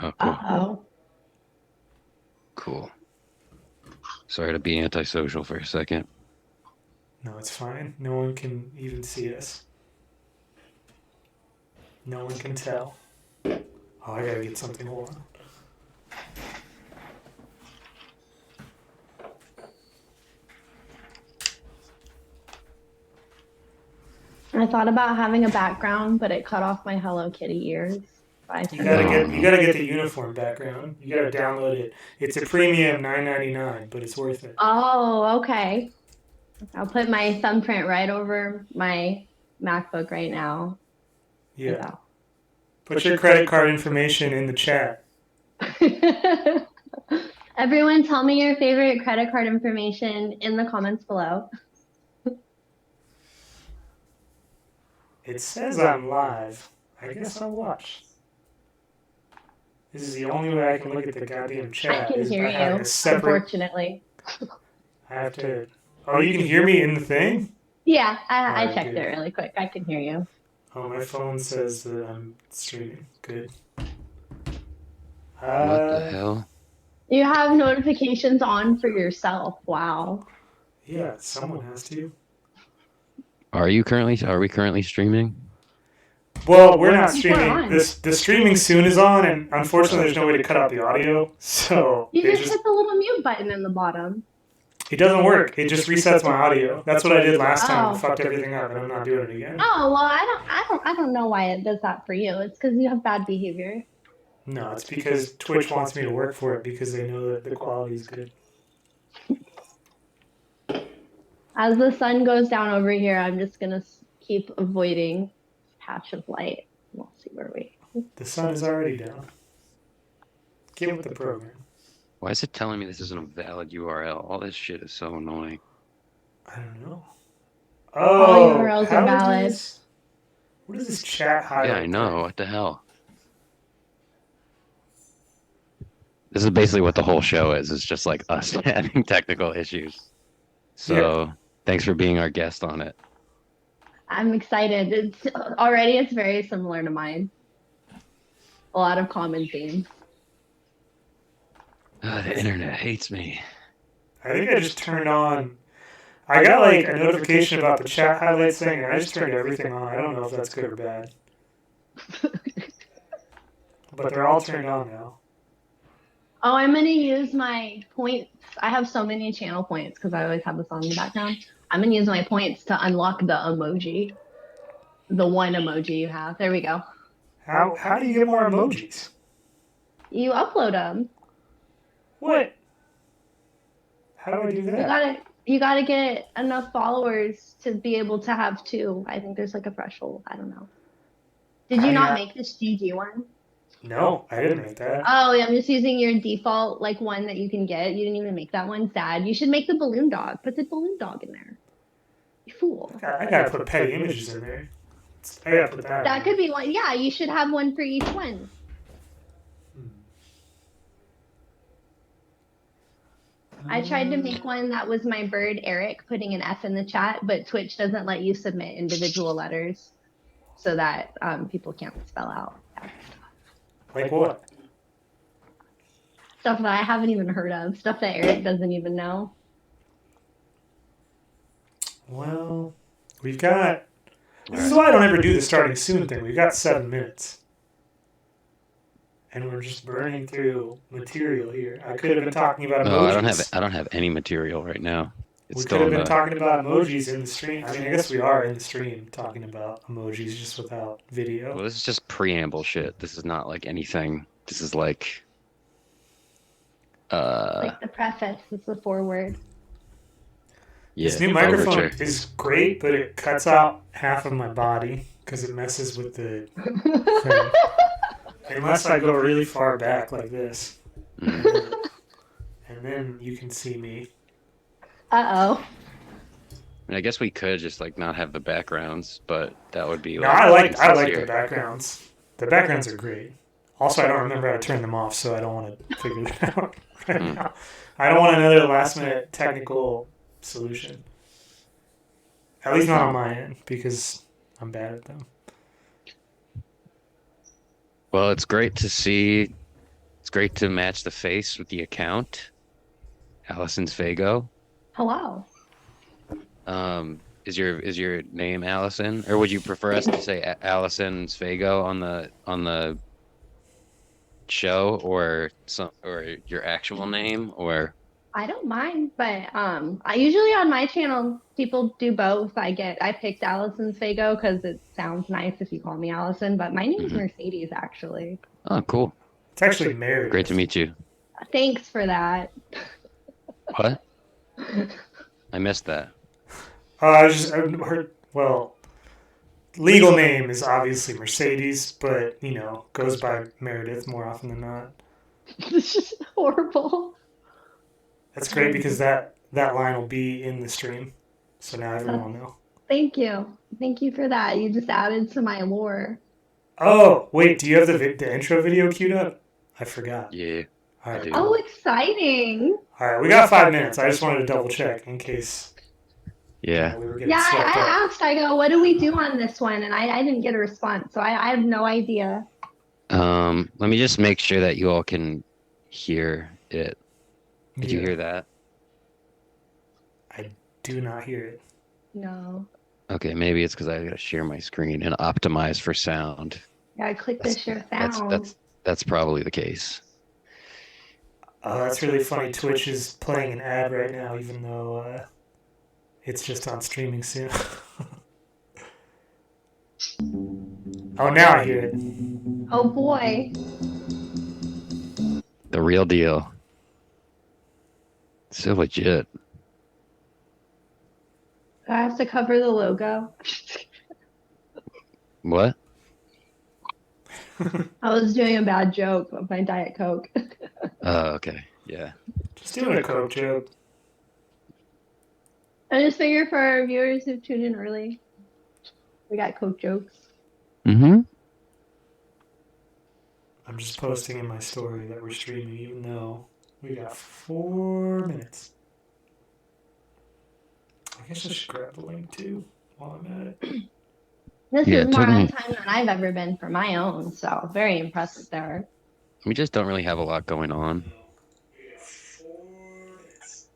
Oh, cool. Uh-oh. Cool. Sorry to be antisocial for a second. No, it's fine. No one can even see us. No one can tell. Oh, I gotta get something. Hold on. I thought about having a background, but it cut off my Hello Kitty ears. I You turned it gotta Oh get off. you no. gotta get the uniform background. You gotta download it. It's a premium 9.99, but it's worth it. Oh, okay. I'll put my thumbprint right over my MacBook right now. And Yeah. Put your credit card information in the chat. go. Everyone, tell me your favorite credit card information in the comments below. It says I'm live. I guess I'll watch. This is the only way I can look at the goddamn I chat can is hear by having a you, separate. unfortunately. I have to. Oh, you can hear me in the thing? Yeah, I Alright, checked it good. really quick. I can hear you. Oh, my phone says that I'm streaming. Good. What the Uh, hell? You have notifications on for yourself. Wow. yeah, someone has to. Are we currently streaming? Well, we're not We're streaming. on. The streaming soon is on, and unfortunately, there's no way to cut out the audio, so You it just just hit the little mute button in the bottom. it doesn't work. It just resets my audio. That's what I did last time and Oh. fucked everything up, and I'm not doing it again. Oh, well, I don't know why it does that for you. It's because you have bad behavior. No, it's because Twitch wants me to work for it because they know that the quality is good. As the sun goes down over here, I'm just gonna keep avoiding patch of light. We'll see where we. The sun is already down. Get with the program. Why is it telling me this isn't a valid URL? All this shit is so annoying. I don't know. All Oh, URLs are how valid. does what is this chat Yeah, I highlight know. thing? What the hell? This is basically what the whole show is. It's just like us having technical issues. Yeah, So thanks for being our guest on it. I'm excited. It's very similar to mine. A lot of common themes. The internet hates me. I think I just turned on. I got like a notification about the chat highlights thing, and I just turned everything on. I don't know if that's good or bad, but they're all turned on now. Oh, I'm gonna use my points. I have so many channel points because I always have this on in the background. I'm gonna use my points to unlock the emoji, the one emoji you have. There we go. How do you get more emojis? You upload them. What? How do I do You that? gotta get enough followers to be able to have two. I think there's like a threshold. I don't know. Did I you mean, not make this GG one? no, I didn't make that. Oh, yeah, I'm just using your default like one that you can get. You didn't even make that one. Sad. You should make the balloon dog. Put the balloon dog in there. You fool. I gotta put petty images in there. I gotta put that. That in could be one. Yeah, you should have one for each one. I tried to make one that was my bird Eric putting an F in the chat, but Twitch doesn't let you submit individual letters so that people can't spell out Like what? stuff that I haven't even heard of, stuff that Eric doesn't even know. Well, we've got. This All is right. why I don't ever do the starting soon thing. We've got 7 minutes. And we're just burning through material here. I could have been talking about No, emojis. I don't have any material right now. It's We still could have in been the talking about emojis in the stream. I mean, I guess we are in the stream talking about emojis just without video. well, this is just preamble shit. This is not like anything. This is like Like the preface is the foreword. yeah, This new microphone overture. is great, but it cuts out half of my body because it messes with the thing. Unless I go really far back like this. Mm. And then you can see me. Uh-oh. I guess we could just like not have the backgrounds, but that would be No, like I like the insincere. backgrounds. The backgrounds are great. Also, I don't remember how to turn them off, so I don't want to figure that out right Hmm. now. I don't want another last minute technical solution. At least not on my end, because I'm bad at them. Well, it's great to see great to match the face with the account. Allison's Fago. Hello. Is your name Allison, or would you prefer us to say Allison's Fago on the show, or your actual name, or I don't mind, but I usually on my channel people do both. I picked Allison's Fago because it sounds nice if you call me Allison, but my name is Mhm. Mercedes actually. Oh, cool. It's actually Meredith. Great to meet you. Thanks for that. What? I missed that. I heard, well, legal name is obviously Mercedes, but, goes by Meredith more often than not. This is horrible. That's great because that line will be in the stream, so now everyone will know. Thank you. Thank you for that. You just added to my lore. Oh, wait, do you have the intro video queued up? I forgot. Yeah. All right, I do. Oh, exciting. All right, we got 5 minutes. I just wanted to double check in case Yeah. we were getting Yeah, swept up. I asked, I go, what do we do on this one? And I didn't get a response, so I have no idea. Let me just make sure that you all can hear it. Did you Yeah, hear that? I do not hear it. No. Okay, maybe it's because I gotta share my screen and optimize for sound. Yeah, I clicked the That's share that's sound. that's probably the case. Oh, that's really funny. Twitch is playing an ad right now, even though it's just on streaming soon. Oh, now I hear it. Oh boy. The real deal. So legit. Do I have to cover the logo? What? I was doing a bad joke of my Diet Coke. Oh, okay. Yeah. Just doing a Coke joke. I just figured for our viewers who tuned in early, we got Coke jokes. Mm-hmm. I'm just posting in my story that we're streaming, even though we got 4 minutes. I guess I should grab the link too while I'm at it. This Yeah, is it more took on me- time than I've ever been for my own, so very impressive there. We just don't really have a lot going on. We got 4 minutes.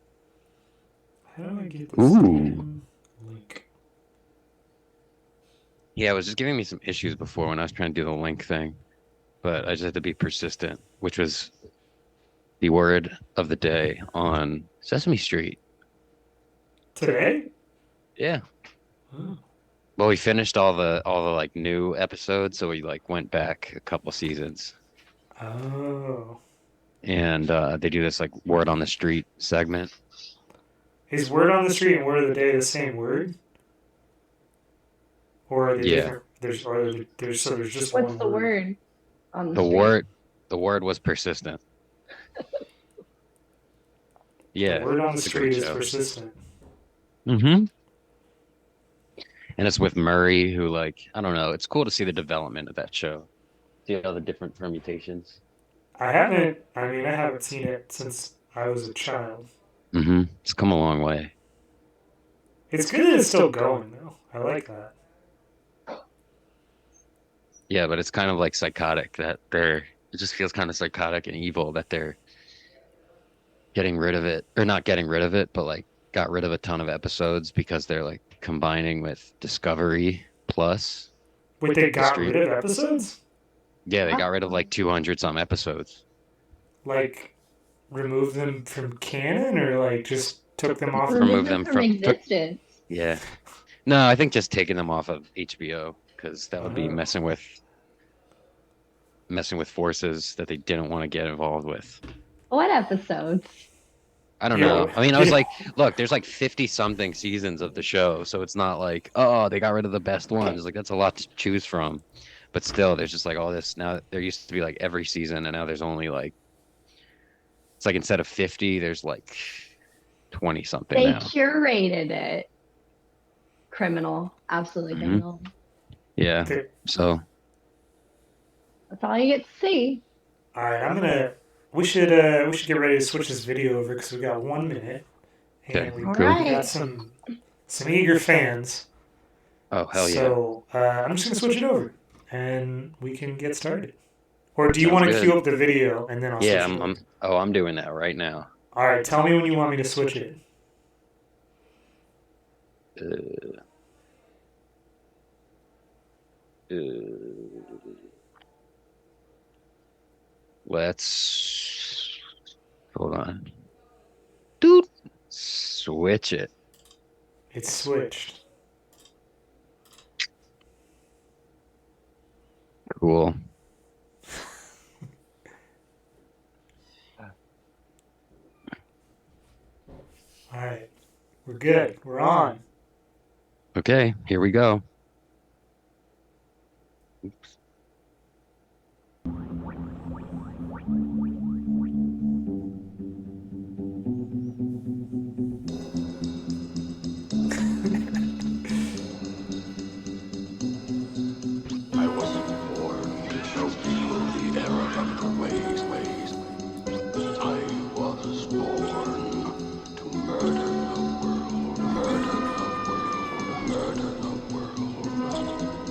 How do I get the Ooh. Steam link? Yeah, it was just giving me some issues before when I was trying to do the link thing, but I just had to be persistent, which was the word of the day on Sesame Street. Today? Yeah. Oh. Well, we finished all the like new episodes, so we like went back a couple seasons, Oh. and they do this like word on the street segment. Is word on the street and word of the day the same word? Or are they Yeah. different? There's just What's one the word on the The street? word was persistent. Yeah, The word on the it's a great street is show. persistent. Mm-hmm. And it's with Murray, who like I don't know. It's cool to see the development of that show. See all the different permutations. I haven't seen it since I was a child. Mm-hmm. It's come a long way. It's good that it's still going though. I like that. Yeah, but it's kind of like psychotic that it just feels kind of psychotic and evil that they're getting rid of it, or not getting rid of it, but like got rid of a ton of episodes because they're like combining with Discovery Plus. Wait, they got Street. rid of episodes? Yeah, they got rid of like 200 some episodes. Like, remove them from canon, or like just took them off? Remove Remove them them from- from existence. Yeah. No, I think just taking them off of HBO because that would be Oh. messing with forces that they didn't want to get involved with. What episodes? I don't Yeah. know. I mean, I was Yeah. like, look, there's like 50 something seasons of the show, so it's not like, oh, they got rid of the best ones. Like that's a lot to choose from. But still, there's just like all this now. There used to be like every season, and now there's only like it's like instead of 50, there's like 20 something They now. curated it. Criminal. Absolutely Mhm. criminal. Yeah. Okay. So That's all you get to see. All right, we should get ready to switch this video over because we got 1 minute, and Okay, we All cool. right. got some eager fans. oh hell yeah. So I'm just gonna switch it over, and we can get started. Or do you Sounds want to good. queue up the video and then I'll Yeah, switch it? I'm doing that right now. All right, tell me when you want me to switch it. Uh, uh, let's hold on. Dude, switch it. It's switched. Cool. All right, we're good. We're on. Okay, here we go. Oops. I wasn't born to show people the error of the ways. I was born to murder the world, murder the world.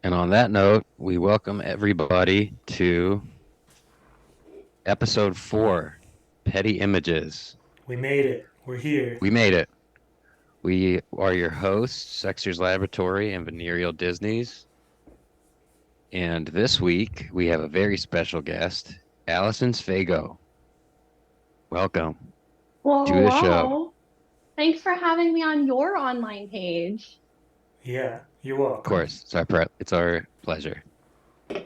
And on that note, we welcome everybody to episode 4, Petty Images. We made it. We're here. We made it. We are your hosts, Sexter's Laboratory and Venereal Disneys. And this week, we have a very special guest, Allison Sfago. Welcome. Well, To the show. hello. Thanks for having me on your online page. Yeah, you're welcome. Of course, it's our pleasure. All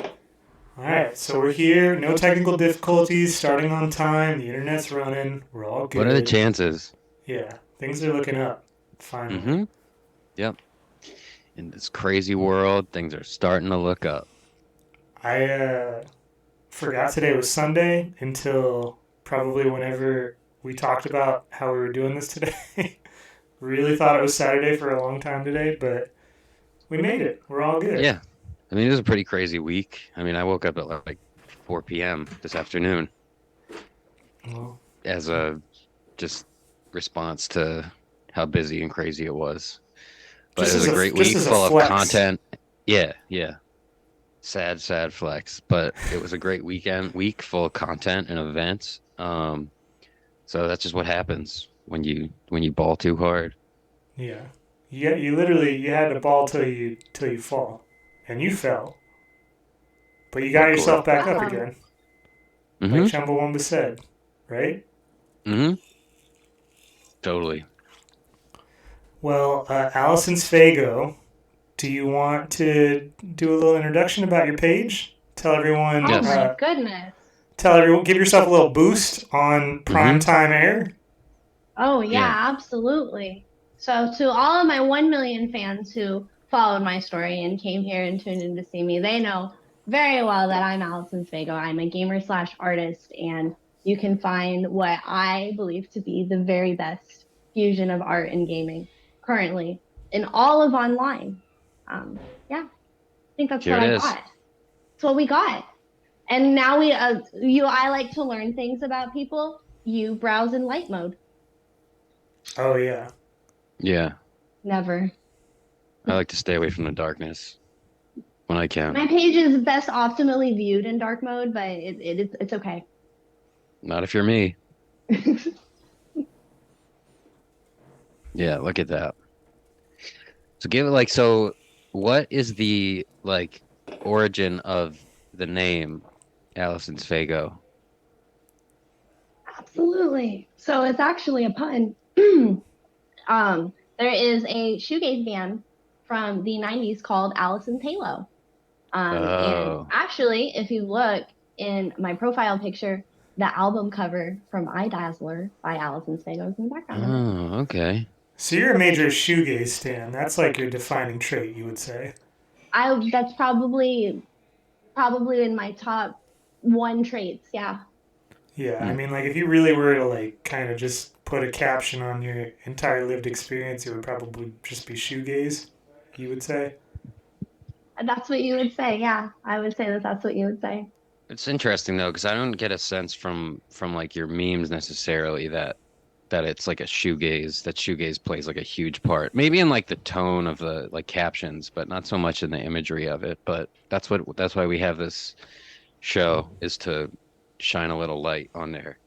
right, so we're here. No technical difficulties. Starting on time. The internet's running. We're all good. What are the chances? Yeah, things are looking up. Finally. Mm-hmm. Yep. In this crazy world, things are starting to look up. I forgot today was Sunday until probably whenever we talked about how we were doing this today. Really thought it was Saturday for a long time today, but we made it. We're all good. Yeah. I mean, it was a pretty crazy week. I mean, I woke up at like 4 p.m. this afternoon Well, as a just response to how busy and crazy it was. But Just it was as a a- great just week as a full of flex. content. Yeah, yeah. Sad flex. But it was a great week full of content and events. So that's just what happens when you ball too hard. yeah. You literally you had to ball till you fall, and you fell, but you got Of yourself back up Wow. again, Mm-hmm. like Chumbawamba said, right? Mm-hmm. Totally. Well, Allison Sfago, do you want to do a little introduction about your page? Tell everyone. Oh Yes. my goodness. Give yourself a little boost on primetime air. Oh yeah, Yeah. absolutely. So to all of my 1 million fans who followed my story and came here and tuned in to see me, they know very well that I'm Allison Sfago. I'm a gamer/artist, and you can find what I believe to be the very best fusion of art and gaming currently in all of online. Yeah, I think that's Here what it I is. got. That's what we got. And now I like to learn things about people. You browse in light mode. Oh yeah. Yeah. Never. I like to stay away from the darkness when I can. My page is best optimally viewed in dark mode, but it's okay. Not if you're me. Yeah, look at that. So what is the origin of the name Allison Sfago? Absolutely. So it's actually a pun. There is a shoegaze band from the 90s called Allison's Halo. Oh. And actually, if you look in my profile picture, the album cover from iDazzler by Allison Sfago is in the background. Oh, okay. So you're a major shoegaze stan. That's like your defining trait, you would say. That's probably in my top 1 traits. Yeah. Yeah, I mean, like if you really were to like kind of just put a caption on your entire lived experience, it would probably just be shoegaze, you would say. That's what you would say. Yeah, I would say that's what you would say. It's interesting though, because I don't get a sense from like your memes necessarily that it's like a shoegaze, that shoegaze plays like a huge part. Maybe in like the tone of the like captions, but not so much in the imagery of it. But that's why we have this show, is to shine a little light on there.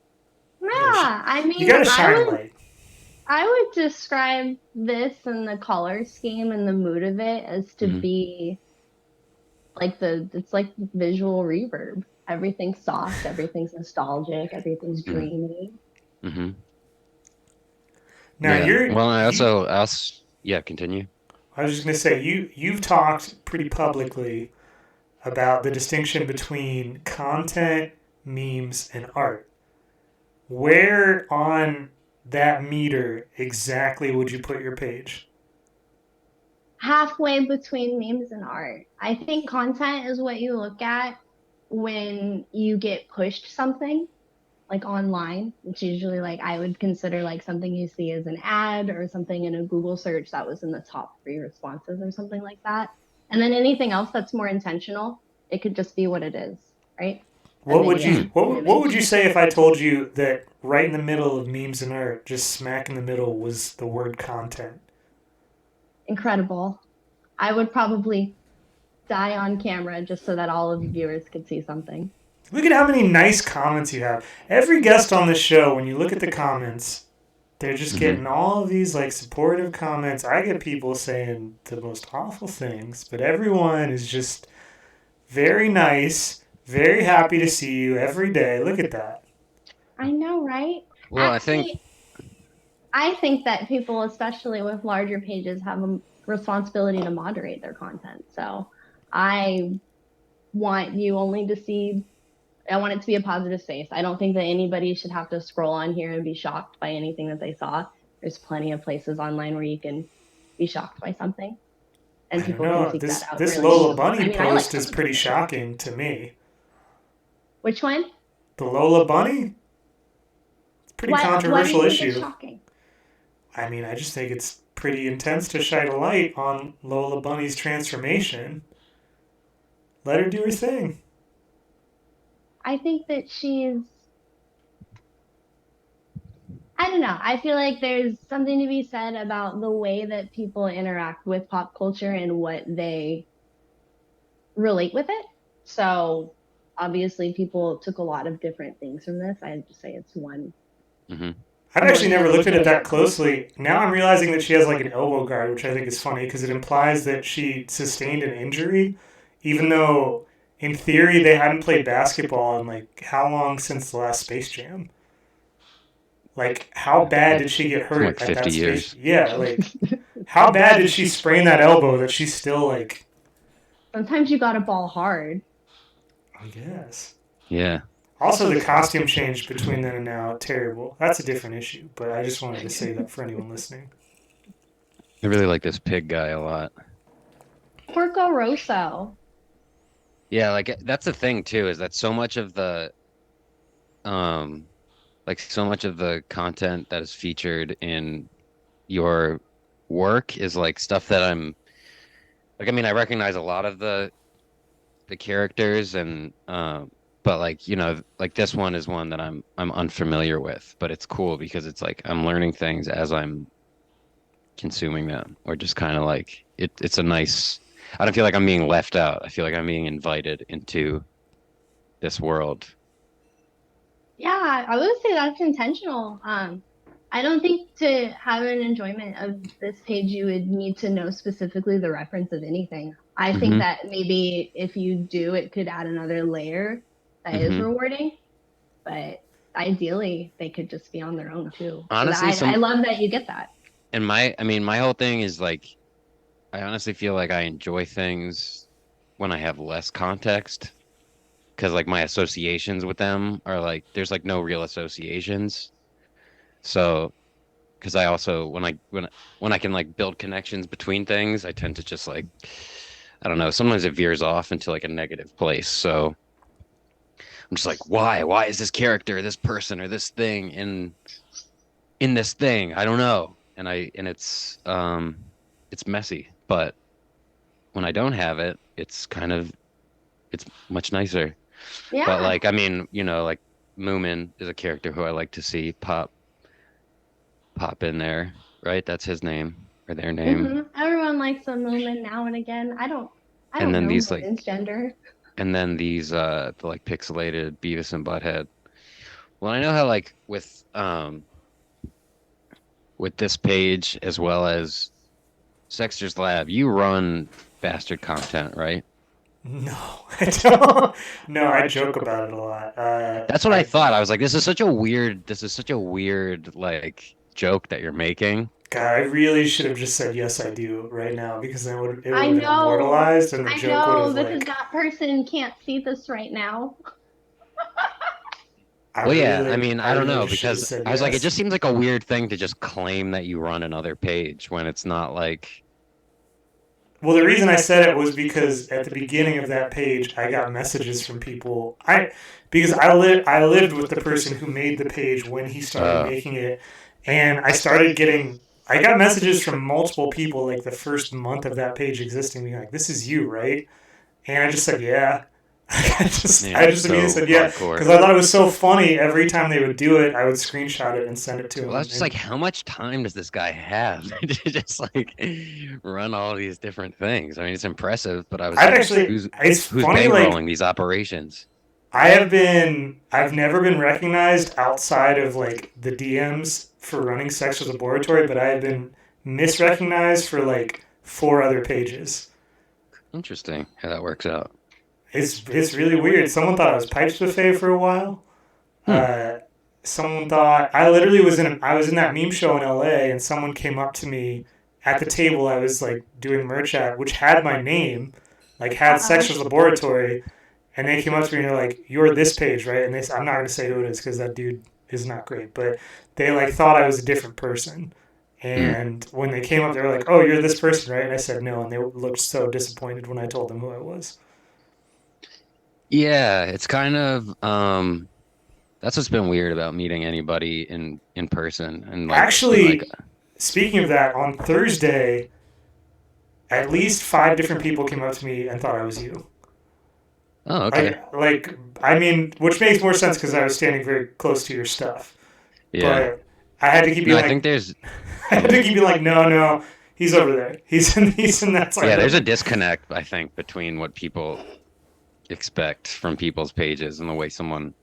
Yeah, I You mean, gotta shine light. I would describe this and the color scheme and the mood of it as to Mhm. be like it's like visual reverb. Everything's soft, everything's nostalgic, everything's Mhm. dreamy. Mhm. Now Yeah. Well, you I also yeah, continue. I was just gonna say you've talked pretty publicly about the distinction between content, memes, and art. Where on that meter exactly would you put your page? Halfway between memes and art. I think content is what you look at when you get pushed something like online. It's usually like I would consider like something you see as an ad or something in a Google search that was in the top 3 responses or something like that. And then anything else that's more intentional, it could just be what it is, right? A What would video, you Hmm. what an what would image. you say if I told you that right in the middle of memes and art, just smack in the middle, was the word content? Incredible. I would probably die on camera just so that all of the viewers could see something. Look at how many nice comments you have. Every guest on this show, when you look at the comments, they're just Hmm. getting all of these like supportive comments. I get people saying the most awful things, but everyone is just very nice, very happy to see you every day. Look at that. I know, right? Well, I think Actually, I think that people, especially with larger pages, have a responsibility to moderate their content. So I want you only to see, I want it to be a positive space. I don't think that anybody should have to scroll on here and be shocked by anything that they saw. There's plenty of places online where you can be shocked by something and I don't people can know. seek that out This really Lola easily. I Bunny mean, I like post is some of them pretty for sure. shocking to me. Which one? The Lola Bunny? It's a pretty Why do you controversial think it's issue. shocking? I mean, I just think it's pretty intense to shine a light on Lola Bunny's transformation. Let her do her thing. I think that I don't know. I feel like there's something to be said about the way that people interact with pop culture and what they relate with it. So obviously, people took a lot of different things from this. I'd just say it's hmm I've actually never looked at it that closely. Now I'm realizing that she has like an elbow guard, which I think is funny because it implies that she sustained an injury, even though in theory they hadn't played basketball in like how long since the last Space Jam? Like, how bad did she get like hurt at 50 that Space? years. Yeah, like, how bad did she sprain that elbow that she's still like, sometimes you got to ball hard. I guess. Yeah. Also, the costume change between then and now, terrible. That's a different issue, but I just wanted to say that for anyone listening. I really like this pig guy a lot. Porco Rosso. Yeah, like that's the thing too, is that so much of the um like so much of the content that is featured in your work is like stuff that I'm like, I mean, I recognize a lot of the characters and but like, like this one is one that I'm unfamiliar with, but it's cool because it's like I'm learning things as I'm consuming them, or just kind of like it's a nice, I don't feel like I'm being left out. I feel like I'm being invited into this world. Yeah, I would say that's intentional. I don't think to have an enjoyment of this page, you would need to know specifically the reference of anything. I think Hmm. that maybe if you do, it could add another layer that is Hmm. rewarding. But ideally, they could just be on their own too. So Honestly, I love that you get that. and I mean, my whole thing is like, I honestly feel like I enjoy things when I have less context, because like my associations with them are like, there's like no real associations. So, because I also when I can like build connections between things, I tend to just like, I don't know, sometimes it veers off into like a negative place. So I'm just like, why? Why is this character, this person, or this thing in this thing? I don't know. And it's messy, but when I don't have it, it's much nicer. Yeah. But like, I mean, like Moomin is a character who I like to see pop in there, right? That's his name or their name. Everyone likes a Moomin now and again. I And don't then know these like Moomin's gender. and then these the like pixelated Beavis and Butthead. Well, I know how like with this page as well as Sexter's Lab, you run bastard content, right? No, I don't. No, I joke about it a lot. That's what I thought. I was like, this is such a weird like joke that you're making. God, I really should have just said yes, I do right now because then it would I have been know. immortalized, and the I joke would know have because like. that person can't see this right now. Well, yeah, I mean, I don't know really should have because said I was like, it yes. just seems like a weird thing to just claim that you run another page when it's not like, Well, the reason I said it was because at the beginning of that page, I got messages from people. Because I lived with the person who made the page when he started making it, and I got messages from multiple people like the first month of that page existing, being like, "This is you, right?" And I just said, "Yeah." I just immediately said yeah hardcore. because I thought it was so funny. Every time they would do it, I would screenshot it and send it to him. Well, I was just like, how much time does this guy have to just like run all these different things? I mean, it's impressive, but I was I've like, actually, it's who's funny, like bankrolling these operations? I've never been recognized outside of like the DMs for running Sexual Laboratory, but I have been misrecognized for like 4 other pages. Interesting how that works out. It's really weird. Someone thought I was Pipes Buffet for a while. Hmm. Someone thought I literally I was in that meme show in LA, and someone came up to me at the table I was like doing merch at, which had my name, like had Sexual Laboratory. And they came up to me and they're like, "You're this page, right?" And I'm not gonna say who it is because that dude is not great, but they like thought I was a different person. And when they came up, they were like, "Oh, you're this person, right?" And I said no, and they looked so disappointed when I told them who I was. Yeah, it's kind of that's what's been weird about meeting anybody in person and like Actually, like speaking of that, on Thursday, at least 5 different people came up to me and thought I was you. oh, okay. I mean, which makes more sense because I was standing very close to your stuff. Yeah. But I had to keep No, being I like, think there's I had to keep being like, no, he's over there. He's in that side. yeah, there's a disconnect, I think, between what people expect from people's pages and the way someone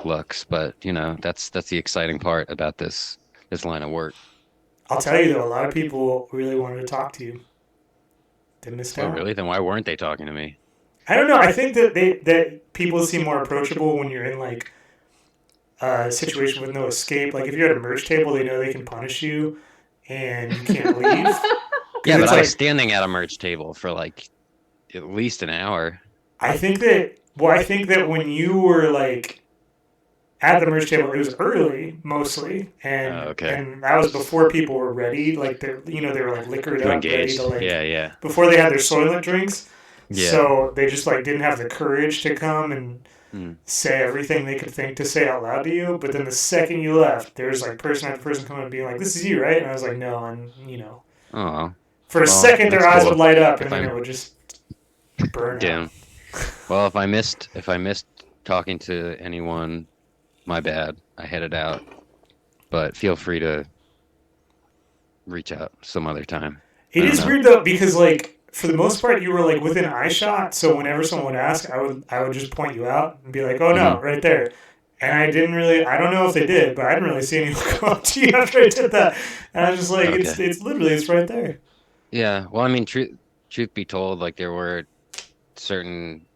looks. But that's the exciting part about this line of work. I'll tell you though, a lot of people really wanted to talk to you. They missed Oh, out. really? Then why weren't they talking to me? I don't know. I think that people seem more approachable when you're in like a situation with no escape. Like if you're at a merch table, they know they can punish you and you can't leave. Yeah, but it's I like was standing at a merch table for like at least an hour. I think that when you were like at the merch table, it was early mostly, and Oh, okay. and that was before people were ready. Like they were like liquored To up, ready engage. to like Yeah. before they had their soylent drinks. Yeah. So they just like didn't have the courage to come and Hmm. say everything they could think to say out loud to you. But then the second you left, there was like person after person coming and being like, "This is you, right?" And I was like, "No," and Oh, for a well, second their that's eyes cool. would light up, If and then I'm it would just burn out. down. Well, if I missed talking to anyone, my bad. I headed out. But feel free to reach out some other time. It I don't is know. weird though because like for the most part you were like within eye shot. So whenever someone would ask, I would just point you out and be like, "Oh no, Mhm. right there." And I don't know if they did, but I didn't really see anyone come up to you after I did that. And I was just like, Okay. it's literally it's right there. Yeah. Well, I mean, truth be told, like certain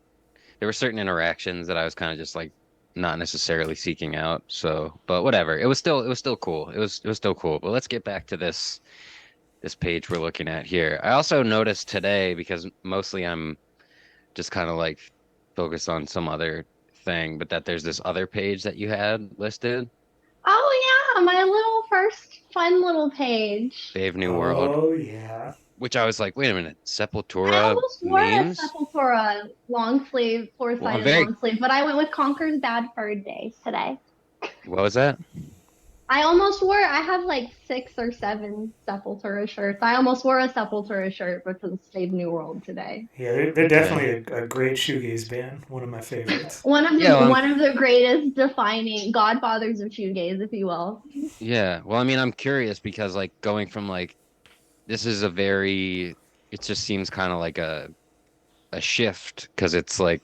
there were certain interactions that I was kind of just like not necessarily seeking out. So, but whatever. It was still cool. It was still cool. But let's get back to this page we're looking at here. I also noticed today because mostly I'm just kind of like focused on some other thing, but that there's this other page that you had listed, Oh yeah, my little first fun little page. Brave New World, Oh yeah. which I was like, wait a minute, I Sepultura almost wore a memes? Sepultura long sleeve, Well, four-sided very. long sleeve, but I went with Conker's Bad Fur Days today. What was that? I almost wore. I have like 6 or 7 Sepultura shirts. I almost wore a Sepultura shirt because of Save New World today. Yeah, they're Yeah. definitely a great shoegaze band. One of my favorites. One of Yeah, the well, one of the greatest defining godfathers of shoegaze, if you will. yeah. Well, I mean, I'm curious because like going from like this is a very it just seems kind of like a shift because it's like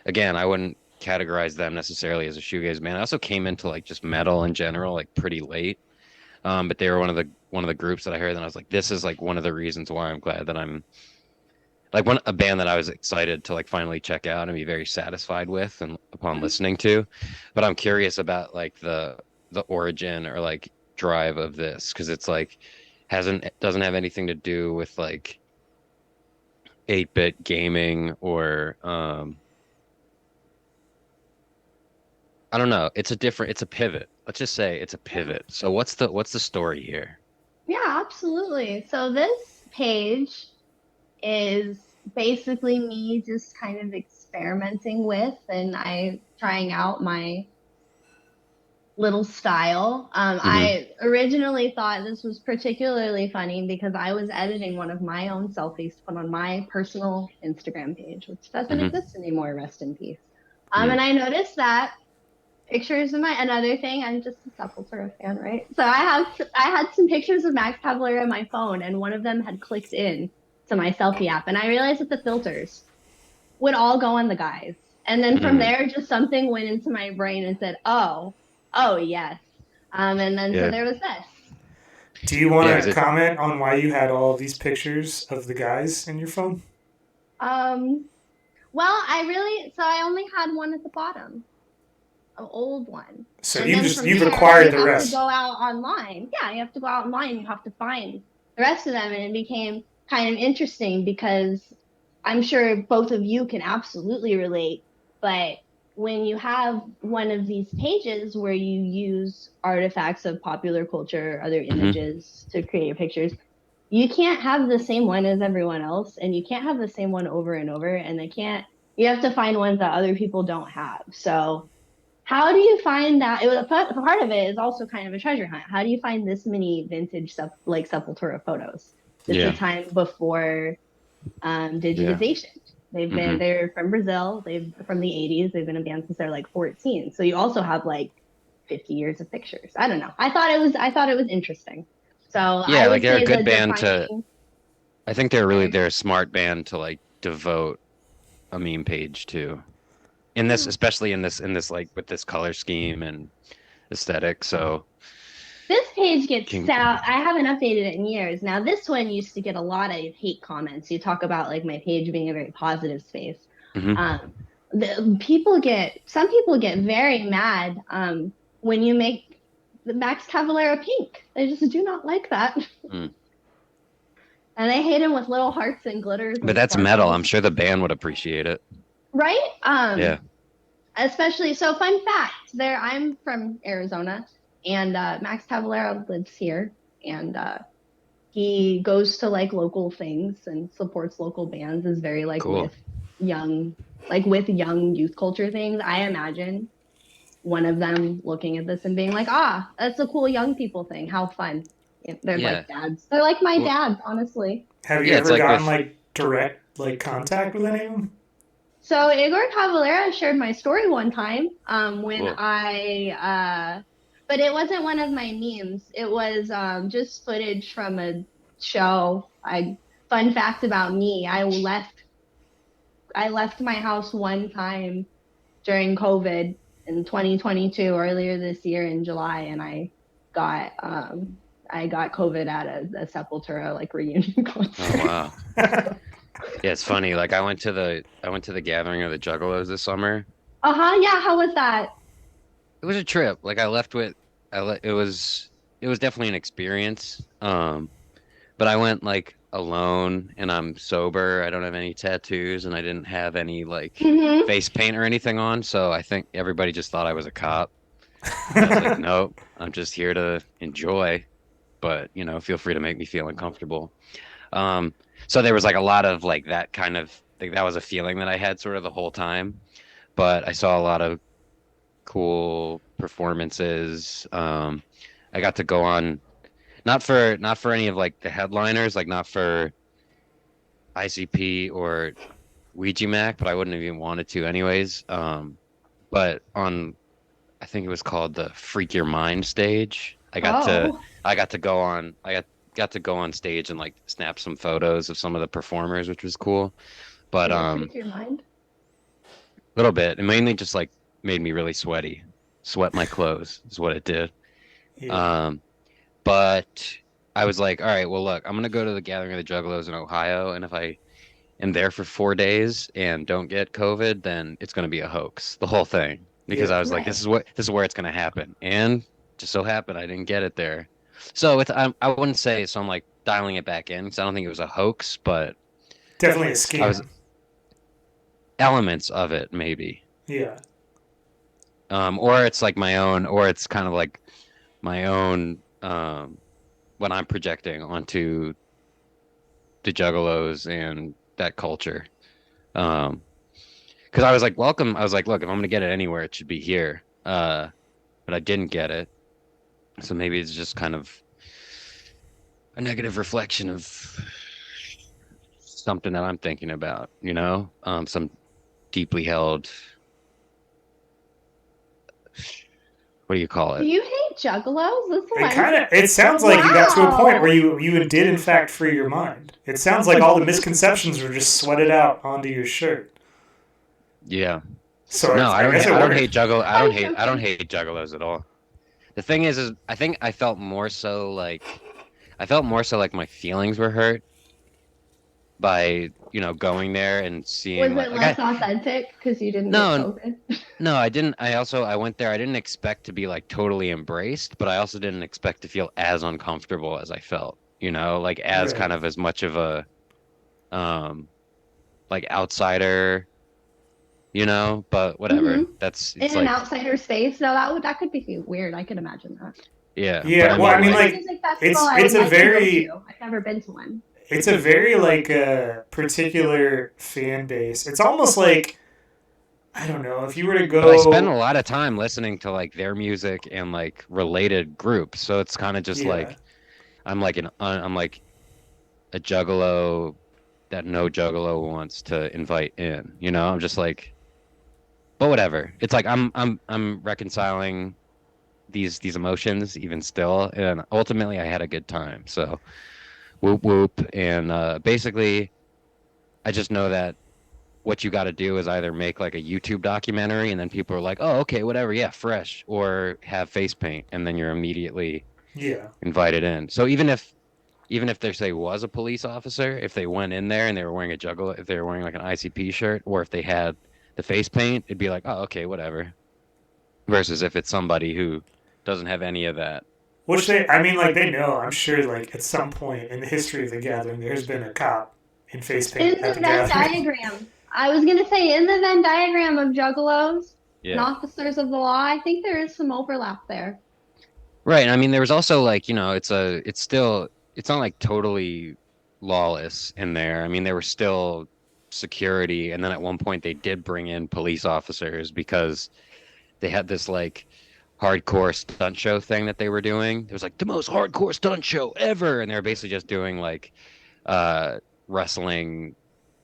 again, I wouldn't categorize them necessarily as a shoegaze band. I also came into like just metal in general like pretty late. But they were one of the groups that I heard and I was like this is like one of the reasons why I'm glad that I'm like one a band that I was excited to like finally check out and be very satisfied with and upon listening to. But I'm curious about like the origin or like drive of this because it's like hasn't doesn't have anything to do with like 8-bit gaming or I don't know. It's a pivot. Let's just say it's a pivot. So what's the story here? Yeah, absolutely. So this page is basically me just kind of experimenting with and I trying out my little style. Hmm. I originally thought this was particularly funny because I was editing one of my own selfies to put on my personal Instagram page, which doesn't Hmm. exist anymore, rest in peace. Yeah. And I noticed that pictures of my another thing. I'm just a Sepultura fan, right? So I had some pictures of Max Cavalera on my phone, and one of them had clicked in to my selfie app, and I realized that the filters would all go on the guys. And then from Hmm. there, just something went into my brain and said, oh yes. And then so Yeah. there was this. Do you want Yeah, to comment on why you had all these pictures of the guys in your phone? Um, well, I only had one at the bottom, an old one. So And then from you've there, acquired you the have to rest. go out online. Yeah, you have to go out online. You have to find the rest of them. And it became kind of interesting because I'm sure both of you can absolutely relate. But when you have one of these pages where you use artifacts of popular culture, other hmm images to create your pictures, you can't have the same one as everyone else. And you can't have the same one over and over. And you have to find ones that other people don't have. So, how do you find that? It was part of it is also kind of a treasure hunt. How do you find this many vintage like Sepultura photos? It's a Yeah. time before Yeah. digitization. Hmm. They're from Brazil. They've from the 80s. They've been a band since they're like 14. So you also have like 50 years of pictures. I don't know. I thought it was interesting. So I Yeah, like would they're a say the good band to defining. I think they're a smart band to like devote a meme page to. In this especially in this like with this color scheme and aesthetic. So This page gets can out. I haven't updated it in years. Now, this one used to get a lot of hate comments. You talk about like my page being a very positive space. hmm Um, some people get very mad when you make the Max Cavalera pink. They just do not like that. mm. And they hate him with little hearts and glitters But and that's metal. I'm sparkles. sure the band would appreciate it. Right? Yeah. Especially so fun fact there I'm from Arizona and Max Cavalera lives here and he goes to like local things and supports local bands is very like Cool. young with young youth culture things. I imagine one of them looking at this and being like, that's a cool young people thing, how fun. They're Yeah. like dads, they're like my Well, dads, honestly. Have you yeah, it's ever like gotten with like direct like contact with any of them? So Igor Cavalera shared my story one time when cool. but it wasn't one of my memes. It was just footage from a show. Fun fact about me: I left my house one time during COVID in 2022, earlier this year in July, and I got COVID at a Sepultura like reunion Oh concert. wow. Yeah, it's funny. Like I went to the gathering of the Juggalos this summer. Yeah. How was that? It was a trip. Like I left with it was definitely an experience. But I went like alone and I'm sober. I don't have any tattoos and I didn't have any like Hmm. face paint or anything on, so I think everybody just thought I was a cop. And I was like, nope, I'm just here to enjoy, but feel free to make me feel uncomfortable. Um, so there was like a lot of like that kind of like that was a feeling that I had sort of the whole time. But I saw a lot of cool performances. I got to go on, not for any of like the headliners, like not for ICP or Ouija Mac, but I wouldn't have even wanted to anyways. But on, I think it was called the Freak Your Mind stage. Oh, I got to go on got to go on stage and like snap some photos of some of the performers, which was cool. But did it freak your mind? a little bit. It mainly just like made me really sweaty. Sweat my clothes is what it did. Yeah. But I was like, all right, well, look, I'm gonna go to the Gathering of the Juggalos in Ohio, and if I am there for 4 days and don't get COVID, then it's gonna be a hoax, the whole thing. Because Yeah. I was like, Right. this is where it's gonna happen, and just so happened I didn't get it there. So I wouldn't say so. I'm like dialing it back in because I don't think it was a hoax, but Definitely a I was scam. elements of it maybe. Yeah. Or it's like my own, or it's kind of like my own what I'm projecting onto the Juggalos and that culture. Because I was like, welcome. I was like, look, if I'm gonna get it anywhere, it should be here. But I didn't get it, so maybe it's just kind of a negative reflection of something that I'm thinking about, some deeply held, what do you call Do it? you hate juggalos? That's what It I'm kind of. saying. It sounds like you got to a point Wow. where you did in fact free your mind. It sounds like all the misconceptions were just sweated out onto your shirt. Yeah. So No, I guess it I don't worked. hate juggalo. I'm joking. I don't hate juggalos at all. The thing is I think I felt more so like my feelings were hurt by, going there and seeing Was it less authentic because you didn't get no, COVID? no, I didn't. I went there. I didn't expect to be like totally embraced, but I also didn't expect to feel as uncomfortable as I felt, like as kind Right. of as much of a like outsider, but whatever. Mm-hmm. That's In it's an like outsider space, no, that could be weird. I could imagine that. yeah, but Yeah. I Well, I mean mean, like Music festival, I it's would a like to go very to. I've never been to one. it's a very like particular fan base. It's almost like I don't know if you were to but I spend a go. lot of time listening to like their music and like related groups. So it's kind of just Yeah. like I'm like a juggalo that no juggalo wants to invite in. I'm just like, but whatever. It's like I'm reconciling these emotions even still, and ultimately I had a good time. So whoop whoop, and basically I just know that what you got to do is either make like a YouTube documentary, and then people are like, oh okay, whatever, yeah, fresh, or have face paint, and then you're immediately Yeah. invited in. So even if there say was a police officer, if they went in there and they were wearing a juggalo, if they were wearing like an ICP shirt, or if they had the face paint, it'd be like, oh, okay, whatever. Versus if it's somebody who doesn't have any of that. Which I mean, like they know. I'm sure, like at some point in the history of the gathering, there's been a cop in face paint In at the the Venn gathering. diagram, I was gonna say in the Venn diagram of juggalos and Yeah. officers of the law, I think there is some overlap there. Right. I mean, there was also like, it's not like totally lawless in there. I mean, there was still security, and then at one point they did bring in police officers because they had this like hardcore stunt show thing that they were doing. It was like the most hardcore stunt show ever, and they were basically just doing like wrestling,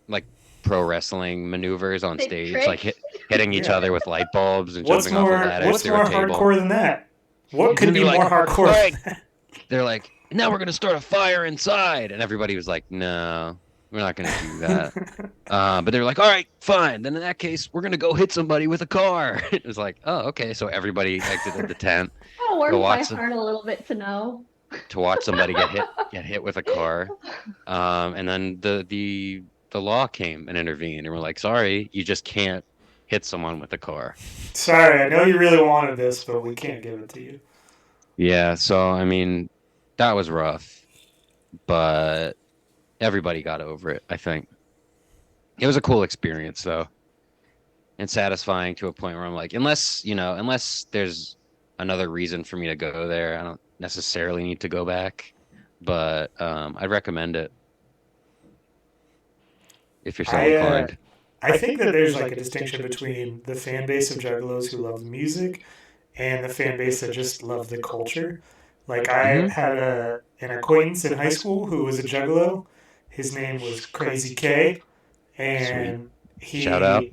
like pro wrestling maneuvers on Big stage, trick. like hitting each Yeah. other with light bulbs and What's jumping off of more? ladders What's through more a table. hardcore than that? What And could then be they're like, more hardcore? "All right." Than that? They're like, now we're gonna start a fire inside, and everybody was like, no, we're not gonna do that. But they were like, all right, fine. Then in that case, we're gonna go hit somebody with a car. It was like, oh, okay. So everybody exited the tent Oh, warms my watch heart a little bit to know. to watch somebody get hit with a car. And then the law came and intervened, and we're like, sorry, you just can't hit someone with a car. Sorry, I know you really wanted this, but we can't give it to you. Yeah. So I mean, that was rough, but everybody got over it, I think. It was a cool experience though, and satisfying to a point where I'm like, unless there's another reason for me to go there, I don't necessarily need to go back. But I'd recommend it if you're so I inclined. I think that there's like a distinction between the fan base of Juggalos who love music and the fan base that just love the culture. Like I Mhm. had an acquaintance in high school who was a juggalo. His name was Crazy K, Sweet. and Shout out.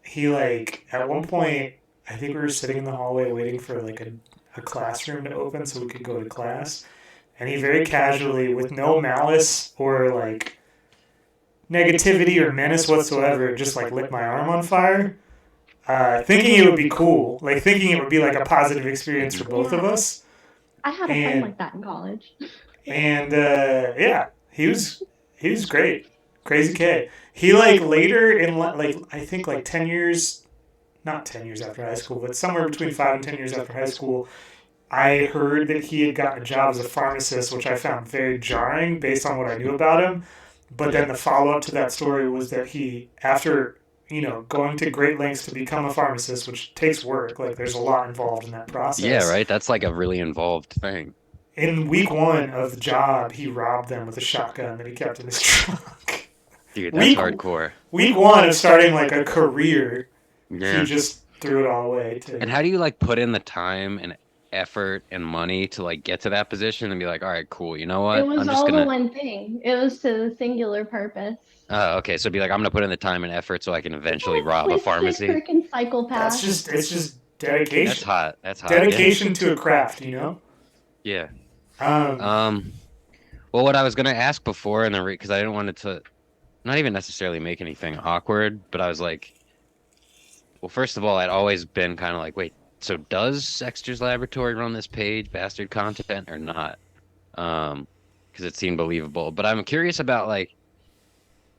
he like at one point I think we were sitting in the hallway waiting for like a classroom to open so we could go to class, and he very casually, with no malice or like negativity or menace whatsoever, just like lit my arm on fire, thinking it would be cool, like thinking it would be like a positive experience for Mhm. both of Yeah. us. I had a friend And like that in college. yeah, he was great, Crazy K. He like later in like I think like 10 years, not 10 years after high school, but somewhere between 5 and 10 years after high school, I heard that he had gotten a job as a pharmacist, which I found very jarring based on what I knew about him. But then the follow up to that story was that he, after going to great lengths to become a pharmacist, which takes work, like there's a lot involved in that Yeah, process. right. That's like a really involved thing. In week one of the job, he robbed them with a shotgun that he kept in his trunk. Dude, that's week hardcore. week one of starting like a career, he Yeah. just threw it all away And to. how do you like put in the time and effort and money to like get to that position and be like, all right, cool. You know It what? was I'm just all the gonna. one thing. It was to the singular purpose. Okay, so be like, I'm gonna put in the time and effort so I can eventually Yeah, rob a twisted pharmacy. freaking That's psychopath. just it's just That's dedication, hot. That's hot. Yeah. dedication to a craft. Yeah. Um, Um. Well, what I was gonna ask before, and then because I didn't want it to not even necessarily make anything awkward, but I was like, well, first of all, I'd always been kind of like, wait, so does Sexter's Laboratory run this page, bastard content, or not? Because it seemed believable. But I'm curious about like,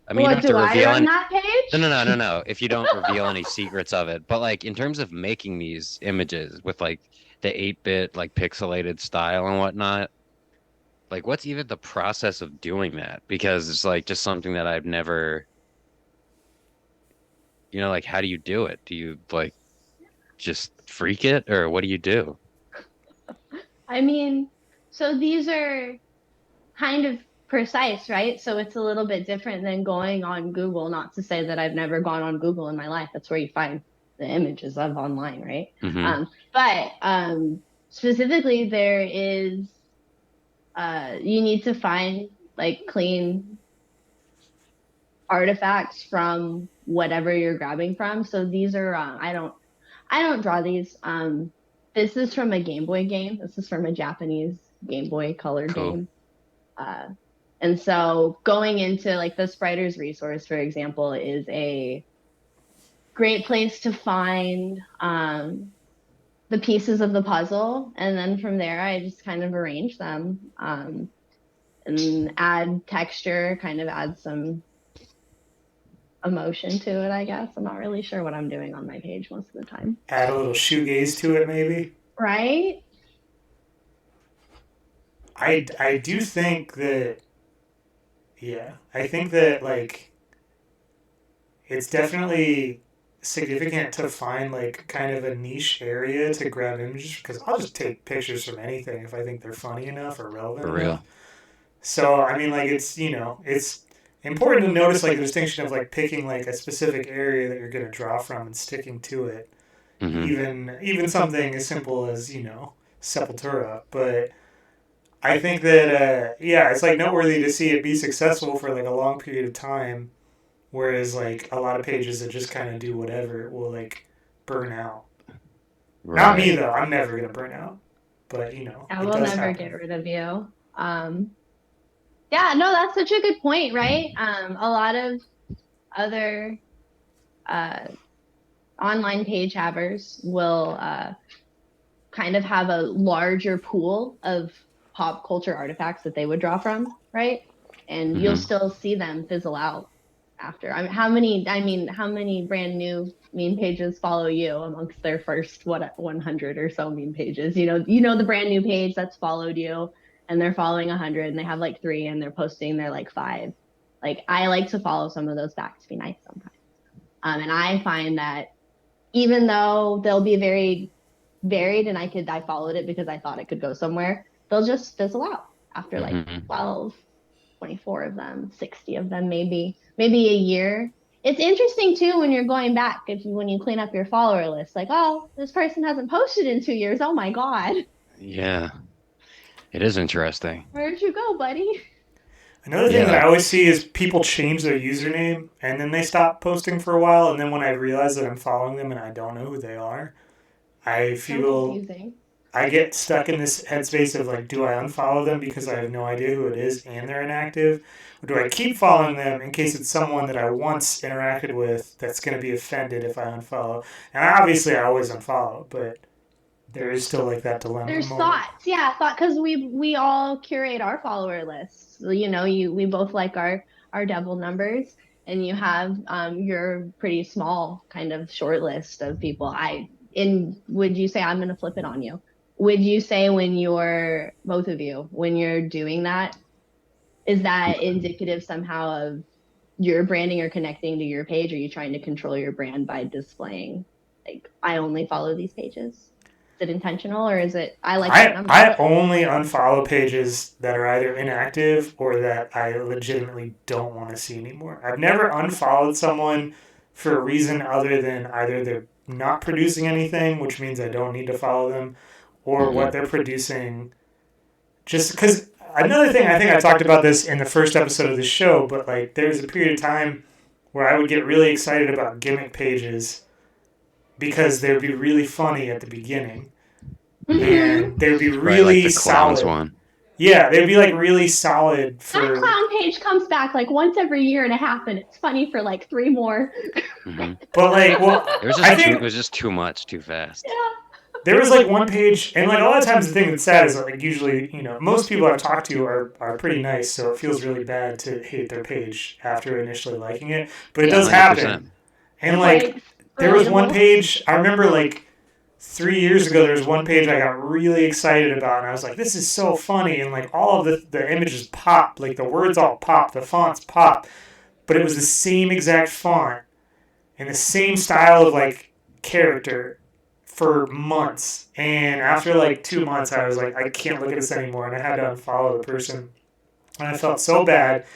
I mean, you don't What have to do I reveal run any. that No, no, page? no, no, no. If you don't reveal any secrets of it, but like in terms of making these images with like the 8-bit like pixelated style and whatnot, like what's even the process of doing that? Because it's like just something that I've never, like how do you do it? Do you like just freak it or what do you do? I mean, so these are kind of precise, right? So it's a little bit different than going on Google. Not to say that I've never gone on Google in my life. That's where you find the images of online, right? Hmm. But specifically, there is you need to find like clean artifacts from whatever you're grabbing from. So these are I don't draw these. This is from a Game Boy game. This is from a Japanese Game Boy Color Cool. game. Uh, and so going into like the Spriters resource, for example, is a great place to find the pieces of the puzzle. And then from there, I just kind of arrange them and add texture, kind of add some emotion to it, I guess. I'm not really sure what I'm doing on my page most of the time. add a little shoegaze to it, maybe. Right? I do think that, yeah, I think that like it's definitely significant to find like kind of a niche area to grab images, because I'll just take pictures from anything if I think they're funny enough or relevant For enough. real. So I mean, like it's important to notice like the distinction of like picking like a specific area that you're gonna draw from and sticking to it. Hmm. Even something as simple as Sepultura, but I think that yeah, it's like noteworthy to see it be successful for like a long period of time, whereas like a lot of pages that just kind of do whatever will like burn out. Not me Right. though. I'm never gonna burn out, but I it will does never get happen. rid of you. Yeah, no, that's such a good point, right? A lot of other uh, online page havers will kind of have a larger pool of pop culture artifacts that they would draw from, right? And you'll Hmm. still see them fizzle out after. how many brand new meme pages follow you amongst their first 100 or so meme pages? The brand new page that's followed you and they're following 100 and they have like 3 and they're posting their like 5. Like I like to follow some of those back to be nice sometimes. And I find that even though they'll be very varied and I followed it because I thought it could go somewhere, they'll just fizzle out after like Hmm. 12, 24 of them, 60 of them, maybe a year. It's interesting too when you're going back when you clean up your follower list, like, oh, this person hasn't posted in 2 years. Oh my God. Yeah. It is interesting. Where'd you go, buddy? Another thing Yeah. that I always see is people change their username and then they stop posting for a while, and then when I realize that I'm following them and I don't know who they are, I So feel confusing. I get stuck in this headspace of like, do I unfollow them because I have no idea who it is and they're inactive? Or do I keep following them in case it's someone that I once interacted with that's going to be offended if I unfollow? And obviously, I always unfollow, but there is still like that dilemma There's moment. thoughts, yeah, thought because we all curate our follower lists. You know, we both like our double numbers, and you have your pretty small kind of short list of people. Would you say I'm gonna flip it on you? Would you say when you're both of you when you're doing that, is that indicative somehow of your branding or connecting to your page? Or are you trying to control your brand by displaying like I only follow these pages? Is it intentional or is it I like that number? I only unfollow pages that are either inactive or that I legitimately don't want to see anymore. I've never unfollowed someone for a reason other than either they're not producing anything, which means I don't need to follow them, or what they're producing. Just because another thing, I think I talked about this in the first episode of the show, but like there was a period of time where I would get really excited about gimmick pages because they would be really funny at the beginning and they would be Right, like really the clowns solid. one. Yeah, they'd be like really solid That for. clown page comes back like once every year and a half, and it's funny for like 3 more. hmm But like, well, It was I just think it was just too much, too fast. Yeah. there was like one page, and like a lot of times the thing that's sad is that like usually most people I've talked to are pretty nice, so it feels really bad to hate their page after initially liking it. But it Yeah, does 100%. happen, and like there was one relatable. page I remember like 3 years ago, there was one page I got really excited about, and I was like, this is so funny. And like all of the images pop, like the words all pop, the fonts pop, but it was the same exact font and the same style of like character for months. And after like 2 months, I was like, I can't look at this anymore. And I had to unfollow the person. And I felt so bad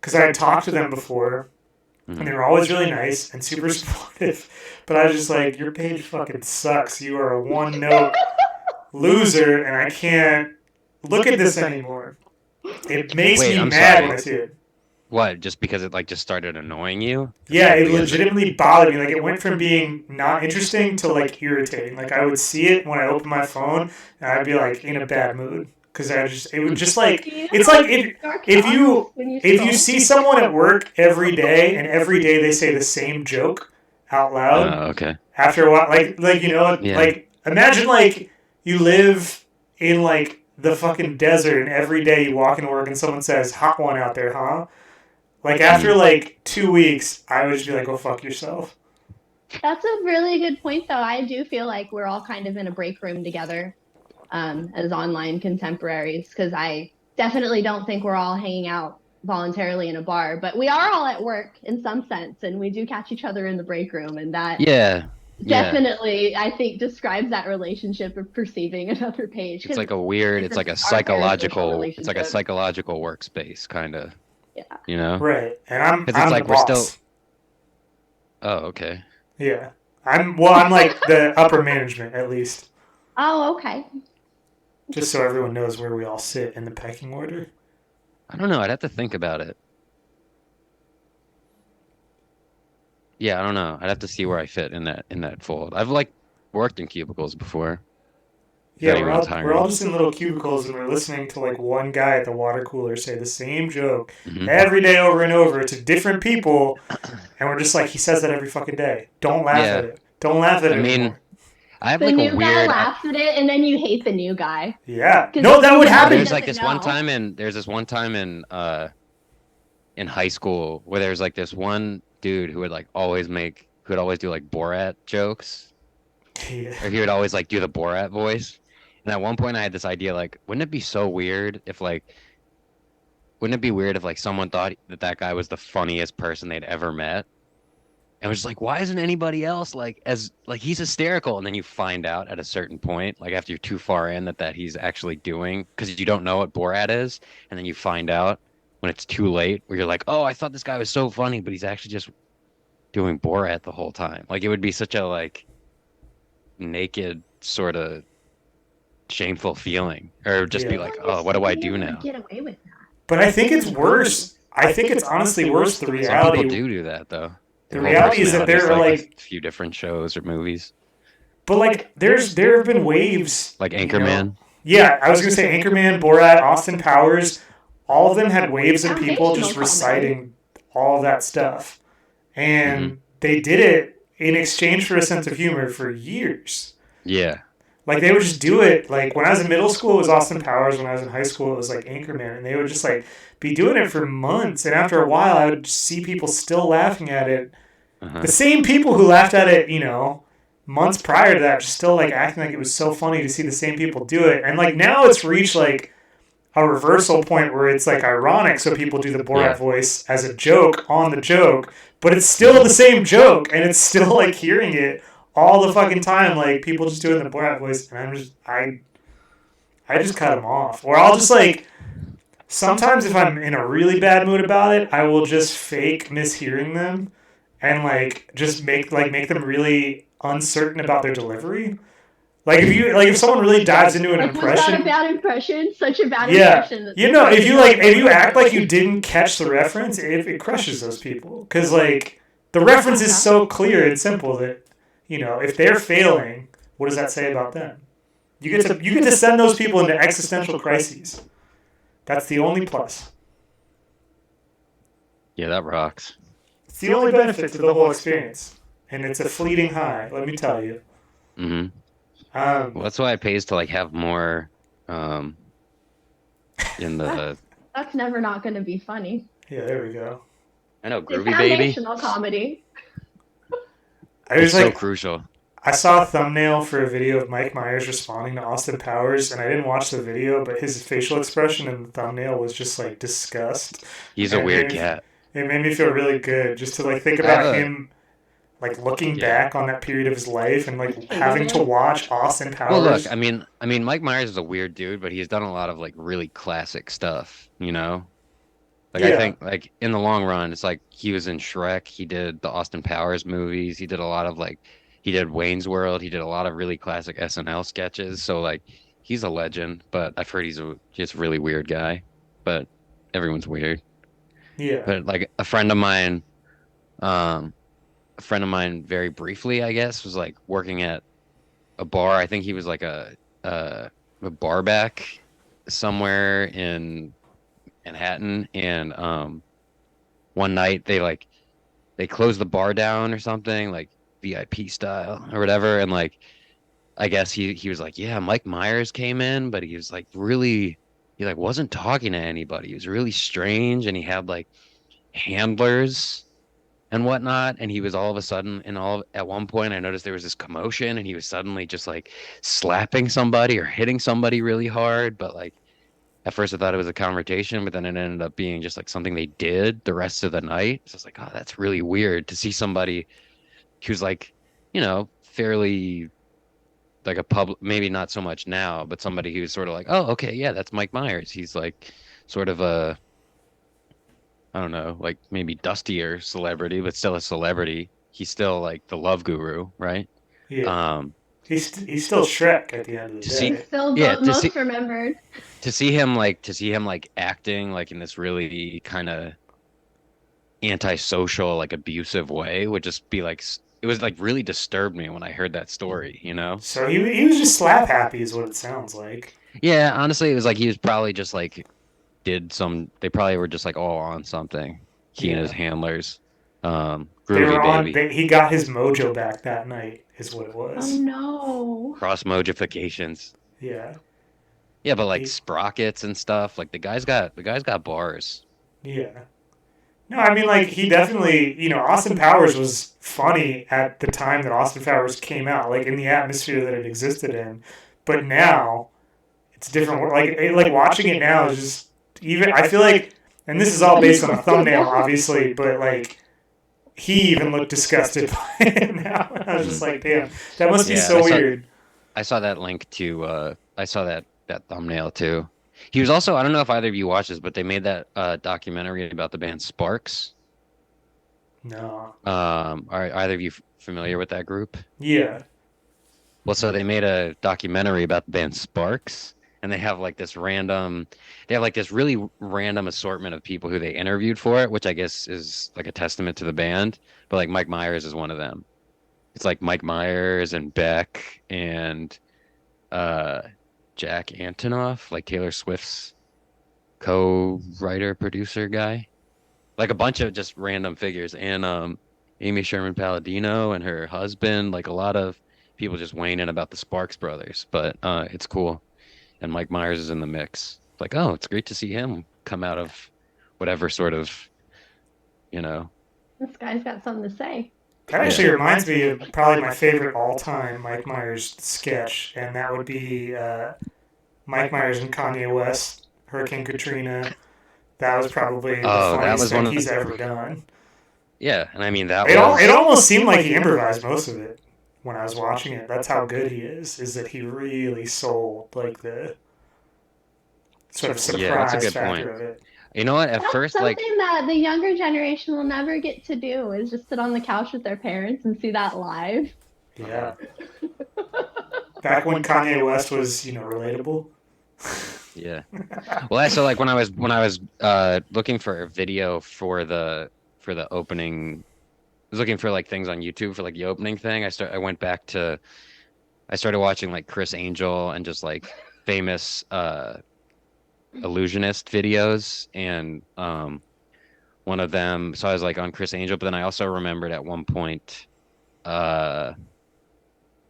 because I had talked to them before and they were always really nice and super supportive. But I was just like, your page fucking sucks. You are a one note loser, and I can't look at this anymore. It makes Wait, me I'm mad sorry. when I see it. What? Just because it like just started annoying you? Yeah, it Because- legitimately bothered me. Like it went from being not interesting to like irritating. Like I would see it when I opened my phone, and I'd be like in a bad mood because it would just like it's like if you see someone at work every day and every day they say the same joke out loud, okay. after a while, like Yeah. like imagine like you live in like the fucking desert and every day you walk into work and someone says hot one out there, huh? Like after like 2 weeks, I would just be like, go fuck yourself. That's a really good point, though. I do feel like we're all kind of in a break room together as online contemporaries, because I definitely don't think we're all hanging out voluntarily in a bar, but we are all at work in some sense, and we do catch each other in the break room, and that Yeah. definitely, I think, describes that relationship of perceiving another page. It's like a weird. It's a like a our parasocial psychological. It's like a relationship. psychological workspace, kind of. Yeah. You know. Right, and I'm 'Cause it's I'm like the we're boss. still- Oh, okay. Yeah, I'm like the upper management at least, Oh, okay. just so everyone knows where we all sit in the pecking order. I don't know. I'd have to think about it. Yeah, I don't know. I'd have to see where I fit in that fold. I've like worked in cubicles before. If Yeah, anyone's we're all hiring. just in little cubicles and we're listening to like one guy at the water cooler say the same joke Mhm. every day over and over to different people, and we're just like, he says that every fucking day. Don't laugh Yeah. at it. Don't laugh at it I mean, anymore. I have The like new a guy weird. laughs at it, and then you hate the new guy. Yeah. 'Cause No, that would he happen. There's like doesn't this one know. time in high school where there's like this one dude who would always do like Borat jokes, Yeah. or he would always like do the Borat voice. And at one point I had this idea like, wouldn't it be weird if like someone thought that guy was the funniest person they'd ever met? And was just like, why isn't anybody else like as like he's hysterical? And then you find out at a certain point, like after you're too far in, that he's actually doing, because you don't know what Borat is, and then you find out when it's too late, where you're like, oh, I thought this guy was so funny, but he's actually just doing Borat the whole time. Like it would be such a like naked sort of shameful feeling, or just be Yeah. like, Well, oh, what do I you'd be do able to now? Get away with that. But I think it's worse. I think it's honestly worse. The Some reality, people do that though. the Their whole reality is that personality there are like like, a few different shows or movies, but like, there have been waves. like you know? Anchorman. Yeah, I was gonna say Anchorman, Borat, Austin Powers. All of them had waves of people Foundational just comedy. reciting all of that stuff, and Mm-hmm. they did it in exchange for a sense of humor for years. Yeah, Like they would just do it. Like when I was in middle school, it was Austin Powers. When I was in high school, it was like Anchorman, and they would just like be doing it for months. And after a while, I would see people still laughing at it. uh-huh. The same people who laughed at it, months prior to that, just still like acting like it was so funny to see the same people do it. And like now, it's reached like a reversal point where it's like ironic, so people do the Borat Yeah. voice as a joke on the joke, but it's still the same joke, and it's still like hearing it all the fucking time, like people just doing the Borat voice, and I just cut them off, or I'll just like sometimes if I'm in a really bad mood about it, I will just fake mishearing them, and like just make them really uncertain about their delivery. Like if someone really dives into an Like, was that impression. a bad impression? Such a bad Yeah, impression. That if you act like you didn't catch the reference, it crushes those people because like the reference is so clear and simple that if they're failing, what does that say about them? You get to send those people into existential crises. That's the only plus. Yeah, that rocks. It's the only benefit to the whole experience, and it's a fleeting high. Let me tell you. Mm-hmm. Well, that's why it pays to like have more in the. That's never not going to be funny. Yeah, there we go. I know, It's Groovy Baby. foundational comedy. It's so crucial. I saw a thumbnail for a video of Mike Myers responding to Austin Powers, and I didn't watch the video, but his facial expression in the thumbnail was just like disgust. He's a And weird it- cat. It made me feel really good just to like think about him, like looking back on that period of his life and like having to watch Austin Powers. Well, look, I mean, Mike Myers is a weird dude, but he's done a lot of like really classic stuff, you know? Like I Yeah. think like in the long run, it's like he was in Shrek, he did the Austin Powers movies, he did a lot of like he did Wayne's World, he did a lot of really classic SNL sketches. So like he's a legend, but I've heard he's just a really weird guy. But everyone's weird. Yeah. But like a friend of mine very briefly, I guess, was like working at a bar. I think he was like a bar back somewhere in Manhattan, and one night they closed the bar down or something, like VIP style or whatever, and like I guess he was like, yeah, Mike Myers came in, but he was like he like wasn't talking to anybody. He was really strange, and he had like handlers and whatnot, and he was all of a sudden at one point I noticed there was this commotion, and he was suddenly just like slapping somebody or hitting somebody really hard, but like at first I thought it was a conversation, but then it ended up being just like something they did the rest of the night. So it's like, oh, that's really weird to see somebody who's like, fairly like a public, maybe not so much now, but somebody who's sort of like, oh, okay, yeah, that's Mike Myers. He's like sort of a, I don't know, like maybe dustier celebrity, but still a celebrity. He's still like the love guru, right? Yeah. He's still Shrek at the end of the To see- day. Still Yeah, the to most see- remembered. to see him like acting like in this really kind of antisocial, like abusive way would just be like it was like really disturbed me when I heard that story, you know? So he was just slap happy is what it sounds like. Yeah, honestly, it was like he was probably just like they probably were just like all on something. He and his Yeah. handlers. They Groovy were on. Baby. He got his mojo back that night, is what it Oh was. no. Cross mojifications. Yeah. Yeah, but like He- sprockets and stuff, like the guy's got bars. Yeah. No, I mean, like, he definitely, Austin Powers was funny at the time that Austin Powers came out, like, in the atmosphere that it existed in. But now, it's different. Like watching it now is just, even, I feel like, and this is all based on a thumbnail, obviously, but, like, he even looked disgusted by it now. And I was just like, damn, that must be Yeah, so weird. I saw that link to I saw that thumbnail too. He was also, I don't know if either of you watched this, but they made that documentary about the band Sparks. No. Are either of you familiar with that group? Yeah. Well, so they made a documentary about the band Sparks, and they have like they have like this really random assortment of people who they interviewed for it, which I guess is like a testament to the band. But like Mike Myers is one of them. It's like Mike Myers and Beck and uh Jack Antonoff, like Taylor Swift's co-writer producer guy. Like a bunch of just random figures and Amy Sherman Palladino and her husband, like a lot of people just weighing in about the Sparks brothers, but it's cool. And Mike Myers is in the mix. Like, oh, it's great to see him come out of whatever sort of, you know. This guy's got something to say. That actually reminds me of probably my favorite all-time Mike Myers sketch, and that would be Mike Myers and Kanye West, Hurricane Katrina. That was probably the Oh, that funniest was thing one of he's the ever done. Yeah, and I mean that It was almost seemed like he improvised most of it when I was watching it. That's how good he is that he really sold like the sort of Yeah, that's a surprise good factor point. of it. You know what? At That's first, something like, that the younger generation will never get to do is just sit on the couch with their parents and see that live. Yeah. Back when Kanye West was, relatable. yeah. Well, so like when I was looking for a video for the opening, I was looking for like things on YouTube for like the opening thing. I started watching like Chris Angel and just like famous illusionist videos, and one of them, so I was like on Chris Angel, but then I also remembered at one point uh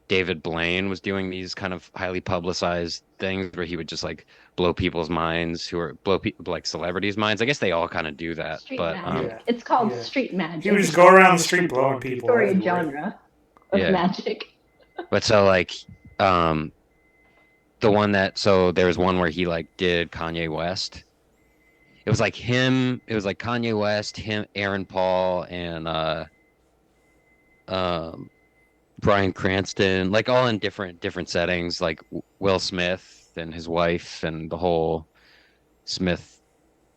David Blaine was doing these kind of highly publicized things where he would just like blow people's minds, blow people like celebrities' minds. I guess they all kind of do that, Street but magic. Yeah. It's called Yeah. street magic. He would just go around the street blowing people. Story everywhere. genre of Yeah. magic. but so like um there was one where he like did Kanye West. It was like Kanye West, him, Aaron Paul, and um Bryan Cranston, like all in different settings, like Will Smith and his wife and the whole Smith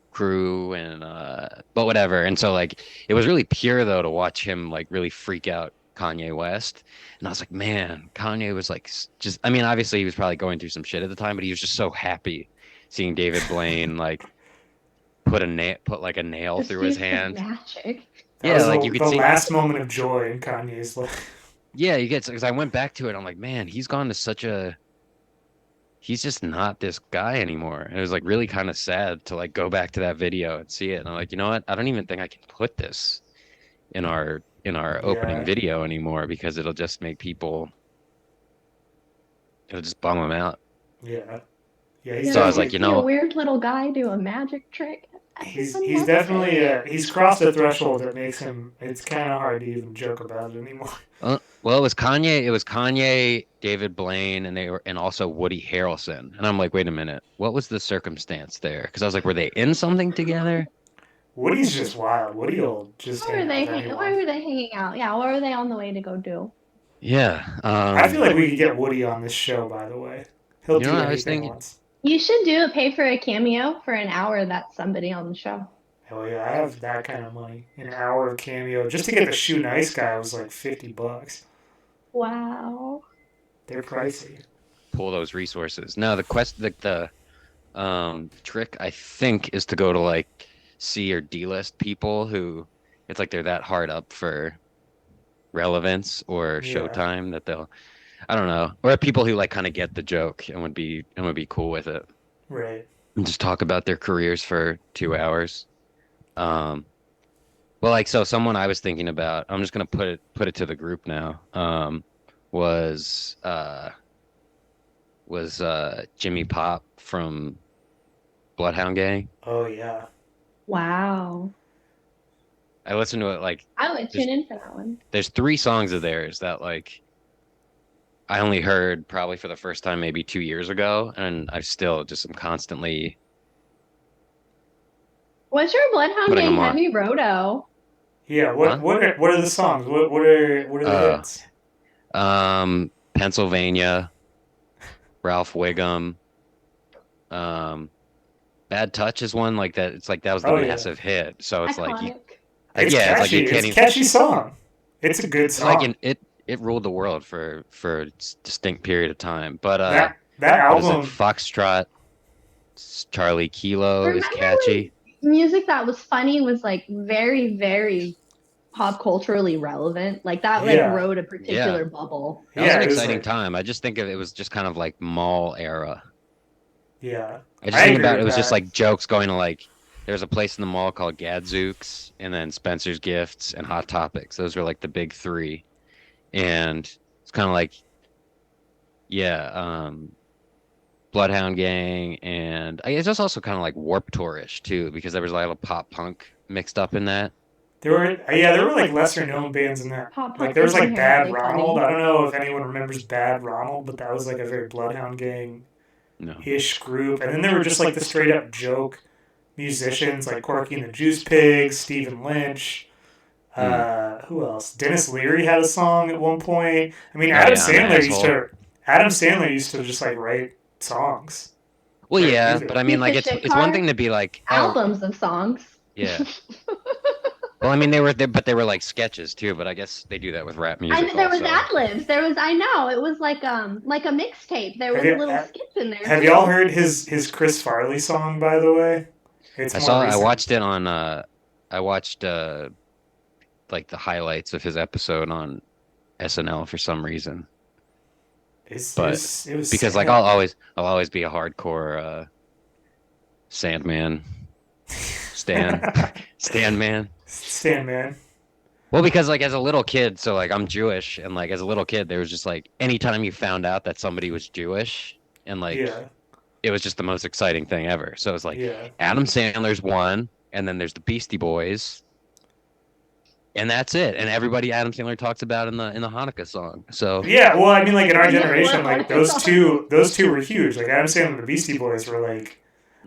crew, and but whatever. And so like it was really pure though to watch him like really freak out Kanye West. And I was like, man, Kanye was like just, I mean, obviously he was probably going through some shit at the time, but he was just so happy seeing David Blaine like put like a nail Just through his use some hand. Magic. That Yeah, was like the, you could the see. last moment of joy in Kanye's life. Yeah, you get, because I went back to it. I'm like, man, he's just not this guy anymore. And it was like really kind of sad to like go back to that video and see it. And I'm like, you know what? I don't even think I can put this in our opening Yeah. video anymore, because it'll just make it'll just bum them out. Yeah. Yeah, Yeah, he's So I was to like, see you know- a weird little guy do a magic trick. he's I he's love definitely it. he's crossed a threshold that makes him, it's kind of hard to even joke about it anymore. Well, it was Kanye, David Blaine, and also Woody Harrelson. And I'm like, wait a minute, what was the circumstance there? Because I was like, were they in something together? Woody's just wild. Woody will just Where were hang they? out with anyone. Where were they hanging out? Yeah, what were they on the way to go do? Yeah. I feel like we could get Woody on this show, by the way. He'll You know do what I was anything thinking? once. You should pay for a cameo for an hour. That's somebody on the show. Hell yeah, I have that kind of money. An hour of cameo. Just to get the Shoe Nice guy was like $50. Wow. They're pricey. pull those resources. No, the trick I think is to go to like C or D list people who it's like they're that hard up for relevance or Yeah. showtime that I don't know, or people who like kind of get the joke and would be cool with it Right. and just talk about their careers for 2 hours. Well, like, so someone I was thinking about, I'm just gonna put it to the group now. Was Jimmy Pop from Bloodhound Gang. Oh yeah. Wow. I listened to it like I would tune in for that one. there's 3 songs of theirs that like I only heard probably for the first time maybe 2 years ago, and I still just am constantly What's your Bloodhound Putting Gang them on. heavy roto? Yeah. What Huh? what are the songs? What are the hits? Pennsylvania, Ralph Wiggum, Bad Touch is one like that. It's like that was the Oh, yeah. massive hit. So it's like Iconic. It's yeah, it's like catchy. you can't It's a even catchy song. It's a good it's song. like it ruled the world for a distinct period of time. But That what is it? album, Foxtrot, Charlie Kilo is Remember catchy. when music that was funny was like very, very pop culturally relevant? Like that like Yeah. rode a Yeah, particular bubble. that was yeah, an it was exciting like, time. I just think of it was just kind of like mall era. yeah, I just I think agree about it with was just that. like jokes going to like there's a place in the mall called Gadzooks and then Spencer's Gifts and Hot Topics. Those were like the big three. And it's kind of like yeah, Bloodhound Gang and I guess it's also kind of like Warped Tourish too because there was a lot of pop punk mixed up in that. There were like lesser known bands in that. Pop Like punk there was is like Bad inherently Ronald. funny. I don't know if anyone remembers Bad Ronald, but that was like a very Bloodhound Gang No. ish group. And then there were just like the straight up joke musicians like Corky and the Juice Pigs, Stephen Lynch. Hmm. Who else? Dennis Leary had a song at one point. I mean, Oh yeah, I'm an asshole. Adam Sandler used to just like write songs, Well, write yeah, but music. I mean, Piece like of shit it's one car, thing to be like, oh, albums of songs. yeah. Well, I mean, but they were like sketches too. But I guess they do that with rap music And there was also. ad libs. There was I know it was like a mixtape. There Have was you little skits in there have y'all too. heard his Chris Farley song, by the way? It's more I recent. watched it on I watched like the highlights of his episode on SNL for some reason. But It was because like sad. I'll always be a hardcore Sandman Stan man. Stan man. Well, because like as a little kid, so like I'm Jewish, and like as a little kid, there was just like anytime you found out that somebody was Jewish, and like Yeah, it was just the most exciting thing ever. So it's like yeah, Adam Sandler's one, and then there's the Beastie Boys, and that's it. And everybody Adam Sandler talks about in the Hanukkah song. So yeah. Well, I mean, like in our Yeah, generation, well, like those two were huge. Like Adam Sandler and the Beastie Boys were like.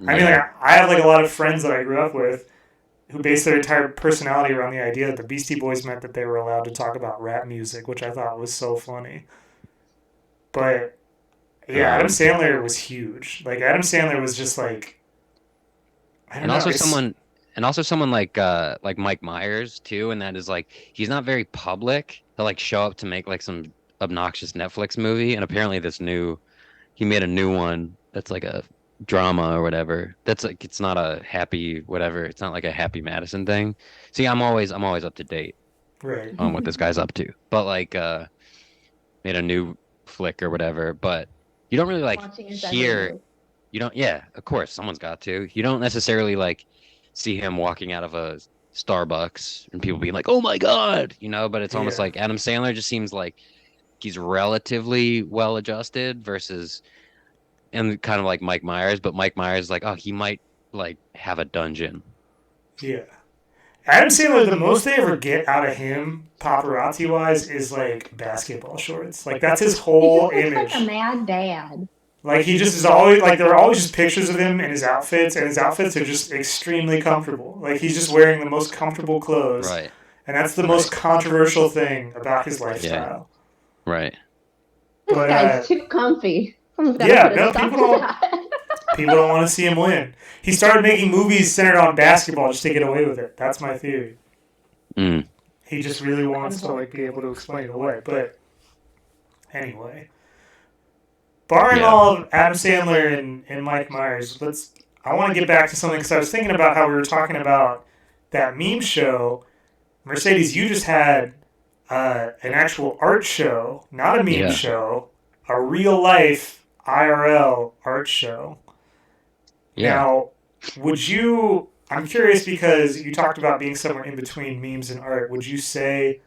I mean, yeah, like I have like a lot of friends that I grew up with who based their entire personality around the idea that the Beastie Boys meant that they were allowed to talk about rap music, which I thought was so funny. But yeah, Adam um, Sandler was huge. Like Adam Sandler was just like I don't and know. also It's someone like Mike Myers too, and that is like he's not very public. He'll like show up to make like some obnoxious Netflix movie, and apparently he made a new one that's like a drama or whatever. That's like it's not a happy whatever. It's not like a Happy Madison thing. See, I'm always up to date right. on what this guy's up to. But like made a new flick or whatever, but you don't really like watching his every hear move. you don't yeah, of course someone's got to. You don't necessarily like see him walking out of a Starbucks and people being like, "Oh my God," but it's almost Yeah. like Adam Sandler just seems like he's relatively well adjusted versus and kind of like Mike Myers, but Mike Myers is like, oh, he might like have a dungeon. Yeah. Adam Sandler, the most they ever get out of him, paparazzi wise, is like basketball shorts. Like that's his He whole just looks like a image. mad dad. Like he just is always like there are always just pictures of him in his outfits, and his outfits are just extremely comfortable. Like he's just wearing the most comfortable clothes, Right. and that's the most controversial thing about his Yeah. lifestyle. Right. This But guy's too comfy. Someone's got to yeah, put a no, stop people to don't that. people don't want to see him win. He started making movies centered on basketball just to get away with it. That's my theory. Mm. He just really wants to like be able to explain it away. But anyway, barring Yeah. all of Adam Sandler and Mike Myers, I want to get back to something because I was thinking about how we were talking about that meme show. Mercedes, you just had an actual art show, not a meme Yeah. show, a real life IRL art show. Yeah. Now, would you? I'm curious because you talked about being somewhere in between memes and art. Would you say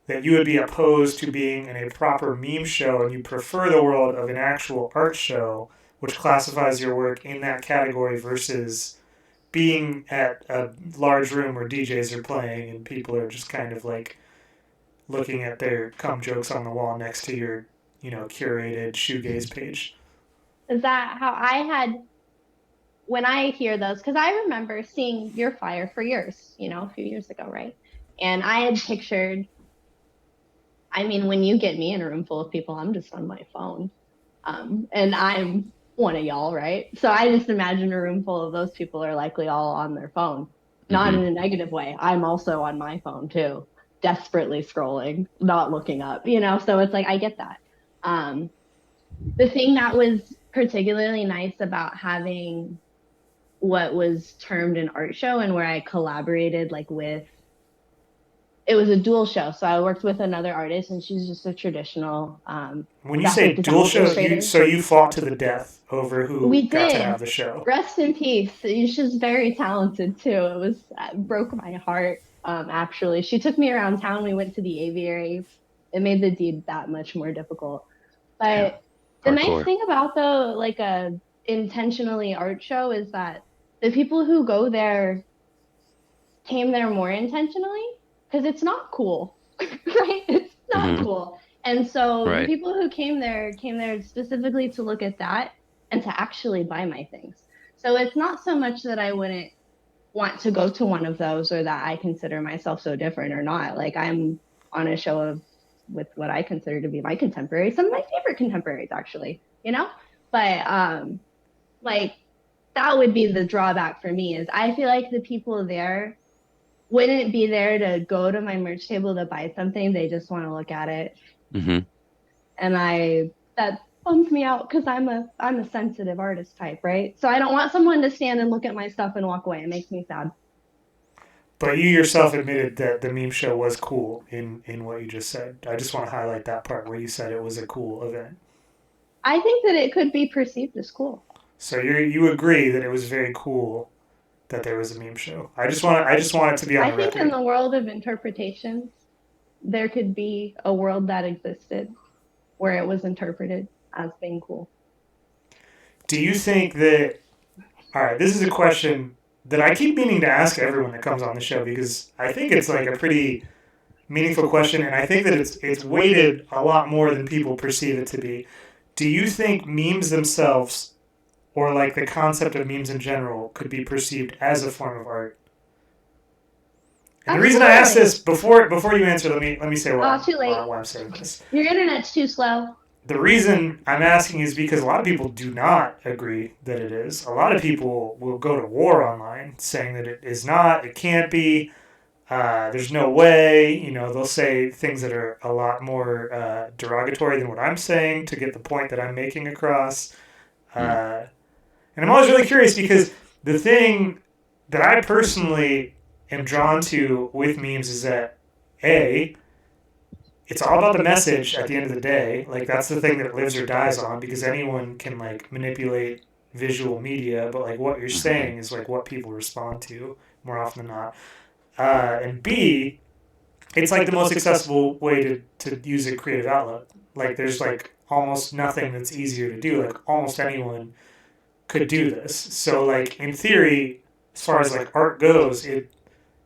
that you would be opposed to being in a proper meme show and you prefer the world of an actual art show, which classifies your work in that category versus being at a large room where DJs are playing and people are just kind of like looking at their cum jokes on the wall next to your, curated shoegaze page? Is that how I had when I hear those? Because I remember seeing your flyer for yours, a few years ago, right? And I had pictured. I mean, when you get me in a room full of people, I'm just on my phone, and I'm one of y'all, right? So I just imagine a room full of those people are likely all on their phone, not Mhm. in a negative way. I'm also on my phone too. desperately scrolling, not looking up, you know? So it's like, I get that. The thing that was particularly nice about having what was termed an art show and where I collaborated like with, it was a dual show. So I worked with another artist and she's just a traditional When you say graphic dual design show, illustrator. so you fought to the death over who We got to did. have the show. Rest in peace. She's very talented too. It was broke my heart. Actually, she took me around town. We went to the aviary. It made the deed that much more difficult. But the nice Hardcore. thing about though, like a intentionally art show, is that the people who go there came there more intentionally because it's not cool, right? It's not Mhm. cool. And so the Right. people who came there specifically to look at that and to actually buy my things. So it's not so much that I wouldn't want to go to one of those or that I consider myself so different or not. Like I'm on a show with what I consider to be my contemporaries, some of my favorite contemporaries actually, you know? But like that would be the drawback for me is I feel like the people there wouldn't be there to go to my merch table to buy something. They just want to look at it. Hmm. And that bums me out because I'm a sensitive artist type, right? So I don't want someone to stand and look at my stuff and walk away. It makes me sad. But you yourself admitted that the meme show was cool in what you just said. I just want to highlight that part where you said it was a cool event. I think that it could be perceived as cool. So you agree that it was very cool that there was a meme show. I just want it to be on I the think record. in the world of interpretations, there could be a world that existed where it was interpreted as being cool. Do you think that? All right, this is a question that I keep meaning to ask everyone that comes on the show because I think it's like a pretty meaningful question, and I think that it's weighted a lot more than people perceive it to be. Do you think memes themselves, or like the concept of memes in general, could be perceived as a form of art? And the reason I ask this before you answer, let me say why, too late. why I'm saying this. Your internet's too slow. The reason I'm asking is because a lot of people do not agree that it is. A lot of people will go to war online saying that it is not, it can't be, there's no way. You know, they'll say things that are a lot more derogatory than what I'm saying to get the point that I'm making across. And I'm always really curious because the thing that I personally am drawn to with memes is that, A, it's all about the message at the end of the day. Like, that's the thing that lives or dies on because anyone can, like, manipulate visual media, but, like, what you're saying is, like, what people respond to more often than not. And B, it's, like, the most accessible way to use a creative outlet. Like, there's, like, almost nothing that's easier to do. Like, almost anyone could do this. So, like, in theory, as far as, like, art goes, if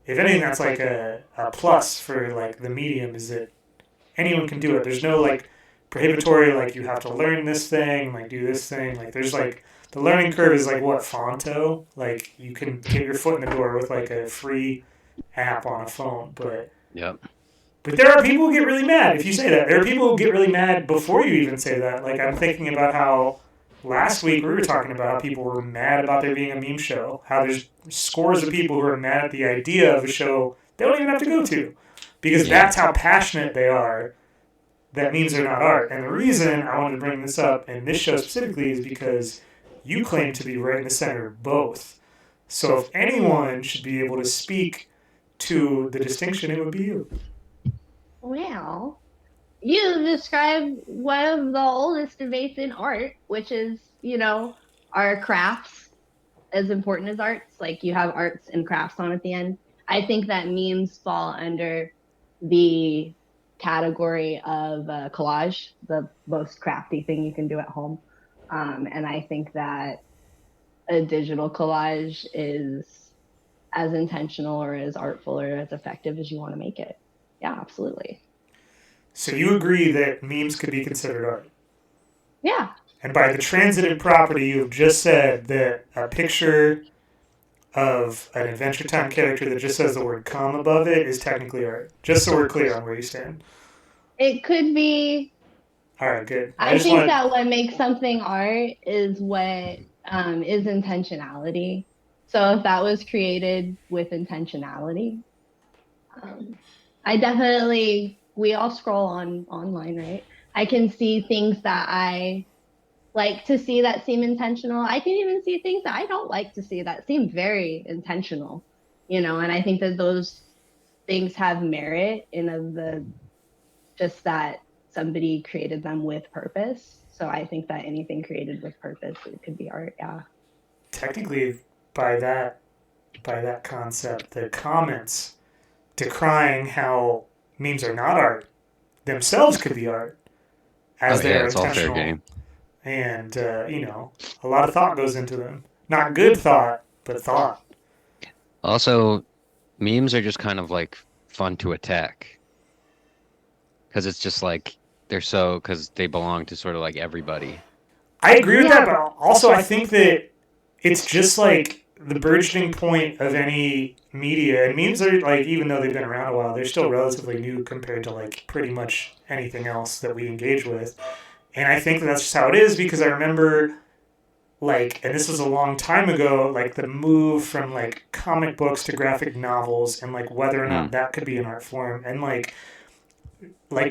anything, that's, like, a plus for, like, the medium is that anyone can do it. There's no like prohibitory like you have to learn this thing, like do this thing. Like there's like the learning curve is like what Fonto. Like you can get your foot in the door with like a free app on a phone, but Yep. But there are people who get really mad if you say that. There are people who get really mad before you even say that. Like I'm thinking about how last week we were talking about how people were mad about there being a meme show. How there's scores of people who are mad at the idea of a show they don't even have to go to. Because that's how passionate they are that memes are not art. And the reason I wanted to bring this up, and this show specifically, is because you claim to be right in the center of both. So if anyone should be able to speak to the distinction, it would be you. Well, you described one of the oldest debates in art, which is, you know, are crafts as important as arts? Like you have arts and crafts on at the end. I think that memes fall under the category of collage, the most crafty thing you can do at home. And I think that a digital collage is as intentional or as artful or as effective as you want to make it. Yeah, absolutely. So you agree that memes could be considered art? Yeah. And by the transitive property, you have just said that a picture of an Adventure Time character that just says the word "come" above it is technically art. Just so we're clear on where you stand. It could be. All right, good. I think that what makes something art is what is intentionality. So if that was created with intentionality, I definitely, we all scroll online, right? I can see things that I like to see that seem intentional. I can even see things that I don't like to see that seem very intentional, and I think that those things have merit in of the just that somebody created them with purpose. So I think that anything created with purpose, it could be art. Yeah. Technically, by that concept, the comments decrying how memes are not art themselves could be art, as Oh they yeah, are it's all fair intentional. game. And a lot of thought goes into them. Not good thought, but thought. Also, memes are just kind of like fun to attack because it's just like because they belong to sort of like everybody. I agree with Yeah. that, but also I think that it's just like the burgeoning point of any media. And memes are like, even though they've been around a while, they're still relatively new compared to like pretty much anything else that we engage with. And I think that's just how it is because I remember like, and this was a long time ago, like the move from like comic books to graphic novels and like whether or not that could be an art form. And like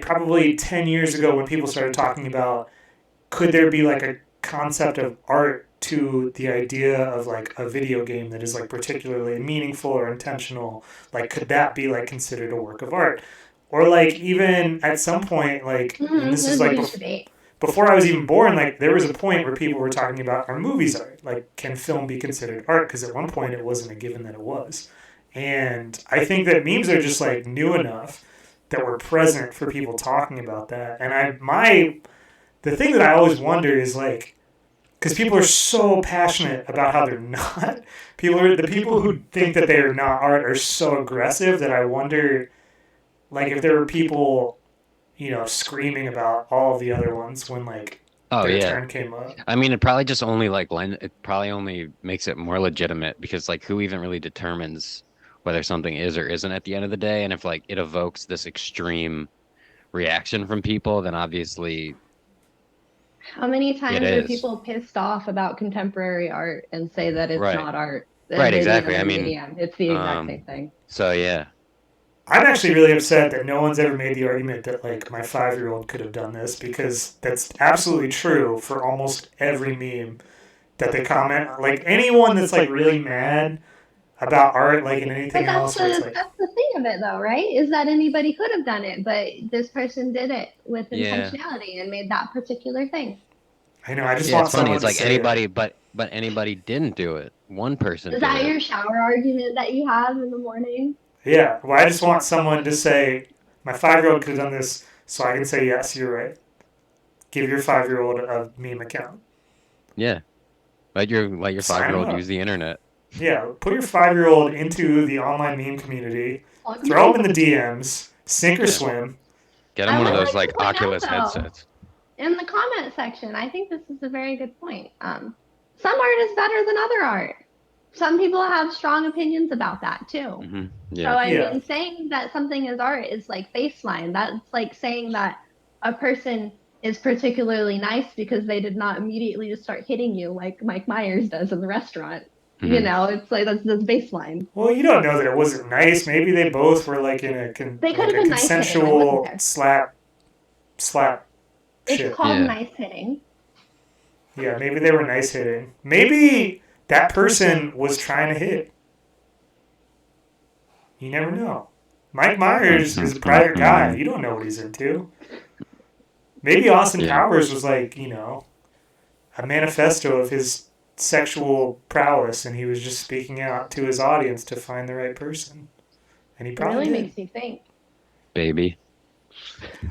probably 10 years ago when people started talking about could there be like a concept of art to the idea of like a video game that is like particularly meaningful or intentional, like could that be like considered a work of art? Or like even at some point, like, and this is like before I was even born, like there was a point where people were talking about are movies art? Like, can film be considered art? Because at one point it wasn't a given that it was. And I think that memes are just like new enough that were present for people talking about that. And the thing that I always wonder is like, because people are so passionate about how they're not. The people who think that they are not art are so aggressive that I wonder, like, if there were people, screaming about all the other ones when like their turn came up. I mean, it probably just only it probably only makes it more legitimate because like who even really determines whether something is or isn't at the end of the day, and if like it evokes this extreme reaction from people, then obviously how many times are people pissed off about contemporary art and say that it's not art? Right, exactly. I mean, it's the exact same thing. So yeah. I'm actually really upset that no one's ever made the argument that like my 5-year-old could have done this because that's absolutely true for almost every meme that they comment. Like anyone that's like really mad about art, like in anything else. That's the thing of it, though, right? Is that anybody could have done it, but this person did it with intentionality and made that particular thing. I know. I just want it's funny. It's like anybody, but anybody didn't do it. One person. Is that your shower argument that you have in the morning? Yeah. Well, I just want someone to say my 5-year-old could have done this, so I can say yes, you're right. Give your 5-year-old a meme account. Yeah. Let your 5-year-old use the internet. Yeah, put your 5-year-old into the online meme community, throw them in the DMs, sink or swim. Get them one of those like Oculus headsets. In the comment section, I think this is a very good point. Some art is better than other art. Some people have strong opinions about that too. Mm-hmm. Yeah. So I mean, saying that something is art is like baseline. That's like saying that a person is particularly nice because they did not immediately just start hitting you like Mike Myers does in the restaurant. Mm-hmm. It's like that's baseline. Well, you don't know that it wasn't nice. Maybe they both were like in a consensual nice slap. It's shit. called nice hitting. Yeah, maybe they were nice hitting. Maybe that person was trying to hit. You never know. Mike Myers is a private guy. You don't know what he's into. Maybe Austin Powers was like, a manifesto of his sexual prowess, and he was just speaking out to his audience to find the right person. And he probably really makes me think. Baby.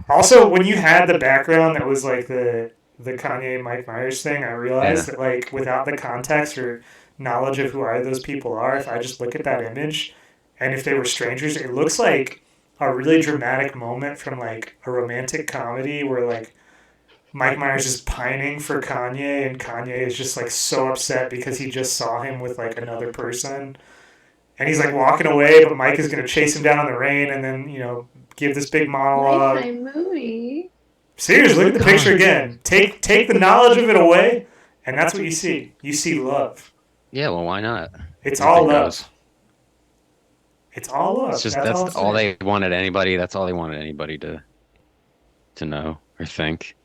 Also, when you had the background that was like the Kanye Mike Myers thing, I realized that like without the context or knowledge of who either those people are, if I just look at that image, and if they were strangers, it looks like a really dramatic moment from like a romantic comedy where like Mike Myers is pining for Kanye, and Kanye is just like so upset because he just saw him with like another person. And he's like walking away, but Mike is going to chase him down in the rain and then, give this big monologue. Lifetime movie. Seriously, look at the picture again. Take the knowledge of it away, and that's what you see. You see love. Yeah, well, why not? It's all love. It's all love. It's just That's that's all all I'm saying. they wanted anybody. That's all they wanted anybody to know or think.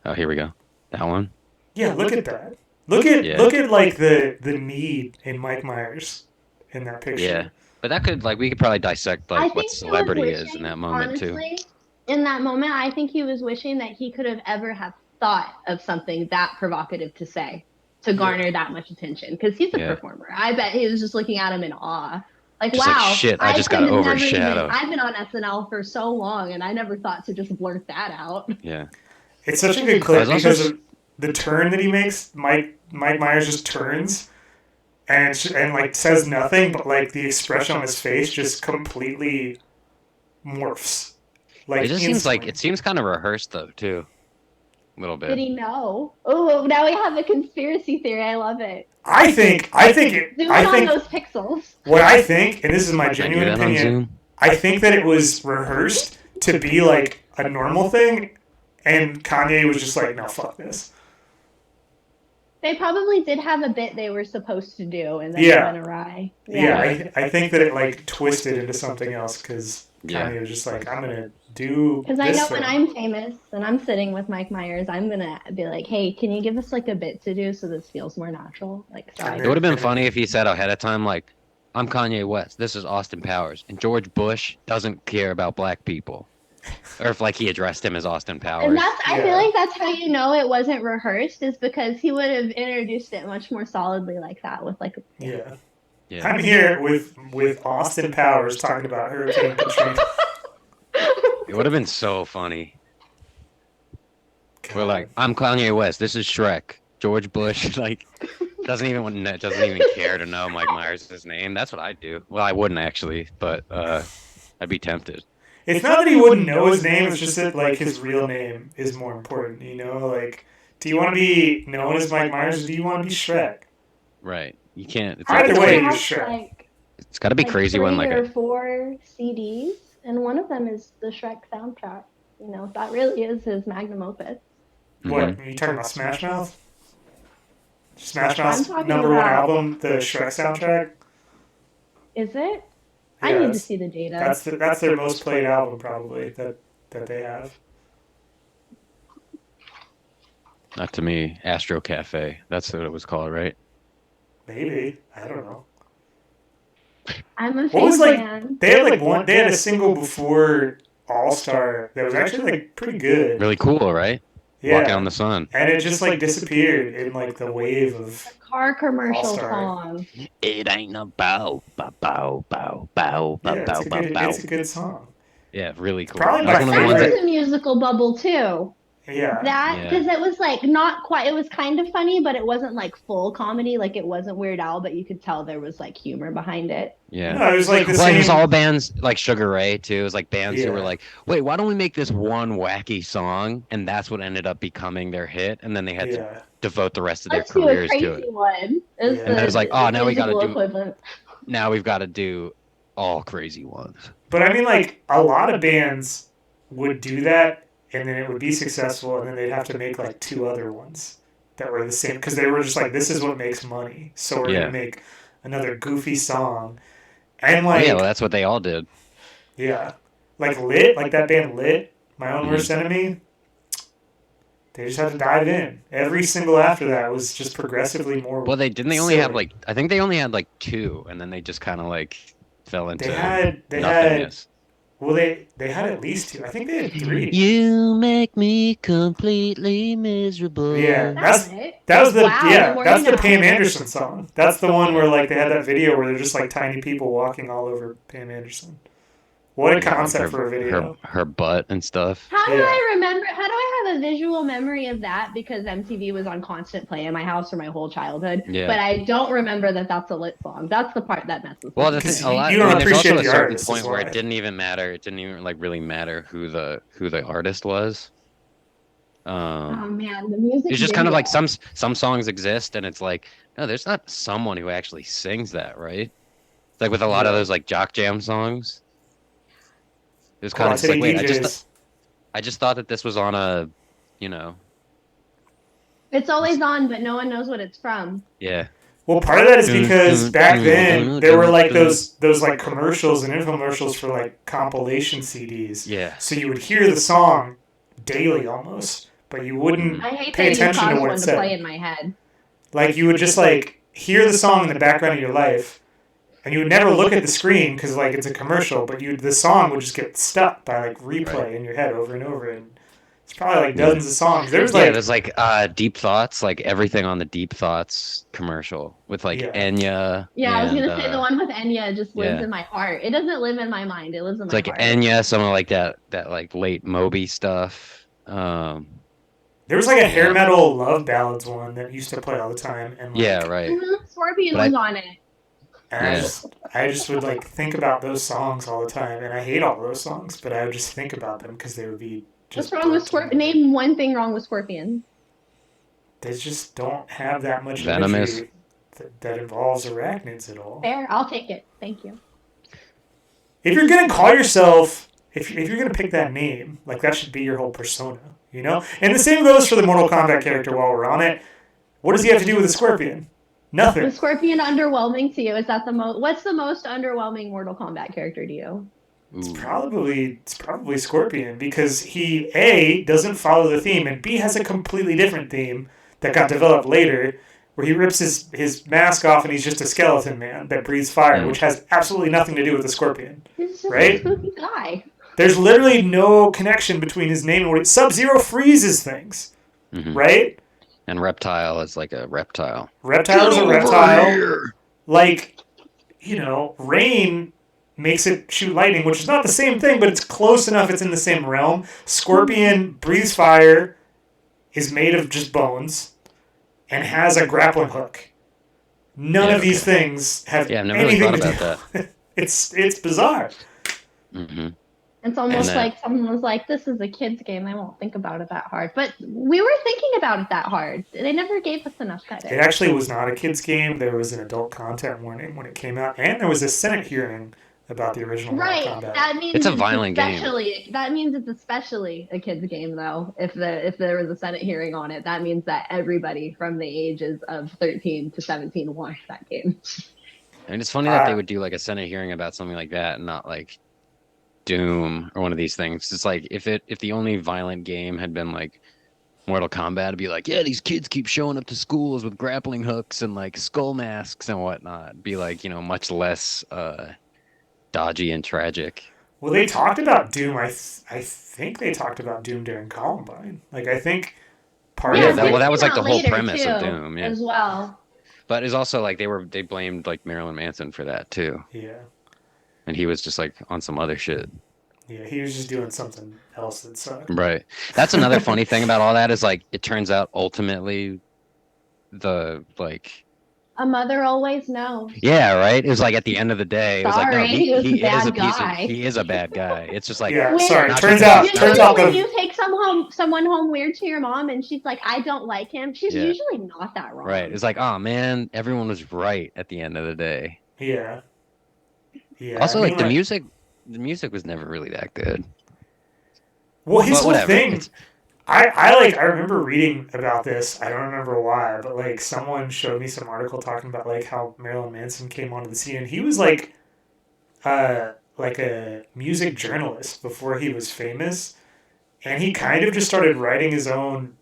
Oh, here we go. That one. Yeah, look at that. Look at Yeah. look at like the need in Mike Myers in that picture. Yeah. But that could like we could probably dissect I like think what he was celebrity is in wishing, that moment too. honestly, in that moment, I think he was wishing that he could have ever have thought of something that provocative to say to garner that much attention because he's a Yeah. performer. I bet he was just looking at him in awe. Like, Just like, wow, shit, I just got could never overshadowed. I've been on SNL for so long and I never thought to just blurt that out. Yeah. It's such a good clip I was also because of the turn that he makes. Mike Myers just turns and like says nothing, but like the expression on his face just completely morphs. Like It just seems like instantly. it seems kind of rehearsed though too. A little Did bit. he know? Oh, now we have a conspiracy theory. I love it. I think Zoom in on think those pixels. what I think, and this is my Can I do genuine that on opinion, Zoom? I think that it was rehearsed to be like a normal thing, and Kanye was just like, no, fuck this. They probably did have a bit they were supposed to do, and then Yeah. it went awry. Yeah, I think that it like twisted into something else because Yeah. Kanye was just like, I'm gonna do Because I this know thing. when I'm famous and I'm sitting with Mike Myers, I'm gonna be like, "Hey, can you give us like a bit to do so this feels more natural?" Like, so And It would have been funny if he said ahead of time like, "I'm Kanye West. This is Austin Powers, and George Bush doesn't care about black people," or if like he addressed him as Austin Powers. And I Yeah. feel like that's how you know it wasn't rehearsed, is because he would have introduced it much more solidly like that with like. Yeah. Yeah. I'm here with Austin Powers talking about Hurricane Katrina. It would have been so funny. We're like, I'm Kanye West. This is Shrek. George Bush like doesn't even care to know Mike Myers' name. That's what I'd do. Well, I wouldn't actually, but I'd be tempted. It's not that he wouldn't know his name, it's just that like his real name is more important, you know? Like, do you want to be known as Mike Myers or do you want to be Shrek? Right? You can't. It's Either like, way, He you're has, Shrek. like, it's got to be like crazy when 3 like or a 4 CDs, and one of them is the Shrek soundtrack. You know, that really is his magnum opus. What? Mhm. Are you talking about Smash Mouth? Smash I'm Mouth's talking number one about- album, the Shrek soundtrack? Is it? I Yeah, need to that's- see the data. That's their most played album probably that they have. Not to me, Astro Cafe. That's what it was called, right? Maybe. I don't know. I'm a What was, fan. like, fan. They had like one. They had a single before All Star that was actually like pretty good. Really cool, right? Yeah. Walking on the sun. And it just like disappeared in like the wave of. Car commercial All-Star. song. It ain't a bow, bow, bow, bow, bow, bow, Yeah, bow, it's a bow, good. bow. It's a good song. Yeah, really cool. Probably Like my one of the ones That favorite. was a musical bubble too. Yeah. That Yeah. because it was like not quite. It was kind of funny, but it wasn't like full comedy. Like it wasn't Weird Al, but you could tell there was like humor behind it. Yeah. No, it was like the Well, it was same. all bands like Sugar Ray too. It was like bands who were Yeah. like, "Wait, why don't we make this one wacky song?" And that's what ended up becoming their hit. And then they had to Yeah. devote the rest of their Let's do a careers crazy to it. one. Is Yeah. And it was like, oh, now we gotta musical do- equivalent. Now we've got to do all crazy ones. But I mean, like a lot of bands would do that, and then it would be successful, and then they'd have to make like 2 other ones that were the same because they were just like, this is what makes money, so we're Yeah. gonna make another goofy song, and Oh, like yeah, well, that's what they all did. yeah, like Lit, like that band Lit, My Own Mhm. Worst Enemy. They just had to dive in. Every single after that was just progressively more. Well, they only have silly. like I think they only had like 2, and then they just kind of like fell into They had nothingness. well they had at least 2. I think they had 3. You make me completely miserable. Yeah. That's it. That was the Wow, yeah. more That's than the that. Pam Anderson song. That's the one where like they had that video where they're just like tiny people walking all over Pam Anderson. What a concept for a video. Her butt and stuff. How do Yeah. I remember? How do I have a visual memory of that? Because MTV was on constant play in my house for my whole childhood. Yeah. But I don't remember that that's a Lit song. That's the part that messes. Well, me. the Because thing, a lot. you don't I mean, there's also appreciate a the certain artist, point is where why. it didn't even matter. It didn't even like really matter who the artist was. Oh man, the music. It's just kind of like video. some songs exist, and it's like, no, there's not someone who actually sings that, right? It's like with a lot of Yeah. those like jock jam songs. It was Oh, kind I of just like, wait, DJs. I just thought that this was on a, you know, It's always on, but no one knows what it's from. yeah. Well, part of that is because back then there were like those like commercials and infomercials for like compilation CDs. Yeah. So you would hear the song daily almost, but you wouldn't I hate pay that you attention to caused what one it to play said. in my head. Like you would just like hear the song in the background of your life, and you would never look at the screen because like it's a commercial, but the song would just get stuck by like replay in your head over and over, and it's probably like dozens of songs. There's like there's like Deep Thoughts, like everything on the Deep Thoughts commercial with like Yeah. Enya. Yeah, I was and, gonna say the one with Enya just lives yeah. in my heart. It doesn't live in my mind. It lives in It's my like heart. Enya, some of like that like late Moby stuff. there was like a hair metal love ballads one that used to play all the time, and like, Yeah, right. Scorpion But was on it. and I just would like think about those songs all the time, and I hate all those songs, but I would just think about them because they would be just. What's wrong with burnt in Scorpion? my head. Name one thing wrong with Scorpion. They just don't have that much Venomous. imagery that involves arachnids at all. Fair, I'll take it. Thank you. If you're gonna call yourself, if you're gonna pick that name, like that should be your whole persona, you know. And the same goes for the Mortal Kombat character. While we're on it, what does he have to do with a scorpion? Nothing. Was Scorpion underwhelming to you? Is that the most? What's the most underwhelming Mortal Kombat character to you? It's Ooh. probably Scorpion because he A doesn't follow the theme and B has a completely different theme that got developed later where he rips his mask off and he's just a skeleton man that breathes fire, which has absolutely nothing to do with the Scorpion. He's just Right? a spooky guy. There's literally no connection between his name and what Sub-Zero freezes things, Mhm. right? And Reptile is like a reptile. Reptile is a reptile. Like, you know, Rain makes it shoot lightning, which is not the same thing, but it's close enough. It's in the same realm. Scorpion breathes fire, is made of just bones, and has a grappling hook. None Yeah, of these things have Yeah, I've never really anything thought to about do. It's bizarre. Hmm. It's almost And, like someone was like, "This is a kid's game. I won't think about it that hard." But we were thinking about it that hard. They never gave us enough It credit. actually was not a kid's game. There was an adult content warning when it came out, and there was a Senate hearing about the original Right. Mortal Kombat. That means It's a violent game. especially, That means it's especially a kid's game, though. If there was a Senate hearing on it, that means that everybody from the ages of 13 to 17 watched that game. I mean, it's funny that they would do like a Senate hearing about something like that and not like Doom or one of these things. It's like if the only violent game had been like Mortal Kombat, it'd be like, yeah, these kids keep showing up to schools with grappling hooks and like skull masks and whatnot. It'd be like, much less dodgy and tragic. Well, they talked about Doom. I think they talked about Doom during Columbine. Like, I think part Yeah, of that was like came the out whole later, premise of too, Doom, yeah. as well. But it's also like they blamed like Marilyn Manson for that too. Yeah. And he was just like on some other shit. Yeah, he was just doing something else that sucked. Right. That's another funny thing about all that is like it turns out ultimately the like A mother always knows. yeah, right? It was like at the end of the day, it was like no, Sorry, he was a is bad a piece of guy. he is a bad guy. It's just like Yeah, Wait, sorry. not Turns just- out, Usually turns out when the you take someone home weird to your mom and she's like, I don't like him, she's Yeah. usually not that wrong. right. It's like, oh man, everyone was right at the end of the day. yeah. Also, I mean, like the music was never really that good. well, his But whole whatever. thing. It's- I remember reading about this. I don't remember why, but like someone showed me some article talking about like how Marilyn Manson came onto the scene, and he was like a music journalist before he was famous, and he kind of just started writing his own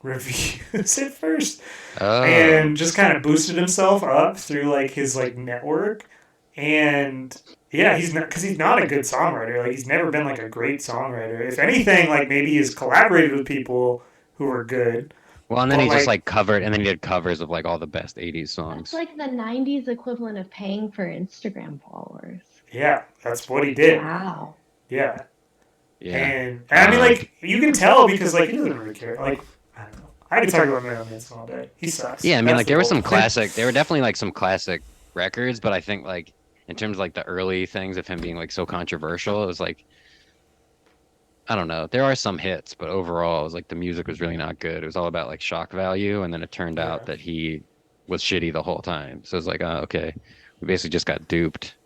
reviews at first, Oh. and just kind of boosted himself up through like his like network, and yeah, he's not a good songwriter. Like he's never been like a great songwriter. If anything, like maybe he's collaborated with people who are good. Well, and then But, he just like- like covered, and then he did covers of like all the best '80s It's songs. like the 90s equivalent of paying for Instagram followers. Yeah, that's what he did. Wow. Yeah, Yeah, and I mean, like you can tell because like he doesn't really care. Like I don't know. I could talk about Marilyn Manson all day. He sucks. yeah. I mean, That's like the there were whole some thing. classic. There were definitely like some classic records, but I think like in terms of like the early things of him being like so controversial, it was like I don't know. There are some hits, but overall, it was like the music was really not good. It was all about like shock value, and then it turned Yeah. out that he was shitty the whole time. So it's like, oh, okay, we basically just got duped.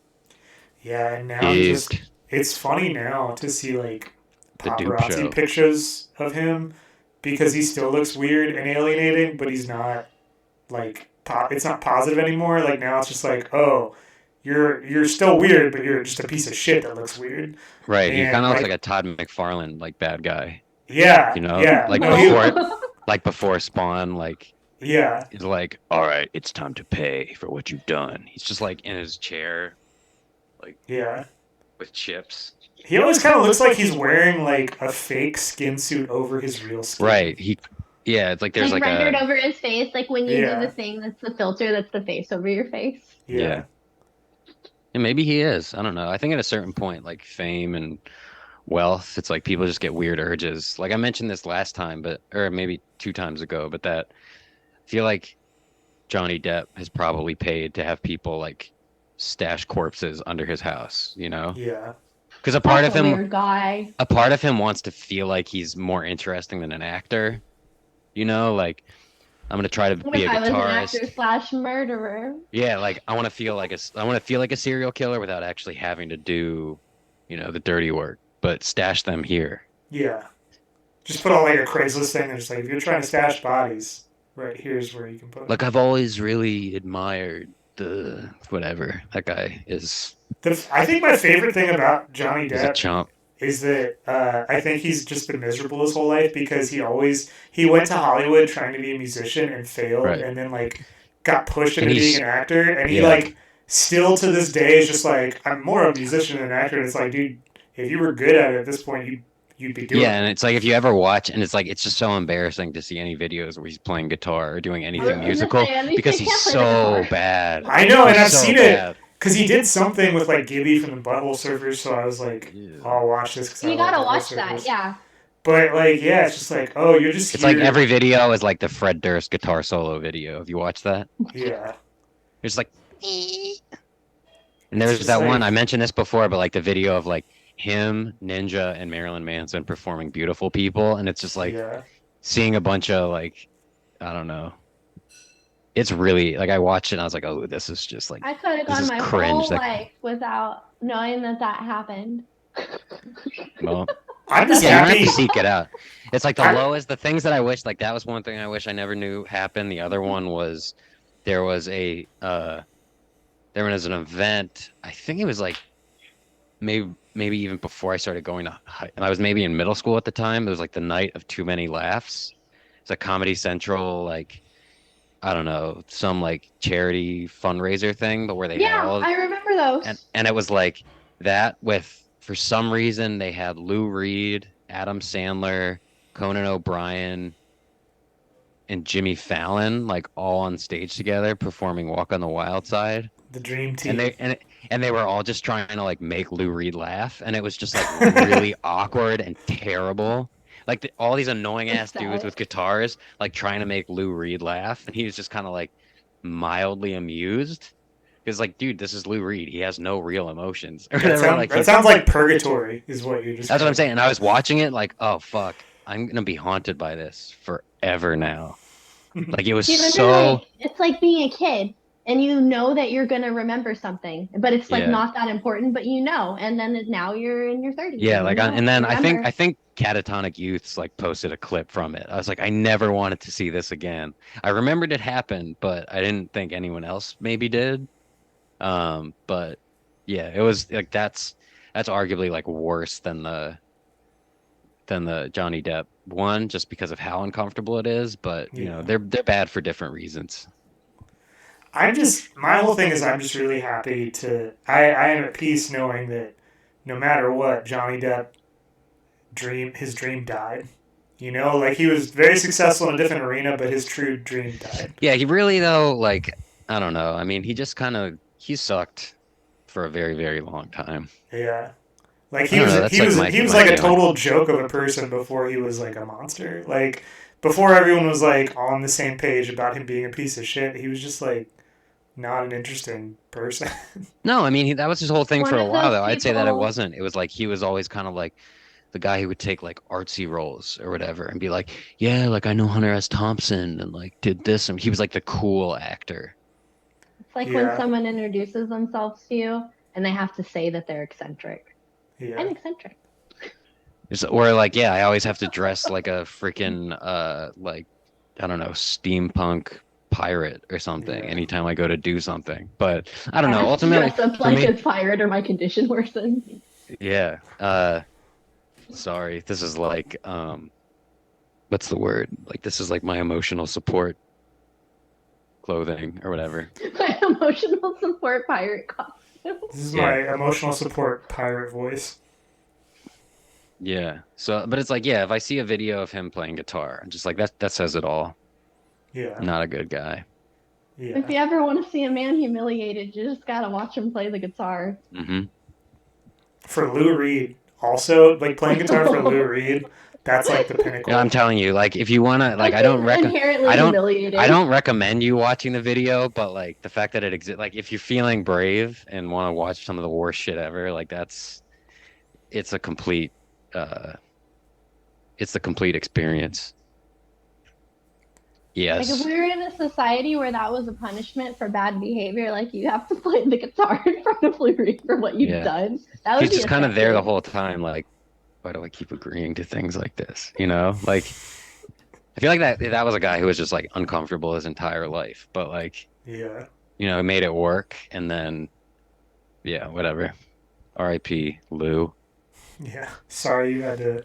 Yeah, and now he just Duped. it's funny now to see like The dupe show. paparazzi pictures of him because he still looks weird and alienating, but he's not like it's not positive anymore. Like now it's just like, oh, you're still weird, but you're just a piece of shit that looks weird. Right. He kind And of looks like like, a Todd McFarlane like bad guy. yeah, You know, yeah, like no, he, before Spawn, like yeah, he's like, all right, it's time to pay for what you've done. He's just like in his chair, like yeah. with chips. He always kind of looks like he's wearing like a fake skin suit over his real skin. Right. Yeah, it's like there's Like like rendered a, over his face, like when you do Yeah, the thing that's the filter, that's the face over your face. yeah, yeah. And maybe he is. I don't know. I think at a certain point, like fame and wealth, it's like people just get weird urges. Like I mentioned this last time, or maybe 2 times ago, but that I feel like Johnny Depp has probably paid to have people like stash corpses under his house, you know? yeah. Because That's a weird guy. a part of him wants to feel like he's more interesting than an actor, you know? Like I'm gonna try to What be if a I was an guitarist. actor / murderer? Yeah, like I want to feel like I want to feel like a serial killer without actually having to do, the dirty work, but stash them here. Yeah. Just put on like a Craigslist thing and just like, if you're trying to stash bodies, right here's where you can put them. Like I've always really admired the whatever that guy is. I think my favorite thing about Johnny He's a Depp chump. is that I think he's just been miserable his whole life because he went to Hollywood trying to be a musician and failed, Right. and then like got pushed And into he's being an actor, and he yeah. like still to this day is just like, I'm more a musician than an actor. And it's like, dude, if you were good at it at this point, you'd be doing Yeah, it. and it's like if you ever watch, and it's like it's just so embarrassing to see any videos where he's playing guitar or doing I anything was musical gonna say, at least because he he's can't play the so guitar. bad. I know, and He's I've so seen bad. it because he did something with like Gibby from the Butthole Surfers, so I was like, Yeah. I'll watch this because I You love gotta Butthole watch that, Surfers. yeah. But like, yeah, it's just like, oh, you're just It's here. like every video is like the Fred Durst guitar solo video. Have you watched that? Yeah. It's like, and there's just that like- one I mentioned this before, but like the video of like him, Ninja, and Marilyn Manson performing "Beautiful People," and it's just like Yeah. seeing a bunch of like, I don't know. It's really like I watched it and I was like, oh, this is just like I could have This gone is my cringe, whole that- life without knowing that happened. well. I'm just Yeah, you have happy. to seek it out. It's like the I- lowest, the things that I wish, like that was one thing I wish I never knew happened. The other one was there was there was an event, I think it was like maybe even before I started going to and I was maybe in middle school at the time. It was like the night of Too Many Laughs. It's a Comedy Central, like, I don't know, some like charity fundraiser thing, but where they had Yeah, all I remember those. and it was like that with for some reason they had Lou Reed, Adam Sandler, Conan O'Brien, and Jimmy Fallon like all on stage together performing Walk on the Wild Side. The dream team. And they were all just trying to like make Lou Reed laugh, and it was just like really awkward and terrible. Like all these annoying ass That's dudes sad. with guitars like trying to make Lou Reed laugh, and he was just kind of like mildly amused. Because like, dude, this is Lou Reed. He has no real emotions. Or that whatever. Like, that sounds like purgatory, is what you just. that's what I'm saying. And I was watching it like, oh fuck, I'm gonna be haunted by this forever now. Like it was Do you remember, so. like, it's like being a kid and you know that you're gonna remember something, but it's like Yeah. not that important, but you know, and then now you're in your 30s. Yeah, and like, you know, and then you I remember. think Catatonic Youths like posted a clip from it. I was like, I never wanted to see this again. I remembered it happened, but I didn't think anyone else maybe did. But yeah, it was like that's arguably like worse than the Johnny Depp one, just because of how uncomfortable it is. But you know, Yeah. they're bad for different reasons. My whole thing is I'm just really happy I am at peace knowing that no matter what, Johnny Depp his dream died. You know, like he was very successful in a different arena, but his true dream died. Yeah, he really though, like I don't know. I mean, he just kind of he sucked for a very, very long time. Yeah. Like I don't know, that's like my- he was my like a feeling. total joke of a person before he was like a monster. Like before everyone was like on the same page about him being a piece of shit, he was just like not an interesting person. No, I mean that was his whole thing One for a of while those though. I'd say that it people- wasn't. It was like he was always kind of like the guy who would take like artsy roles or whatever and be like, yeah, like I know Hunter S. Thompson and like did this, and he was like the cool actor. It's like Yeah. when someone introduces themselves to you and they have to say that they're eccentric. I'm Yeah. eccentric. Or like, yeah, I always have to dress like a freaking like I don't know, steampunk pirate or something Yeah. anytime I go to do something. But I don't I know. have to Ultimately, dress up for like me, a pirate or my condition worsens. yeah. Sorry, this is like what's the word? Like this is like my emotional support clothing or whatever. My emotional support pirate costume. This is Yeah. my emotional support pirate voice. Yeah. So, but it's like, yeah, if I see a video of him playing guitar, I'm just like that says it all. Yeah. Not a good guy. Yeah. If you ever want to see a man humiliated, you just gotta watch him play the guitar. Hmm. For Lou Reed, also, like playing guitar for Lou Reed, that's like the pinnacle. Yeah, I'm telling you, like if you wanna, like I don't inherently I don't, humiliating. I don't recommend you watching the video, but like the fact that it exists, like if you're feeling brave and want to watch some of the worst shit ever, like it's a complete, uh, it's the complete experience. Like if Yes, we were in a society where that was a punishment for bad behavior, like you have to play the guitar in front of Lou Reed for what you've Yeah. done, that would he's be just kind of there the effective. whole time, like, why do I keep agreeing to things like this? You know, like I feel like that was a guy who was just like uncomfortable his entire life, but like, Yeah. you know, made it work, and then yeah, whatever. R.I.P. Lou. Yeah. Sorry you had to.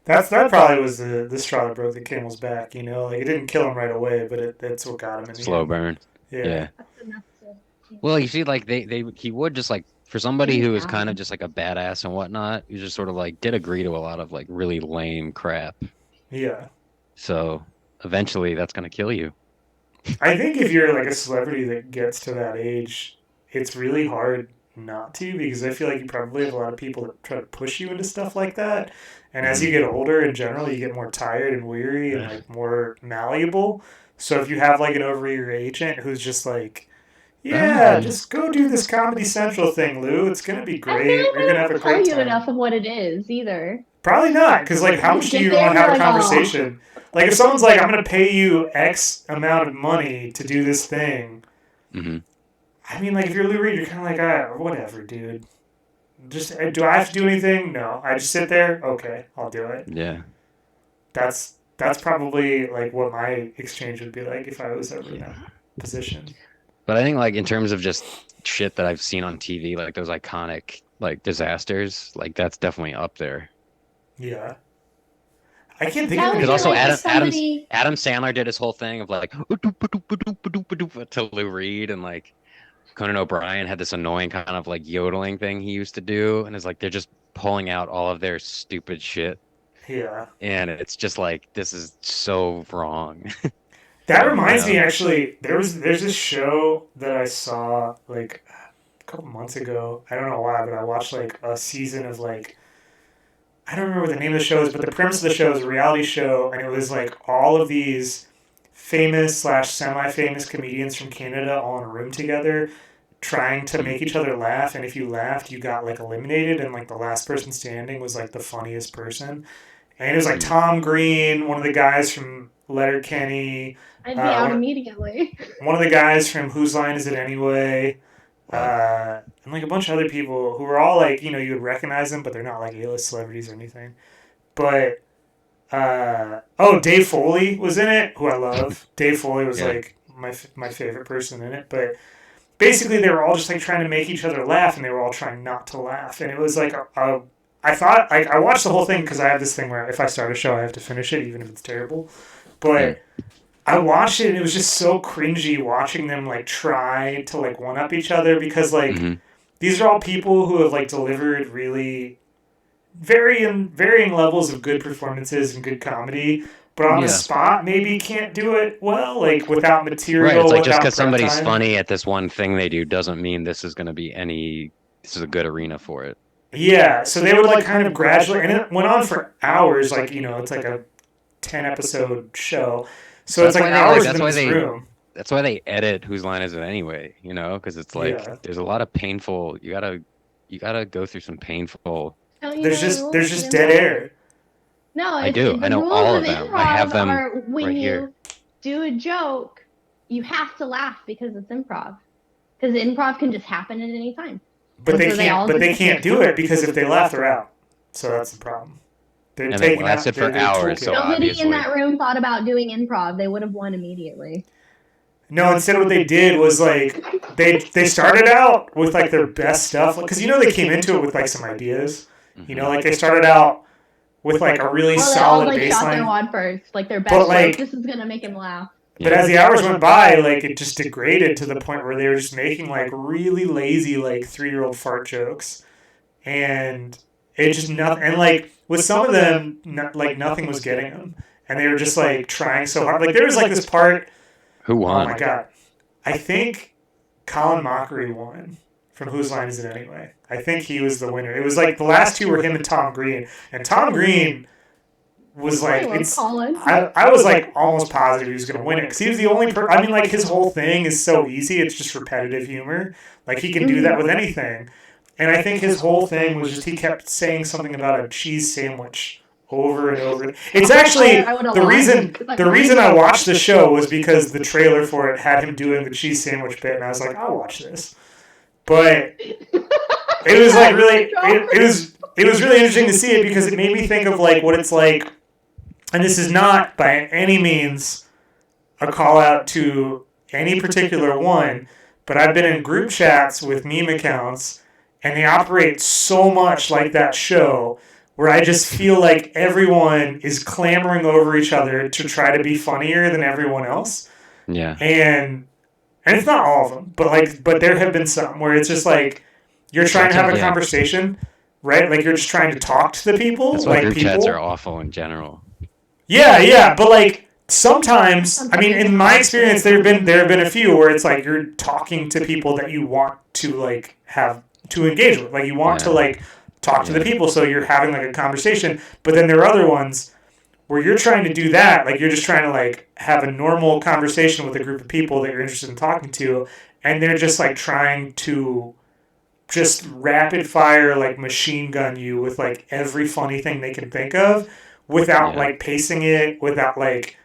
That probably was the straw that broke the camel's back. You know, like it didn't kill him right away, but that's what got him in the Slow end. burn. Yeah. Yeah. That's enough to. Well, you see, like he would just like for somebody who was kind of Yeah. just like a badass and whatnot, he just sort of like did agree to a lot of like really lame crap. Yeah. So eventually that's gonna kill you. I think if you're like a celebrity that gets to that age, it's really hard not to because I feel like you probably have a lot of people that try to push you into stuff like that. And as you get older in general, you get more tired and weary and like more malleable. So if you have like an over-eager agent who's just like, yeah, just go do this Comedy Central thing, Lou. It's gonna be I feel great. like We're they gonna have don't a tell great you time. enough of what it is either. Probably not, because like, how much do you want to have a conversation? Like, if someone's like, "I'm gonna pay you X amount of money to do this thing," Hmm. I mean, like, if you're Lou Reed, you're kind of like, whatever, dude. Just do I have to do anything? No, I just sit there. Okay, I'll do it. Yeah. That's probably like what my exchange would be like if I was ever in that position. But I think like in terms of just shit that I've seen on TV, like those iconic like disasters, like that's definitely up there. Yeah, I can't think That of would Because be also like anything. if somebody. Adam Sandler did his whole thing of like to Lou Reed, and like Conan O'Brien had this annoying kind of like yodeling thing he used to do, and it's like they're just pulling out all of their stupid shit, Yeah, and it's just like this is so wrong. that reminds me Yeah. actually. There's this show that I saw like a couple months ago. I don't know why, but I watched like a season of like I don't remember what the name of the show is, but the premise of the show is a reality show, and it was like all of these famous slash semi-famous comedians from Canada all in a room together, trying to make each other laugh. And if you laughed, you got like eliminated, and like the last person standing was like the funniest person. And it was like Tom Green, one of the guys from Letterkenny, I'd be out one, immediately. one of the guys from Whose Line Is It Anyway? And like a bunch of other people who were all like, you know, you would recognize them, but they're not like A-list celebrities or anything. But Dave Foley was in it, who I love. Dave Foley was Yeah. like my favorite person in it. But basically, they were all just like trying to make each other laugh, and they were all trying not to laugh. And it was like I thought I watched the whole thing because I have this thing where if I start a show, I have to finish it, even if it's terrible. But I watched it and it was just so cringy watching them like try to like one up each other because like Mhm. these are all people who have like delivered really varying levels of good performances and good comedy, but on the Yeah. spot maybe can't do it well, like without material. Right. It's like just without because prep somebody's time. funny at this one thing they do doesn't mean this is going to be this is a good arena for it. Yeah, so they would like kind of gradually, and it went on for hours. Like you know, it's like a 10 episode show, so it's That's like why hours that's in why this room. That's why they edit Whose Line Is It Anyway, you know, because it's like Yeah. there's a lot of painful, you gotta go through some painful. Don't you There's know the just rules there's of just dead improv? air. No, I do. The I know rules all of of them. improv I have them are when right you here. do a joke, you have to laugh because it's improv. Because improv can just happen at any time. But So they all they just- can't do it because if they laugh, they're out. So that's the problem. They're And taking it lasted out for their hours, toolkit. so Nobody obviously. in that room thought about doing improv. They would have won immediately. No, instead what they did was like they started out with like their best stuff because they came into it with like some ideas. Like they started out with like a really solid like shot their baseline. wad first, like their best. But, like- this is gonna make him laugh. But as the hours went by, like it just degraded to the point where they were just making like really lazy like 3-year-old fart jokes, and it just nothing. And like with some of them, like nothing was getting them, and they were just like trying so hard. Like there was like this part. Who won? Oh my god, I think Colin Mockery won from Whose Line Is It Anyway? I think he was the winner. It was like the last two were him and Tom Green, and Tom Green was like Colin. I was like almost positive he was going to win it because he was the only I mean, like his whole thing is so easy. It's just repetitive humor. Like he can do that with anything. And I think his whole thing was just he kept saying something about a cheese sandwich over and over. It's actually the reason I watched the show was because the trailer for it had him doing the cheese sandwich bit, and I was like, I'll watch this. But it was like really it was really interesting to see it because it made me think of like what it's like. And this is not by any means a call out to any particular one, but I've been in group chats with meme accounts, and they operate so much like that show, where I just feel like everyone is clamoring over each other to try to be funnier than everyone else. Yeah. And it's not all of them, but there have been some where it's just like you're trying to have a conversation, right? Like you're just trying to talk to the people. That's why like group people. chats are awful in general. Yeah, but like sometimes, I mean, in my experience, there have been a few where it's like you're talking to people that you want to like have to engage with, like you want to like talk to the people, so you're having like a conversation. But then there are other ones where you're trying to do that, like you're just trying to like have a normal conversation with a group of people that you're interested in talking to, and they're just like trying to just rapid fire like machine gun you with like every funny thing they can think of, without like pacing it, without like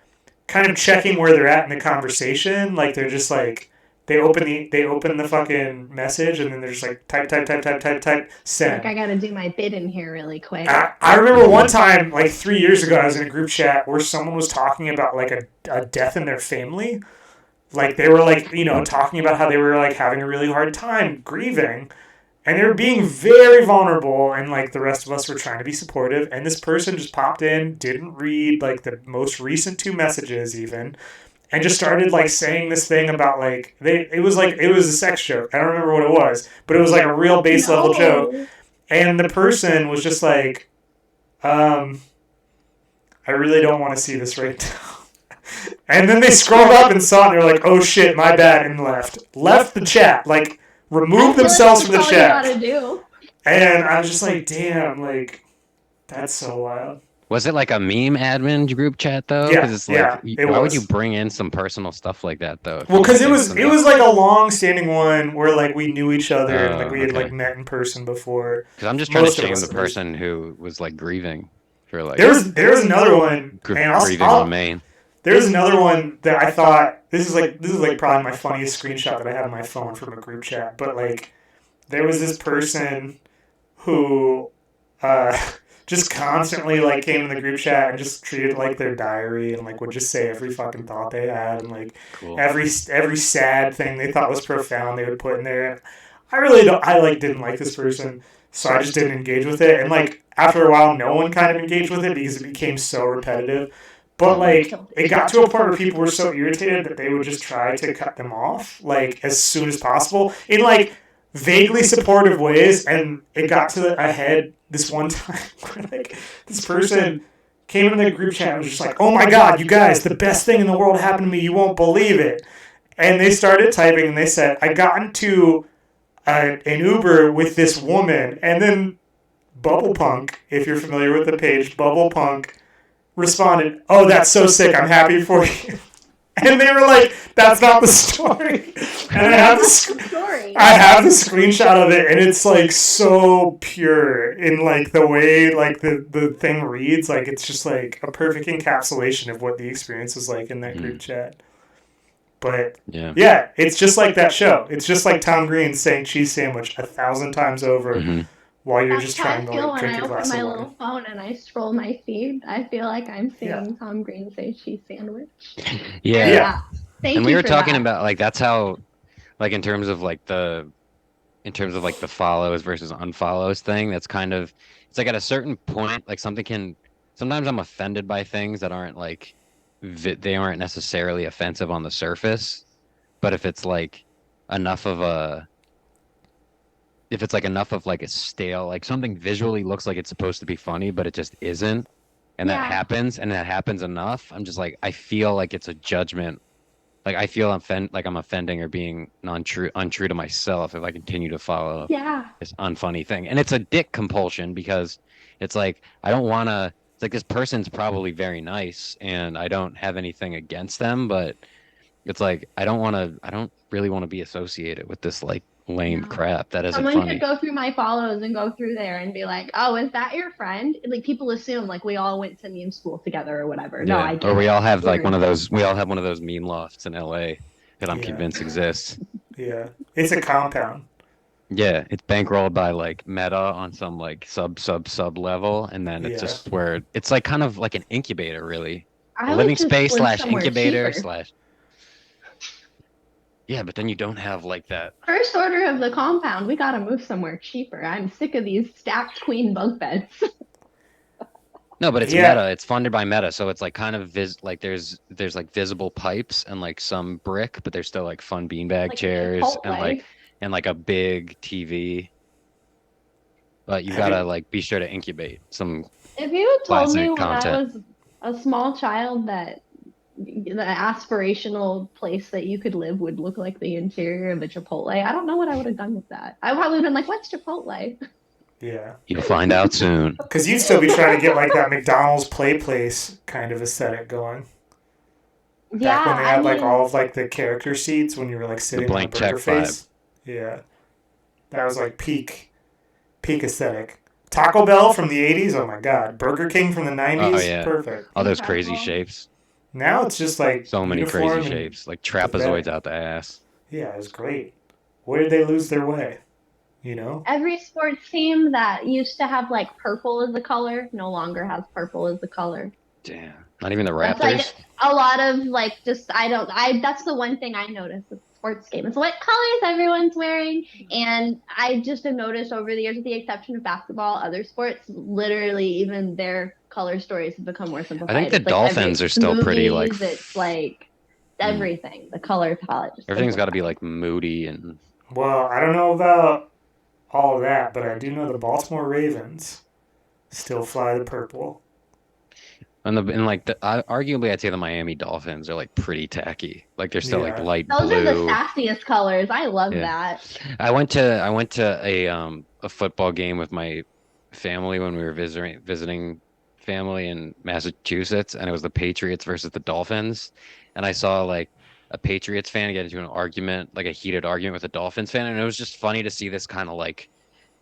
kind of checking where they're at in the conversation. Like they're just like they open the fucking message, and then they're just like type send. Like I gotta do my bit in here really quick. I remember one time like 3 years ago I was in a group chat where someone was talking about like a death in their family. Like they were like, talking about how they were like having a really hard time grieving. And they were being very vulnerable, and like the rest of us were trying to be supportive. And this person just popped in, didn't read like the most recent 2 messages even, and just started like saying this thing about like it was a sex joke. I don't remember what it was, but it was like a real base level joke. And the person was just like, I really don't want to see this right now. And then they scrolled up and saw it, and they were like, oh shit, my bad, and left the chat, like removed themselves from the chat. And I was just like, damn, like that's so wild. Was it like a meme admin group chat though? Yeah, It's like, it why was. would you bring in some personal stuff like that though? Well, because it was like a long-standing one where like we knew each other and like we had okay. like met in person before. Because I'm just trying to Most of shame us the at least. person who was like grieving for like There was another one, and grieving on Maine. There's another one that I thought this is like probably my funniest screenshot that I have on my phone from a group chat. But like, there was this person who just constantly like came in the group chat and just treated it like their diary, and like would just say every fucking thought they had, and like every sad thing they thought was profound they would put in there. I didn't like this person, so I just didn't engage with it. And like after a while, no one kind of engaged with it because it became so repetitive. But like it got to a point where people were so irritated that they would just try to cut them off like as soon as possible in like vaguely supportive ways. And it got to a head this one time where like this person came in the group chat and was just like, oh my god, you guys, the best thing in the world happened to me, you won't believe it. And they started typing and they said, I got into an Uber with this woman, and then Bubble Punk, if you're familiar with the page, Bubble Punk responded, oh, that's so sick, I'm happy for you. And they were like, that's not the story. And I have the screenshot of it, and it's like so pure in like the way like the thing reads. Like it's just like a perfect encapsulation of what the experience was like in that group chat. But yeah, it's just like that show. It's just like Tom Green saying cheese sandwich 1,000 times over while you're just trying to like drink a glass of wine. When I open my little phone and I scroll my feed, I feel like I'm seeing Tom Green say cheese sandwich. Yeah. Thank And you we were for talking that. about like that's how like in terms of like the follows versus unfollows thing, that's kind of it's like at a certain point, like something can sometimes I'm offended by things that aren't like they aren't necessarily offensive on the surface, but enough of a if it's like enough of like a stale, like something visually looks like it's supposed to be funny, but it just isn't, and Yeah. that happens enough, I'm just like I feel like it's a judgment. Like I feel I'm offending or being untrue to myself if I continue to follow Yeah. this unfunny thing. And it's a dick compulsion because it's like I don't want to. It's like this person's probably very nice, and I don't have anything against them, but it's like I don't want to. I don't really want to be associated with this like lame No. crap that isn't Someone could funny. go through my follows and go through there and be like, "Oh, is that your friend?" Like people assume like we all went to meme school together or whatever. No, Yeah. I Or get it. We're we all have one of those meme lofts in LA that I'm Yeah, convinced exists. yeah. It's a compound. Yeah, it's bankrolled by like Meta on some like sub level, and then it's Yeah. just where it's like kind of like an incubator, really. A I would living just space live slash somewhere incubator cheaper. slash. Yeah, but then you don't have like that. First order of the compound, we gotta move somewhere cheaper. I'm sick of these stacked queen bunk beds. No, but it's Yeah. Meta. It's funded by Meta, so it's like kind of like there's like visible pipes and like some brick, but there's still like fun beanbag Like chairs Chipotle. and like a big TV. But you Have gotta you? like be sure to incubate some If you had told me classic when I content. was a small child that the aspirational place that you could live would look like the interior of a Chipotle, I don't know what I would have done with that. I probably would have been like, "What's Chipotle?" Yeah. You'll find out soon. Because you'd still be trying to get like that McDonald's play place kind of aesthetic going. Back when Yeah, they I had like mean, all of like the character seats when you were like The sitting on a blank burger check vibe. face. Yeah. That was like peak aesthetic. Taco Bell from the 80s, oh my god. Burger King from the Oh 90s, yeah. perfect. All those crazy incredible. shapes. Now it's just like So many crazy uniform and shapes. Like pathetic. trapezoids out the ass. Yeah, it was great. Where did they lose their way? You know? Every sports team that used to have like purple as a color no longer has purple as the color. Damn. Not even the That's like Raptors? a lot of like just I that's the one thing I noticed with sports game. It's what colors everyone's wearing. And I just have noticed over the years, with the exception of basketball, other sports, literally even their color stories have become more I think simplified. the It's like Dolphins are still pretty like movies, it's like everything. The color palette just everything's got to be simplified. like moody and Well, I don't know about all of that, but I do know the Baltimore Ravens still fly the purple. arguably I'd say the Miami Dolphins are like pretty tacky. Like they're still like Yeah. light Those are the blue. sassiest colors. I love Yeah. that. I went to a football game with my family when we were visiting family in Massachusetts, and it was the Patriots versus the Dolphins, and I saw like a Patriots fan get into an argument, like a heated argument with a Dolphins fan, and it was just funny to see this kind of like,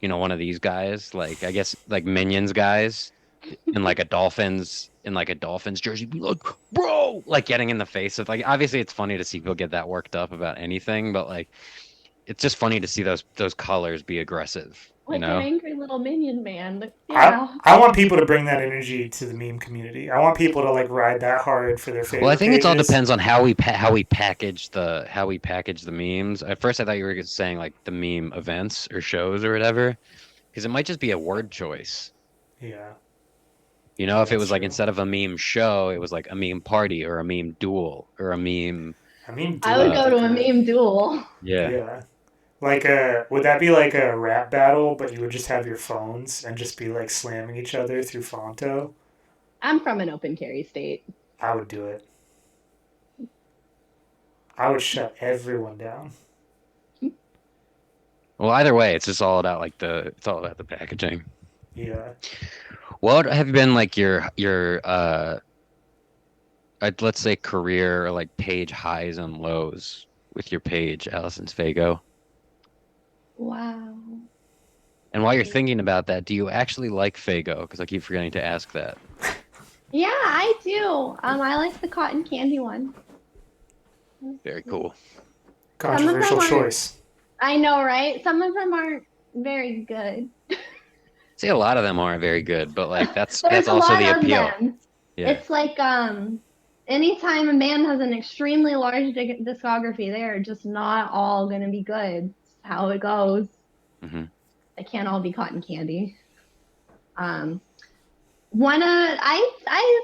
one of these guys, like I guess like Minions guys in like a Dolphins jersey, be like, bro, like getting in the face of like obviously it's funny to see people get that worked up about anything, but like it's just funny to see those colors be aggressive, you Like an know? angry little minion man. I Yeah. I want people to bring that energy to the meme community. I want people to like ride that hard for their Well, I favorite think it all pages. depends on how we package the memes. At first, I thought you were saying like the meme events or shows or whatever, because it might just be a word choice. Yeah, If it that's was like true. instead of a meme show, it was like a meme party or a meme duel or a meme. I mean, I duel would would go be to a great. meme duel. Yeah. Yeah. Like would that be like a rap battle, but you would just have your phones and just be like slamming each other through Fonto? I'm from an open carry state. I would do it. I would shut everyone down. Well, either way, it's all about the packaging. Yeah. What have been like your let's say career or like page highs and lows with your page, Allison's Fago? Wow. And while you're thinking about that, do you actually like Fago? Because I keep forgetting to ask that. Yeah, I do. I like the cotton candy one. Very cool. Some of them Controversial aren't. choice. I know, right? Some of them aren't very good. See, a lot of them aren't very good, but like that's There's a also lot the of appeal. them. Yeah. It's like anytime a band has an extremely large discography, they are just not all gonna be good. It's how it goes. Hmm. They can't all be cotton candy. Um,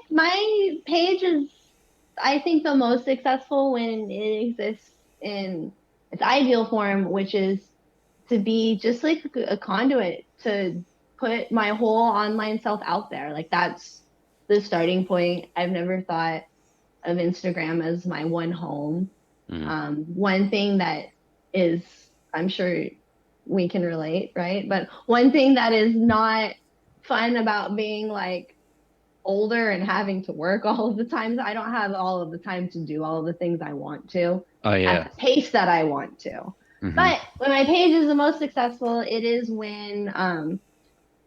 my page is, I think, the most successful when it exists in its ideal form, which is to be just like a conduit to put my whole online self out there. Like that's the starting point. I've never thought of Instagram as my one home. Hmm. One thing that is, I'm sure we can relate, right? But one thing that is not fun about being like older and having to work all of the times, I don't have all of the time to do all of the things I want to Oh at yeah. the pace that I want to. Hmm. But when my page is the most successful, it is when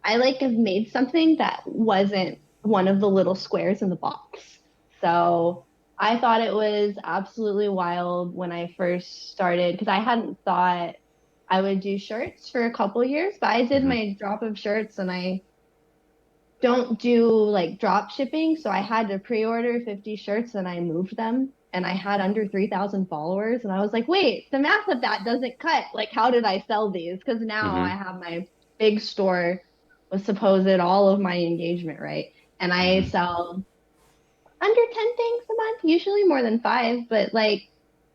I like have made something that wasn't one of the little squares in the box. So I thought it was absolutely wild when I first started because I hadn't thought I would do shirts for a couple years, but I did Hmm. my drop of shirts and I don't do like drop shipping. So I had to pre-order 50 shirts and I moved them and I had under 3,000 followers. And I was like, wait, the math of that doesn't cut. Like, how did I sell these? Because now I Hmm. have my big store with supposed all of my engagement, right? And I Hmm. sell under 10 things a month, usually more than five, but like,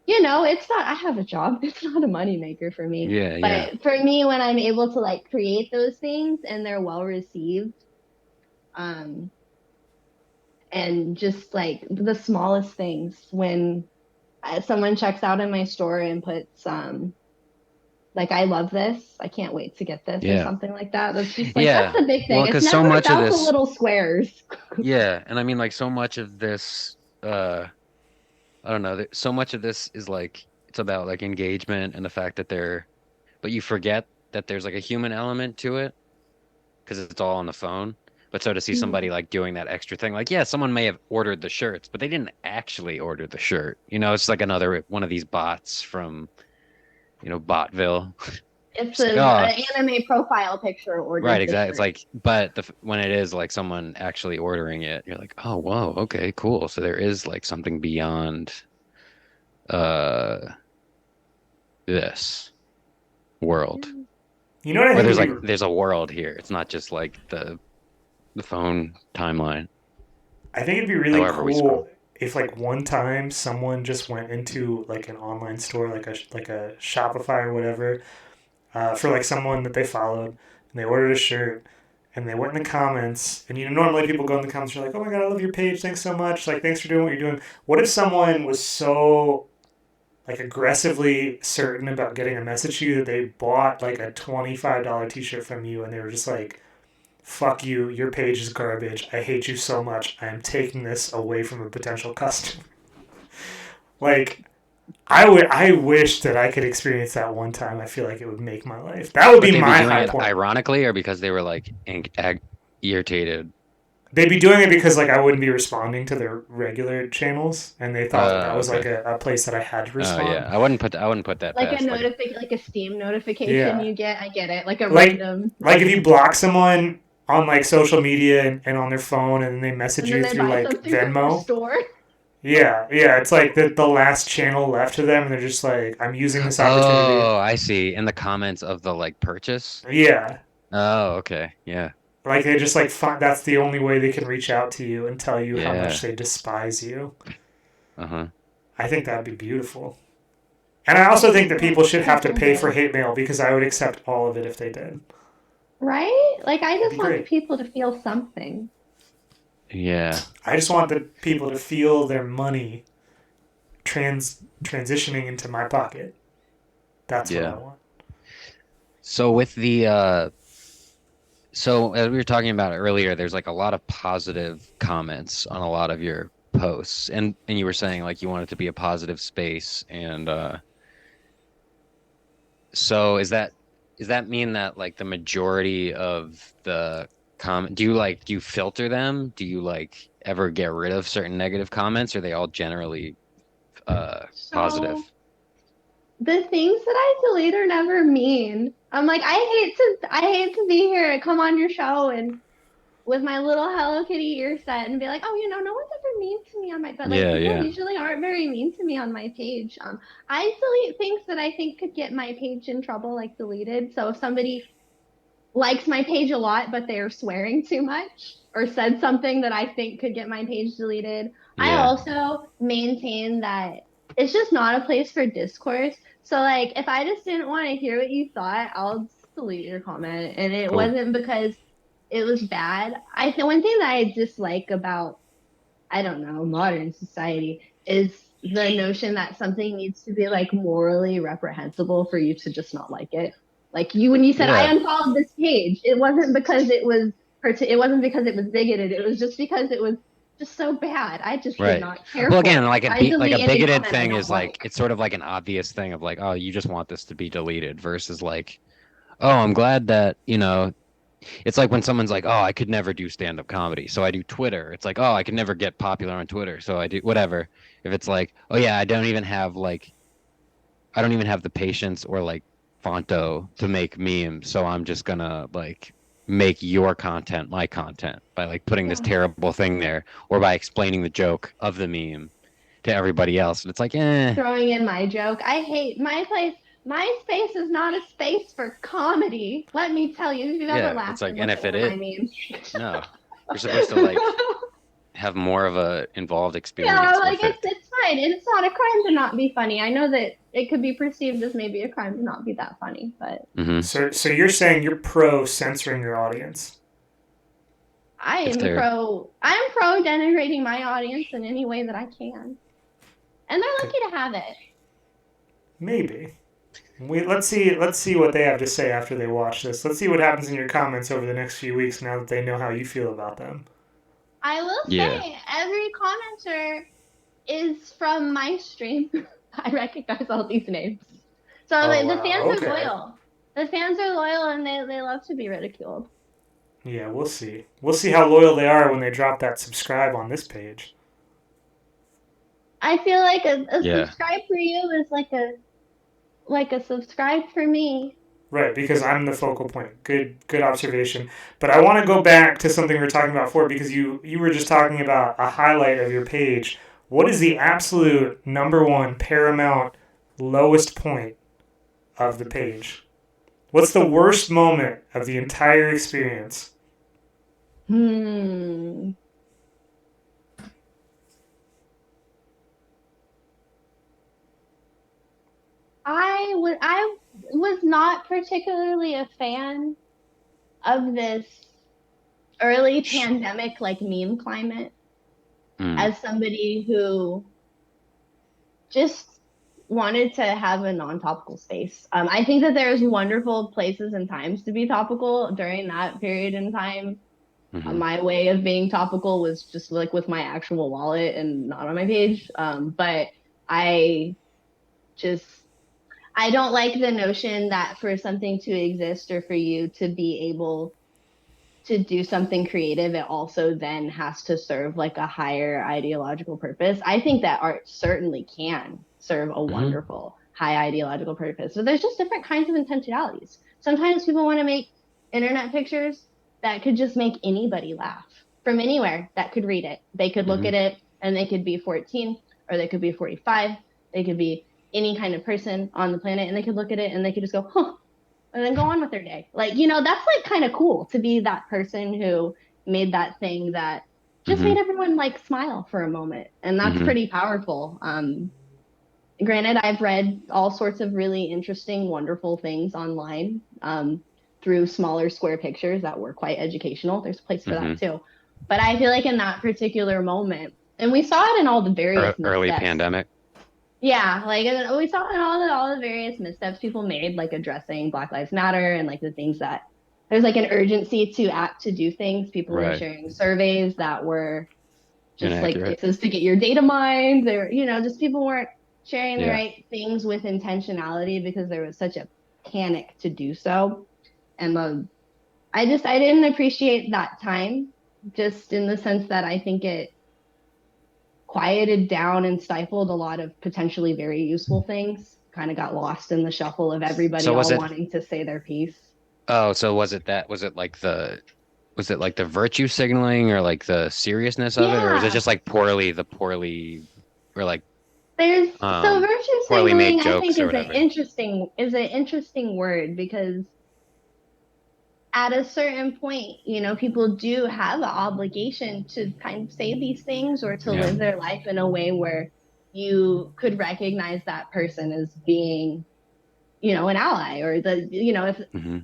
it's not, I have a job. It's not a moneymaker for me. Yeah, yeah. But for me, when I'm able to like create those things and they're well received, um, and just like the smallest things when someone checks out in my store and puts like I love this, I can't wait to get this or Yeah. something like that. That's just like that's Yeah. the big Well, thing. It's because so never much of about the this, little squares. yeah, and I mean, like, so much of this, I don't know, so much of this is like it's about like engagement and the fact that but you forget that there's like a human element to it because it's all on the phone. But so to see somebody Mhm. like doing that extra thing, like, yeah, someone may have ordered the shirts, but they didn't actually order the shirt. It's like another one of these bots from, Botville. It's Just like, an oh, anime profile picture right, ordered the exactly. It's shirt. like, but when it is like someone actually ordering it, you're like, oh, whoa, okay, cool. So there is like something beyond uh this world. You know what I Or think there's would like be there's a world here. It's not just like the phone timeline, I think it'd be really however we scroll. cool if like one time someone just went into like an online store like a Shopify or whatever for like someone that they followed and they ordered a shirt and they went in the comments and normally people go in the comments and are like, oh my god, I love your page, thanks so much, like thanks for doing what you're doing. What if someone was so like aggressively certain about getting a message to you that they bought like a $25 t-shirt from you and they were just like, fuck you, your page is garbage, I hate you so much, I am taking this away from a potential customer. Like, I wish that I could experience that one time. I feel like it would make my life. That would But be they'd be my doing high it point. ironically or because they were like irritated. They'd be doing it because like I wouldn't be responding to their regular channels, and they thought that was like Okay. a place that I had to Oh yeah. respond. I wouldn't put that Like a past like like a Steam notification Yeah, you get. I get it. Like a like random, like if you block someone on like social media and on their phone, and they message and then you they through buy like something from your Venmo. store. Yeah, it's like the last channel left to them, and they're just like, I'm using this opportunity. oh, I see. In the comments of the like purchase. Yeah, Oh, okay. Yeah. like they just like that's the only way they can reach out to you and tell you how much Yeah. they despise you. Uh-huh. I think that'd be beautiful. And I also think that people should have to People pay for do. hate mail because I would accept all of it if they did. Right? Like I It'd be just want the great. people to feel something. Yeah. I just want the people to feel their money transitioning into my pocket. That's what I Yeah. want. So with the so as we were talking about earlier, there's like a lot of positive comments on a lot of your posts. And you were saying like you want it to be a positive space and so does that mean that like the majority of the comment do you filter them? Do you like ever get rid of certain negative comments? Or are they all generally So positive? the things that I delete are never mean. I'm like, I hate to be here and come on your show and with my little Hello Kitty ear set and be like, oh, no one's ever mean to me on my, but like Yeah, people yeah. usually aren't very mean to me on my page. I delete things that I think could get my page in trouble, like deleted. So if somebody likes my page a lot, but they're swearing too much or said something that I think could get my page deleted. I Yeah. also maintain that it's just not a place for discourse. So like if I just didn't want to hear what you thought, I'll just delete your comment. And it Cool. wasn't because it was bad. I think one thing that I dislike about, I don't know, modern society is the notion that something needs to be like morally reprehensible for you to just not like it. Like you, when you said I Yeah. unfollowed this page, it wasn't because it wasn't because it was bigoted. It was just because it was just so bad. I just did Right. not care Well, for again, it. like I like a delete any bigoted comment I thing don't is like like. it's sort of like an obvious thing of like, oh, you just want this to be deleted versus like, oh, I'm glad that, it's like when someone's like, oh, I could never do stand-up comedy, so I do Twitter. It's like, oh, I could never get popular on Twitter, so I do whatever. If it's like, oh yeah, I don't even have the patience or like Fonto to make memes, so I'm just gonna like make your content my content by like putting this Yeah. terrible thing there or by explaining the joke of the meme to everybody else. And it's like, Throwing in my joke. I hate my place. My space is not a space for comedy. Let me tell you, if you've ever yeah, it's laughed like, and and looked at if it one of my is, memes. no, you're supposed to like have more of a involved Yeah, experience like with it. it's fine. It's not a crime to not be funny. I know that it could be perceived as maybe a crime to not be that funny, but Hmm. So you're saying you're pro censoring your audience? If they're, I'm pro denigrating my audience in any way that I can. And they're Okay, lucky to have it. maybe. Let's see what they have to say after they watch this. Let's see what happens in your comments over the next few weeks now that they know how you feel about them. I will yeah, say every commenter is from my stream. I recognize all these names. So Oh the wow, fans are okay. loyal. The fans are loyal and they love to be ridiculed. Yeah, we'll see. We'll see how loyal they are when they drop that subscribe on this page. I feel like a yeah, subscribe for you is like a subscribe for me. Right, because I'm the focal point. Good observation. But I want to go back to something we were talking about before because you were just talking about a highlight of your page. What is the absolute number one paramount lowest point of the page? What's the worst moment of the entire experience? Hmm. I was not particularly a fan of this early pandemic like meme climate mm, as somebody who just wanted to have a non-topical space. I think that there's wonderful places and times to be topical during that period in time. hmm. My way of being topical was just like with my actual wallet and not on my page. But I just I don't like the notion that for something to exist or for you to be able to do something creative, it also then has to serve like a higher ideological purpose. I think that art certainly can serve a Hmm. wonderful high ideological purpose, but there's just different kinds of intentionalities. Sometimes people want to make internet pictures that could just make anybody laugh from anywhere that could read it. They could look Hmm. at it and they could be 14 or they could be 45. They could be any kind of person on the planet and they could look at it and they could just go, huh, and then go on with their day. Like, that's like kind of cool to be that person who made that thing that just Hmm. made everyone like smile for a moment. And that's Hmm. pretty powerful. Granted, I've read all sorts of really interesting, wonderful things online through smaller square pictures that were quite educational. There's a place for Hmm. that too. But I feel like in that particular moment, and we saw it in all the various Early missteps. pandemic. Yeah, like and we saw in all the various missteps people made, like addressing Black Lives Matter and like the things that there's like an urgency to act to do things. People were Right. sharing surveys that were just like Inaccurate. places to get your data mined. There, just people weren't sharing the Yeah. right things with intentionality because there was such a panic to do so. And I didn't appreciate that time, just in the sense that I think it quieted down and stifled a lot of potentially very useful things. Kind of got lost in the shuffle of everybody So was all it? wanting to say their piece. Oh, so was it like was it like the virtue signaling or like the seriousness of it, or is it Yeah. just like poorly or like There's so um virtue poorly made signaling, I think, jokes or whatever? is an interesting word because at a certain point, people do have an obligation to kind of say these things or to Yeah. live their life in a way where you could recognize that person as being, an ally or if Hmm.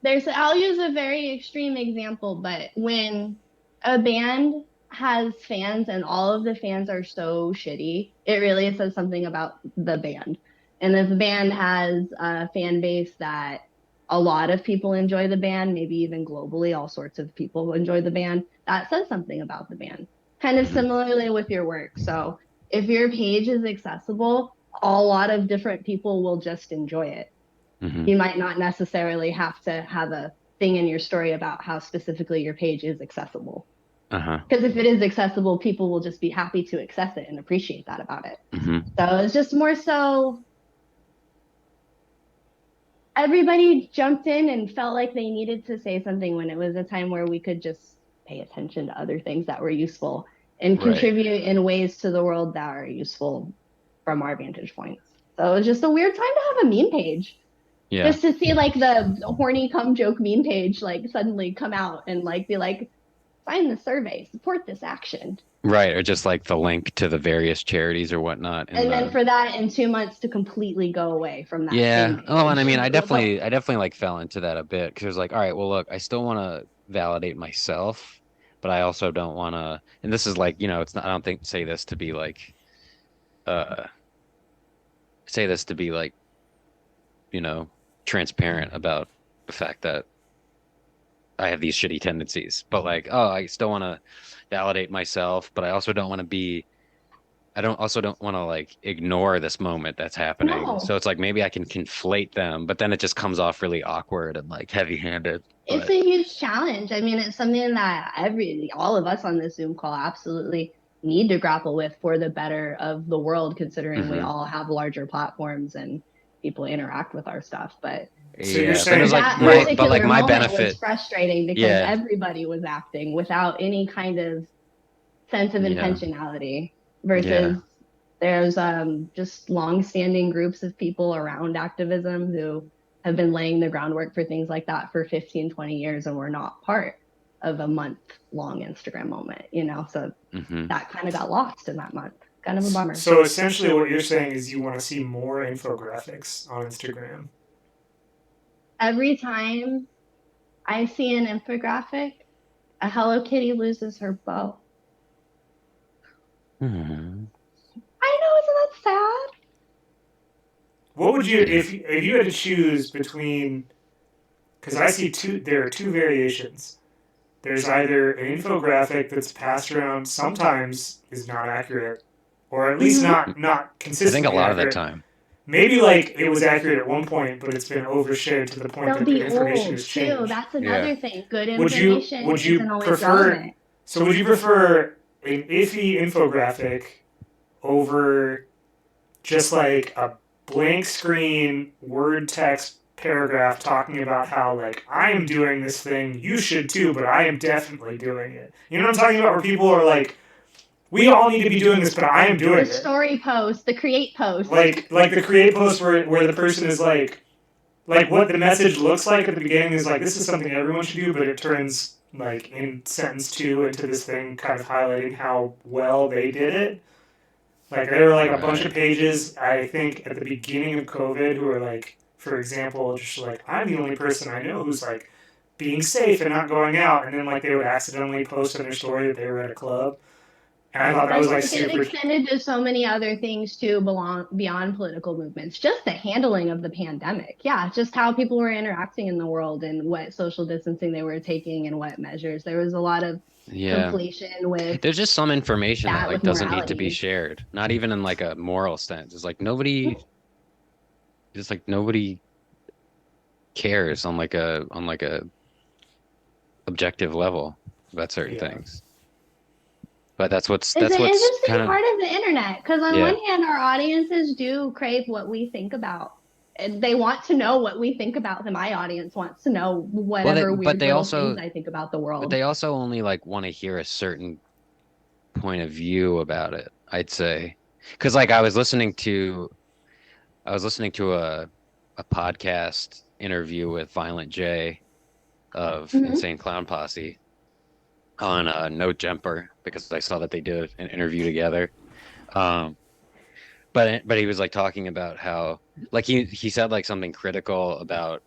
I'll use a very extreme example, but when a band has fans and all of the fans are so shitty, it really says something about the band. And if the band has a fan base that a lot of people enjoy the band, maybe even globally, all sorts of people enjoy the band, that says something about the band. Kind of Hmm. similarly with your work. So if your page is accessible, a lot of different people will just enjoy it. Hmm. You might not necessarily have to have a thing in your story about how specifically your page is accessible. Uh-huh. Because if it is accessible, people will just be happy to access it and appreciate that about it. Hmm. So it's just more so everybody jumped in and felt like they needed to say something when it was a time where we could just pay attention to other things that were useful and Right. contribute in ways to the world that are useful from our vantage points. So it was just a weird time to have a meme page. Yeah. Just to see like the horny cum joke meme page like suddenly come out and like be like, sign the survey, support this action. Right, or just like the link to the various charities or whatnot. And then for that in 2 months to completely go away from that Yeah. same page. Oh, and I mean, I It was like, definitely like fell into that a bit because it was like, all right, well, look, I still want to validate myself, but I also don't want to. And this is like, it's not. I don't think uh, say this to be like, you know, transparent about the fact that I have these shitty tendencies. But like, oh, I still want to validate myself, but I also don't want to be. I don't want to like ignore this moment that's happening. no, So it's like maybe I can conflate them, but then it just comes off really awkward and like heavy-handed. it's But a huge challenge. I mean, it's something that all of us on this Zoom call absolutely need to grapple with for the better of the world, considering we mhm. all have larger platforms and people interact with our stuff. But So you're Yeah, but it was saying like that but like particular my moment was benefit. frustrating because Yeah, everybody was acting without any kind of sense of yeah, intentionality yeah. versus there's just long-standing groups of people around activism who have been laying the groundwork for things like that for 15, 20 years and were not part of a month-long Instagram moment, so Hmm. that kind of got lost in that month. Kind of a bummer. so essentially what you're saying is you want to see more infographics on Instagram. Every time I see an infographic, a Hello Kitty loses her bow. Hmm. I know, isn't that sad? What would you if you had to choose between? Because I see there are two variations. There's either an infographic that's passed around sometimes is not accurate, or at least Mm-hmm. not I think a consistently lot of the accurate. time. Maybe like it was accurate at one point, but it's been overshared to the point They'll that the be information old has too. changed. That's Yeah. another thing. Good Would you information would you isn't always prefer? relevant. So would you prefer an iffy infographic over just like a blank screen word text paragraph talking about how like I am doing this thing, you should too, but I am definitely doing it. You know what I'm talking about? Where people are like, we all need to be doing this, but I am doing The it. story post, the create post. Like the create post where the person is like what the message looks like at the beginning is like this is something everyone should do, but it turns like in sentence 2 into this thing kind of highlighting how well they did it. Like there were like a bunch of Right. pages I think at the beginning of COVID who were like, for example, just like I'm the only person I know who's like being safe and not going out, and then like they would accidentally post on their story that they were at a club, and I thought that was like It super. extended to so many other things too, beyond political movements. Just the handling of the pandemic. Yeah, just how people were interacting in the world and what social distancing they were taking and what measures. There was a lot of Yeah. conflation with There's just some information that that like with doesn't need to be morality. shared. Not even in like a moral sense. It's like nobody cares on like a objective level about certain Yeah. things. But that's It's an what's interesting kind of part of the internet because on yeah. one hand, our audiences do crave what we think about they want to know what we think about them. My audience wants to know Well, whatever weird little things I think about the but world. they also only like want to hear a certain point of view about it, I'd say. Because like I was listening to a podcast interview with Violent J of Hmm. Insane Clown Posse on No Jumper because I saw that they did an interview together. Um, but he was like talking about how like he said like something critical about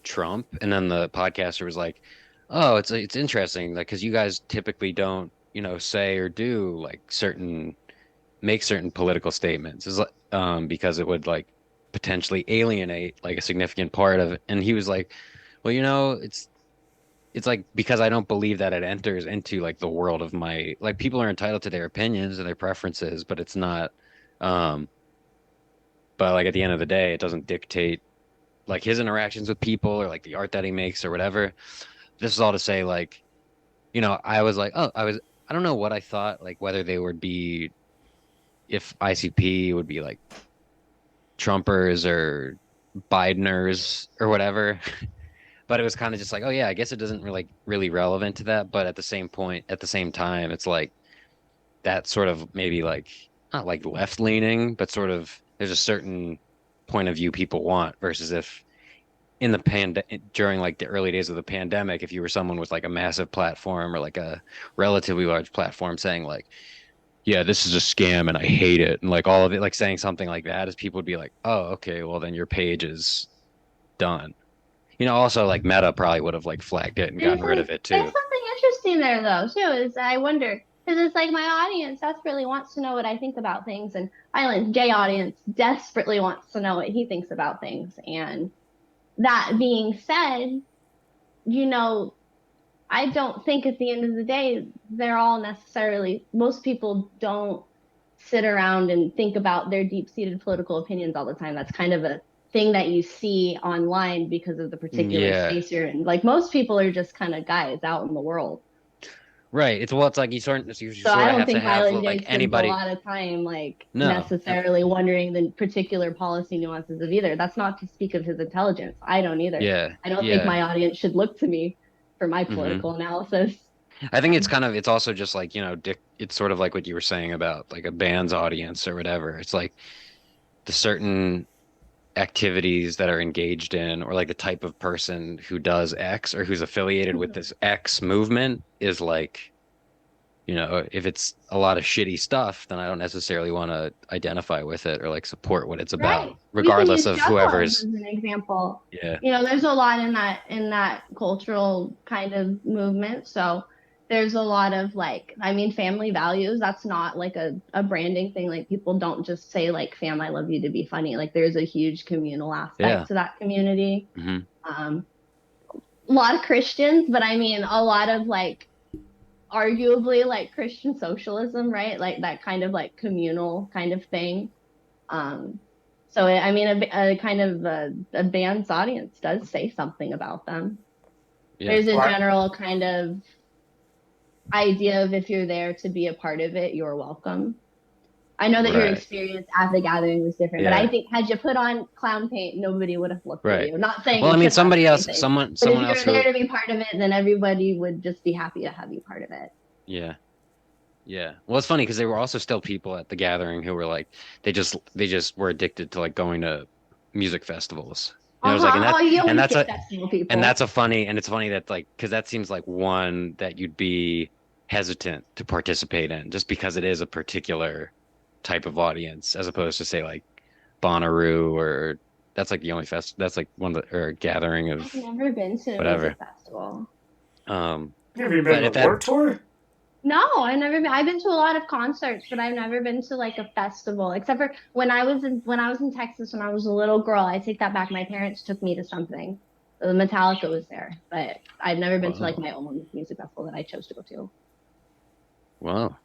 Trump, and then the podcaster was like, "Oh, it's interesting, like because you guys typically don't, say or do like make certain political statements, is because it would like potentially alienate like a significant part of it." And he was like, "Well, it's like because I don't believe that it enters into like the world of my like people are entitled to their opinions and their preferences, but it's not, um, but like at the end of the day, it doesn't dictate." Like his interactions with people or like the art that he makes or whatever. This is all to say, like, I was like, oh, I don't know what I thought, like whether they would be, if ICP would be like Trumpers or Bideners or whatever. But it was kind of just like, oh yeah, I guess it doesn't really relevant to that. But at the same time, it's like that sort of maybe like not like left leaning, but sort of there's a certain point of view people want versus if in the during like the early days of the pandemic, if you were someone with like a massive platform or like a relatively large platform saying like, yeah, this is a scam and I hate it, and like all of it, like saying something like that, as people would be like, oh, okay, well then your page is done. Also like Meta probably would have like flagged it and There's gotten rid like of it there's too. something interesting there though too. Is I wonder because it's like my audience desperately wants to know what I think about things, and Island J audience desperately wants to know what he thinks about things. And that being said, you know, I don't think at the end of the day they're all necessarily. Most people don't sit around and think about their deep-seated political opinions all the time. That's kind of a thing that you see online because of the particular Yeah, space you're in. Like most people are just kind of guys out in the world. right. It's like you So I sort of don't have to think have Violent like J spends a anybody. lot of time like No, necessarily wondering the particular policy nuances of either. That's not to speak of his intelligence. I don't either. yeah, I don't think yeah. my audience should look to me for my hmm political analysis. I think it's also just like, it's sort of like what you were saying about like a band's audience or whatever. It's like the certain activities that are engaged in, or like the type of person who does X or who's affiliated with this X movement is like, if it's a lot of shitty stuff, then I don't necessarily want to identify with it or like support what it's about, Right. We can regardless use of Juggalos whoever's, as an example. yeah, You know, there's a lot in that cultural kind of movement. So there's a lot of like, I mean, family values. That's not like a branding thing. Like people don't just say like, "Fam, I love you" to be funny. Like there's a huge communal yeah. aspect to that community. hmm Um, a lot of Christians, but I mean, a lot of like arguably like Christian socialism, right? Like that kind of like communal kind of thing. Um, so I mean, a kind of a band's audience does say something about them. Yeah. There's a Why? general kind of idea of if you're there to be a part of it, you're welcome. I know that your Right. experience at the gathering was different, but I Yeah. think had you put on clown paint, nobody would have looked at Right. you. Not saying Well, I you mean, should have or somebody else, anything, but if someone else you're there who, to be part of it, then everybody would just be happy to have you part of it. yeah. Yeah. Well, it's funny because there were also still people at the gathering who were like, they just were addicted to like going to music festivals. It was like, Uh-huh. Oh, you and always that's get a, festival and people. that's a funny, and it's funny that like, because that seems like one that you'd be hesitant to participate in just because it is a particular type of audience as opposed to say like Bonnaroo or that's like the only that's like one of the, or a gathering I've of never been to a whatever. music festival. Um, Have you been but to at the that, Warped Tour? No, I've never been. I've been to a lot of concerts, but I've never been to like a festival. Except for when I was in Texas when I was a little girl. I take that back. My parents took me to something. The Metallica was there, but I've never been to like wow, my own music festival that I chose to go to. wow.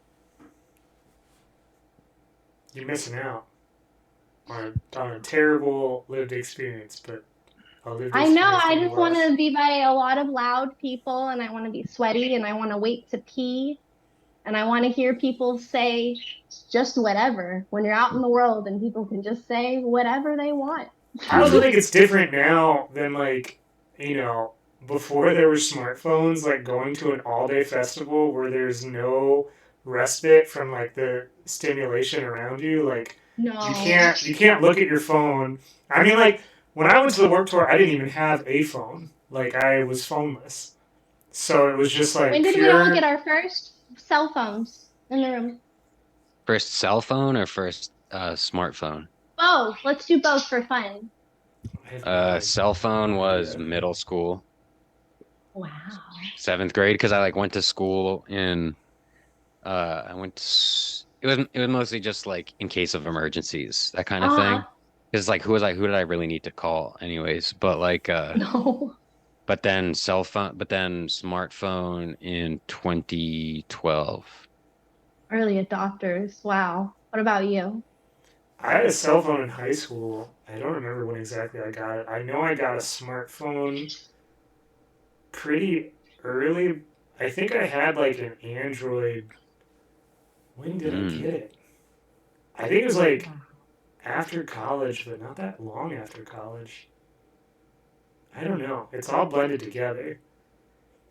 You're missing out on a terrible lived experience, but a lived I know. experience I just want nonetheless. to be by a lot of loud people, and I want to be sweaty, and I want to wait to pee, and I want to hear people say just whatever when you're out in the world and people can just say whatever they want. I also think it's different now than like, before there were smartphones, like going to an all-day festival where there's no respite from like the stimulation around you. Like No. you can't look at your phone. I mean, like when I went to the work tour, I didn't even have a phone. Like I was phoneless, so it was just like When did we pure. all get our first cell phones in the room? First cell phone or first smartphone? Both. Let's do both for fun. Cell phone was middle school, Wow. 7th grade, because I like went to school in I went to it was mostly just like in case of emergencies, that kind of Uh-huh. thing. Because like who did I really need to call anyways? But like No. but then smartphone in 2012. Early adopters. Wow. What about you? I had a cell phone in high school. I don't remember when exactly I got it. I know I got a smartphone pretty early. I think I had like an Android. When did I get it? I think it was like after college, but not that long after college. I don't know. It's all blended together.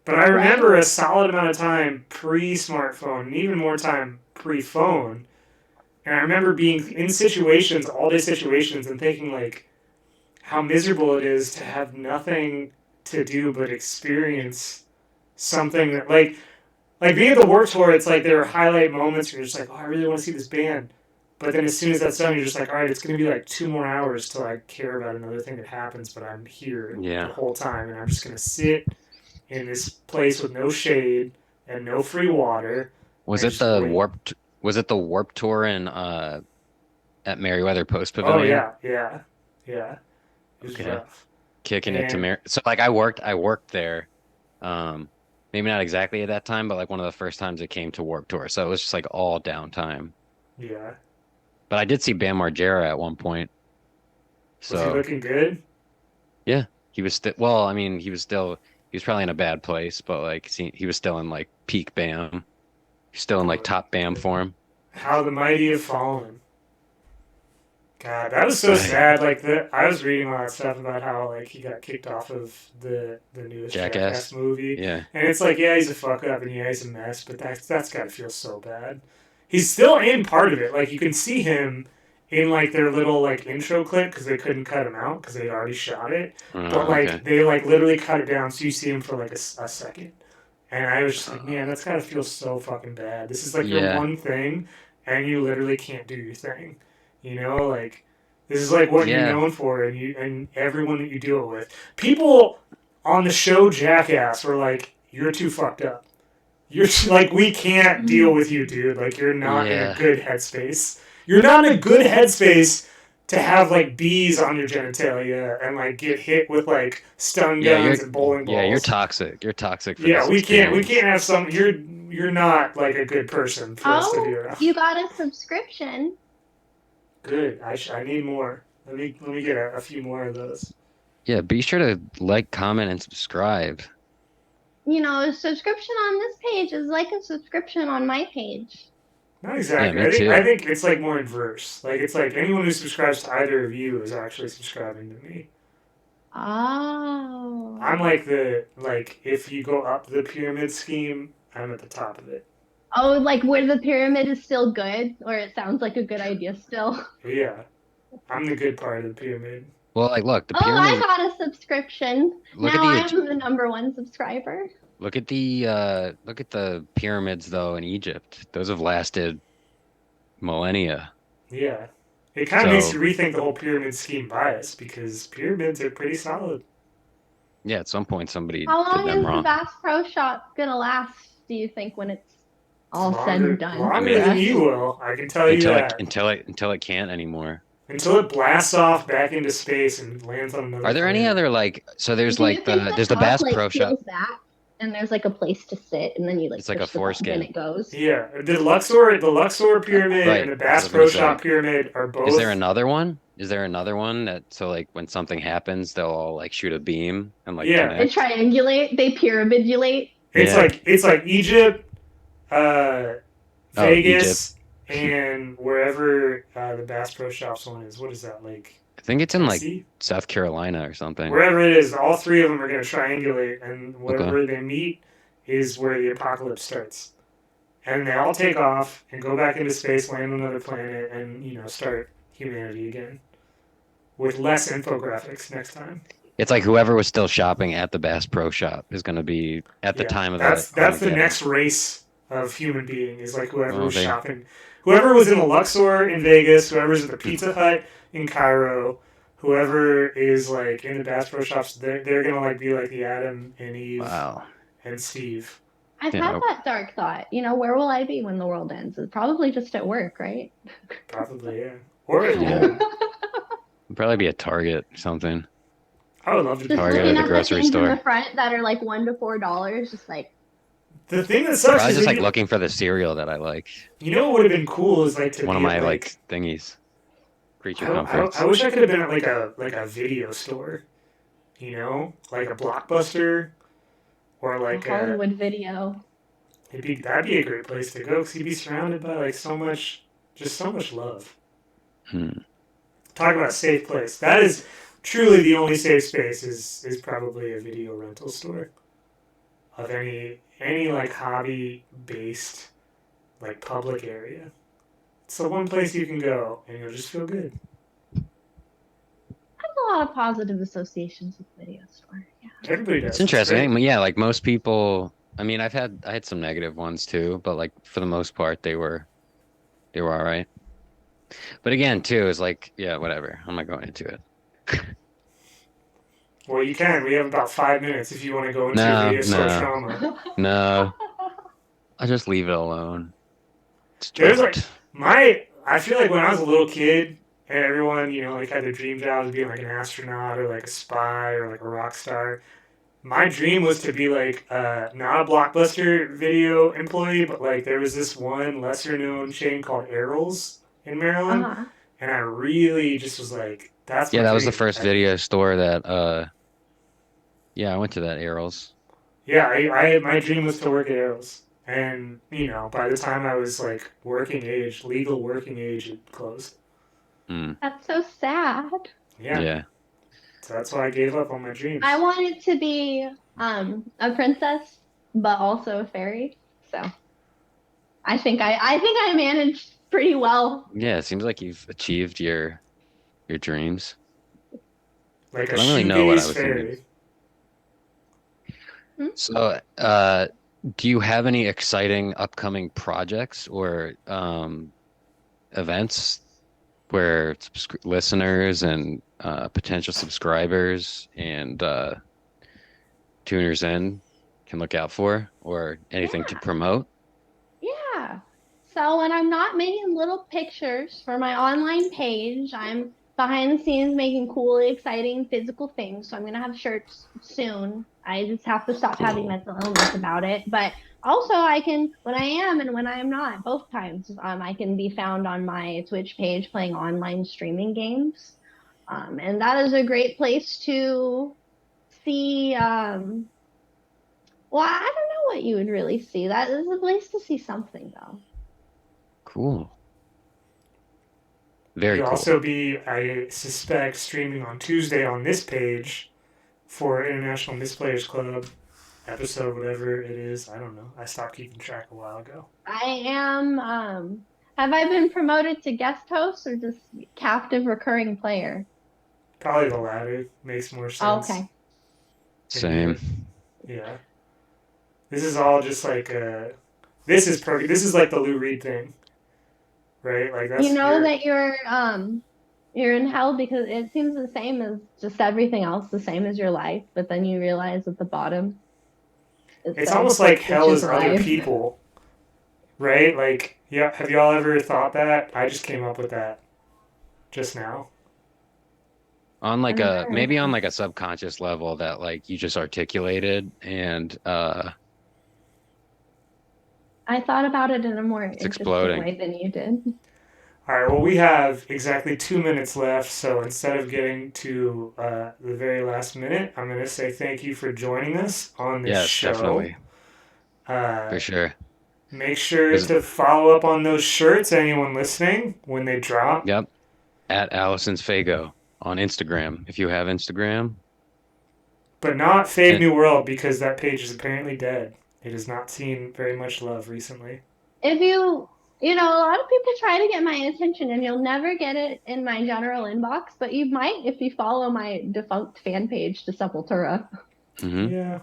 But I remember a solid amount of time pre-smartphone and even more time pre-phone. And I remember being in situations, all day situations, and thinking like how miserable it is to have nothing to do but experience something that like being at the work tour, it's like there are highlight moments where you're just like, oh, I really want to see this band. But then as soon as that's done, you're just like, all right, it's going to be like 2 more hours till I care about another thing that happens, but I'm here Yeah. the whole time, and I'm just going to sit in this place with no shade and no free water. Was I it just the wait. Warp Tour in at Merriweather Post Oh Pavilion? yeah. It was Okay. rough. Kicking it to And So like I worked there. Um Maybe not exactly at that time, but like one of the first times it came to Warp Tour. So it was just like all downtime. yeah, But I did see Bam Margera at one point. was he So looking good? yeah, he was still, well, I mean, he was probably in a bad place, but like he was still in like peak Bam. He's still in like top Bam form. How the mighty have fallen. God, that was so sad. Like I was reading a lot of stuff about how like he got kicked off of the newest Jackass Jackass. movie, Yeah. and it's like, yeah, he's a fuck up and yeah, he's a mess, but that's gotta feel so bad. He's still in part of it. Like you can see him in like their little like intro clip because they couldn't cut him out because they'd already shot it, but like Okay. they like literally cut it down so you see him for like a second, and I was just like, man, that's gotta feel so fucking bad. This is like your Yeah. one thing, and you literally can't do your thing. Like this is like what you're Yeah. known for, and everyone that you deal with. People on the show Jackass were like, "You're too fucked up. You're like, we can't deal with you, dude. Like, you're not in a Yeah. good headspace. You're not in a good headspace to have like bees on your genitalia and like get hit with like stun Yeah, guns and bowling balls. yeah, you're toxic. You're toxic for Yeah, this we can't experience. have some. You're not like a good person for us to be Oh, around. you got a subscription. Good. I need more. Let me get a few more of those. Yeah, be sure to like, comment, and subscribe. A subscription on this page is like a subscription on my page. Not exactly. Yeah, me too. I think it's like more inverse. Like it's like anyone who subscribes to either of you is actually subscribing to me. Oh. I'm like if you go up the pyramid scheme, I'm at the top of it. Oh, like where the pyramid is still good, or it sounds like a good idea still. Yeah, I'm the good part of the pyramid. Well, like, look, the Oh, I pyramid. got a subscription. Look Now at I'm the #1 subscriber. look at the pyramids though in Egypt. Those have lasted millennia. Yeah, it kind of makes So you rethink the whole pyramid scheme bias because pyramids are pretty solid. yeah, at some point somebody How did long them is the wrong. Bass Pro Shop gonna last, do you think, when it's all said and done? Longer for than us? you will. I can tell you that. Until it can't anymore. Until it blasts off back into space and lands on another Are there any planet. other like, so there's Do you like think there's the top, Bass like, Pro Shop. peels back, and there's like a place to sit, and then you like It's like push a the button foreskin. and it goes? Yeah, the Luxor pyramid Right, and the that's Bass what I was Pro gonna Shop pyramid are both. Is there another one? Is there another one that so like when something happens they'll all like shoot a beam and like Yeah. They connect? triangulate, they pyramidulate. Yeah. It's like Egypt, Oh, Vegas, and wherever the Bass Pro Shops one is. What is that like? I think it's in like Tennessee? South Carolina or something. Wherever it is, all three of them are going to triangulate, and Okay. wherever they meet is where the apocalypse starts. And they all take off and go back into space, land on another planet, and start humanity again with less infographics next time. It's like whoever was still shopping at the Bass Pro Shop is going to be at the Yeah, time of that's the that's the Armageddon. next race of human being is like whoever Oh, was they- shopping, whoever was in the Luxor in Vegas, whoever's at the Pizza Hut in Cairo, whoever is like in the Bass Pro Shops, they're gonna like be like the Adam and Eve Wow. and Steve. I've Yeah. had that dark thought. Where will I be when the world ends? It's probably just at work, right? Probably, yeah. Or at Yeah. home. It'd probably be a Target or something. I would love to Just do Target looking at at the the grocery things store. in the front that are like $1 to $4, just like The thing that sucks I was is just that like looking for the cereal that I like. what would have been cool is like to One of be my at, like thingies. Creature I comforts. wish I could have been at like a video store, like a Blockbuster, or like a Hollywood Video. that'd be a great place to go because you'd be surrounded by like so much love. Hmm. Talk about a safe place. That is truly the only safe space is probably a video rental store of any like hobby based like public area. It's the one place you can go and you'll just feel good. I have a lot of positive associations with video store. Yeah. Everybody does. It's interesting. great. Yeah, like most people. I mean, I had some negative ones too, but like for the most part, they were all right. But again, too, is like, yeah, whatever. I'm not going into it. Well, you can. We have about 5 minutes if you want to go into No, video store no. trauma. No, I'll just leave it alone. It's There's dropped. I feel like when I was a little kid and everyone, like had their dream job of being like an astronaut or like a spy or like a rock star. My dream was to be like not a Blockbuster video employee, but like there was this one lesser known chain called Errol's in Maryland, Uh-huh. and I really just was like, that's Yeah, my that was the dream. first video store that. Yeah, I went to that Errol's. Yeah, I my dream was to work at Arrows. And, by the time I was like legal working age, it closed. Mm, That's so sad. Yeah. yeah. So that's why I gave up on my dreams. I wanted to be a princess, but also a fairy. So I think I managed pretty well. Yeah, it seems like you've achieved your dreams. Like I a don't really know what I shoegaze was fairy. So, do you have any exciting upcoming projects or events where listeners and potential subscribers and tuners in can look out for, or anything to Yeah. promote? Yeah. So when I'm not making little pictures for my online page, I'm behind the scenes making cool, exciting physical things. So I'm gonna have shirts soon. I just have to stop having Cool. mental illness about it. But also I can, when I am and when I am not, both times, I can be found on my Twitch page playing online streaming games. And that is a great place to see well, I don't know what you would really see. That is a place to see something, though. Cool. Very You'll cool. also be, I suspect, streaming on Tuesday on this page for International Misplayers Club episode, whatever it is. I don't know. I stopped keeping track a while ago. I am. Have I been promoted to guest host or just captive recurring player? Probably the latter makes more Oh, sense. okay. Same. Yeah. This is all just like this is perfect. This is like the Lou Reed thing, right? Like that's You know your- that you're in hell because it seems the same as just everything else, the same as your life, but then you realize at the bottom. It's almost like hell which is other life. people, right? Like, yeah. Have y'all ever thought that? I just came up with that just now. On like a Sure. maybe on like a subconscious level that like you just articulated, and I thought about it in a more interesting exploding. way than you did. All right. Well, we have exactly 2 minutes left, so instead of getting to the very last minute, I'm gonna say thank you for joining us on this yes, show. definitely, Uh, for sure. Make sure Is- to follow up on those shirts, anyone listening, when they drop. Yep. At Allison's Fago. on Instagram. If you have Instagram, But not Fave and New World because that page is apparently dead. It has not seen very much love recently. If you know, a lot of people try to get my attention and you'll never get it in my general inbox, but you might if you follow my defunct fan page to Sepultura. mhm. Yeah.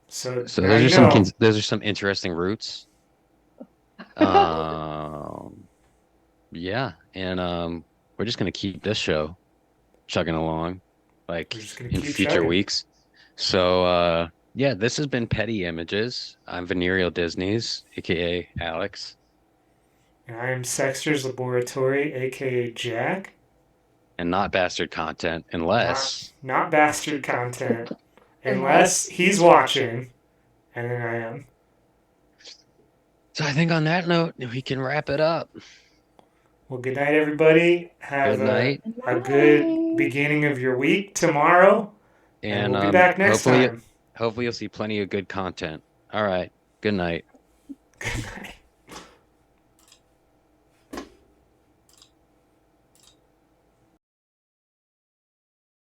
So So now those you are some know. those are some interesting routes. Um, yeah, and we're just gonna keep this show chugging along, like We're just gonna in keep future chugging. weeks. So yeah, this has been Petty Images. I'm Venereal Disney's, aka Alex, And I am Sexter's Laboratory, aka Jack. and not bastard content Not unless not bastard content. Unless Unless he's watching. And then I am. So I think on that note, we can wrap it up. Well, good night, everybody. Have Good night, a good Bye. beginning of your week tomorrow. And and we'll be back next hopefully time. hopefully you'll see plenty of good content. All right, good night. Good night.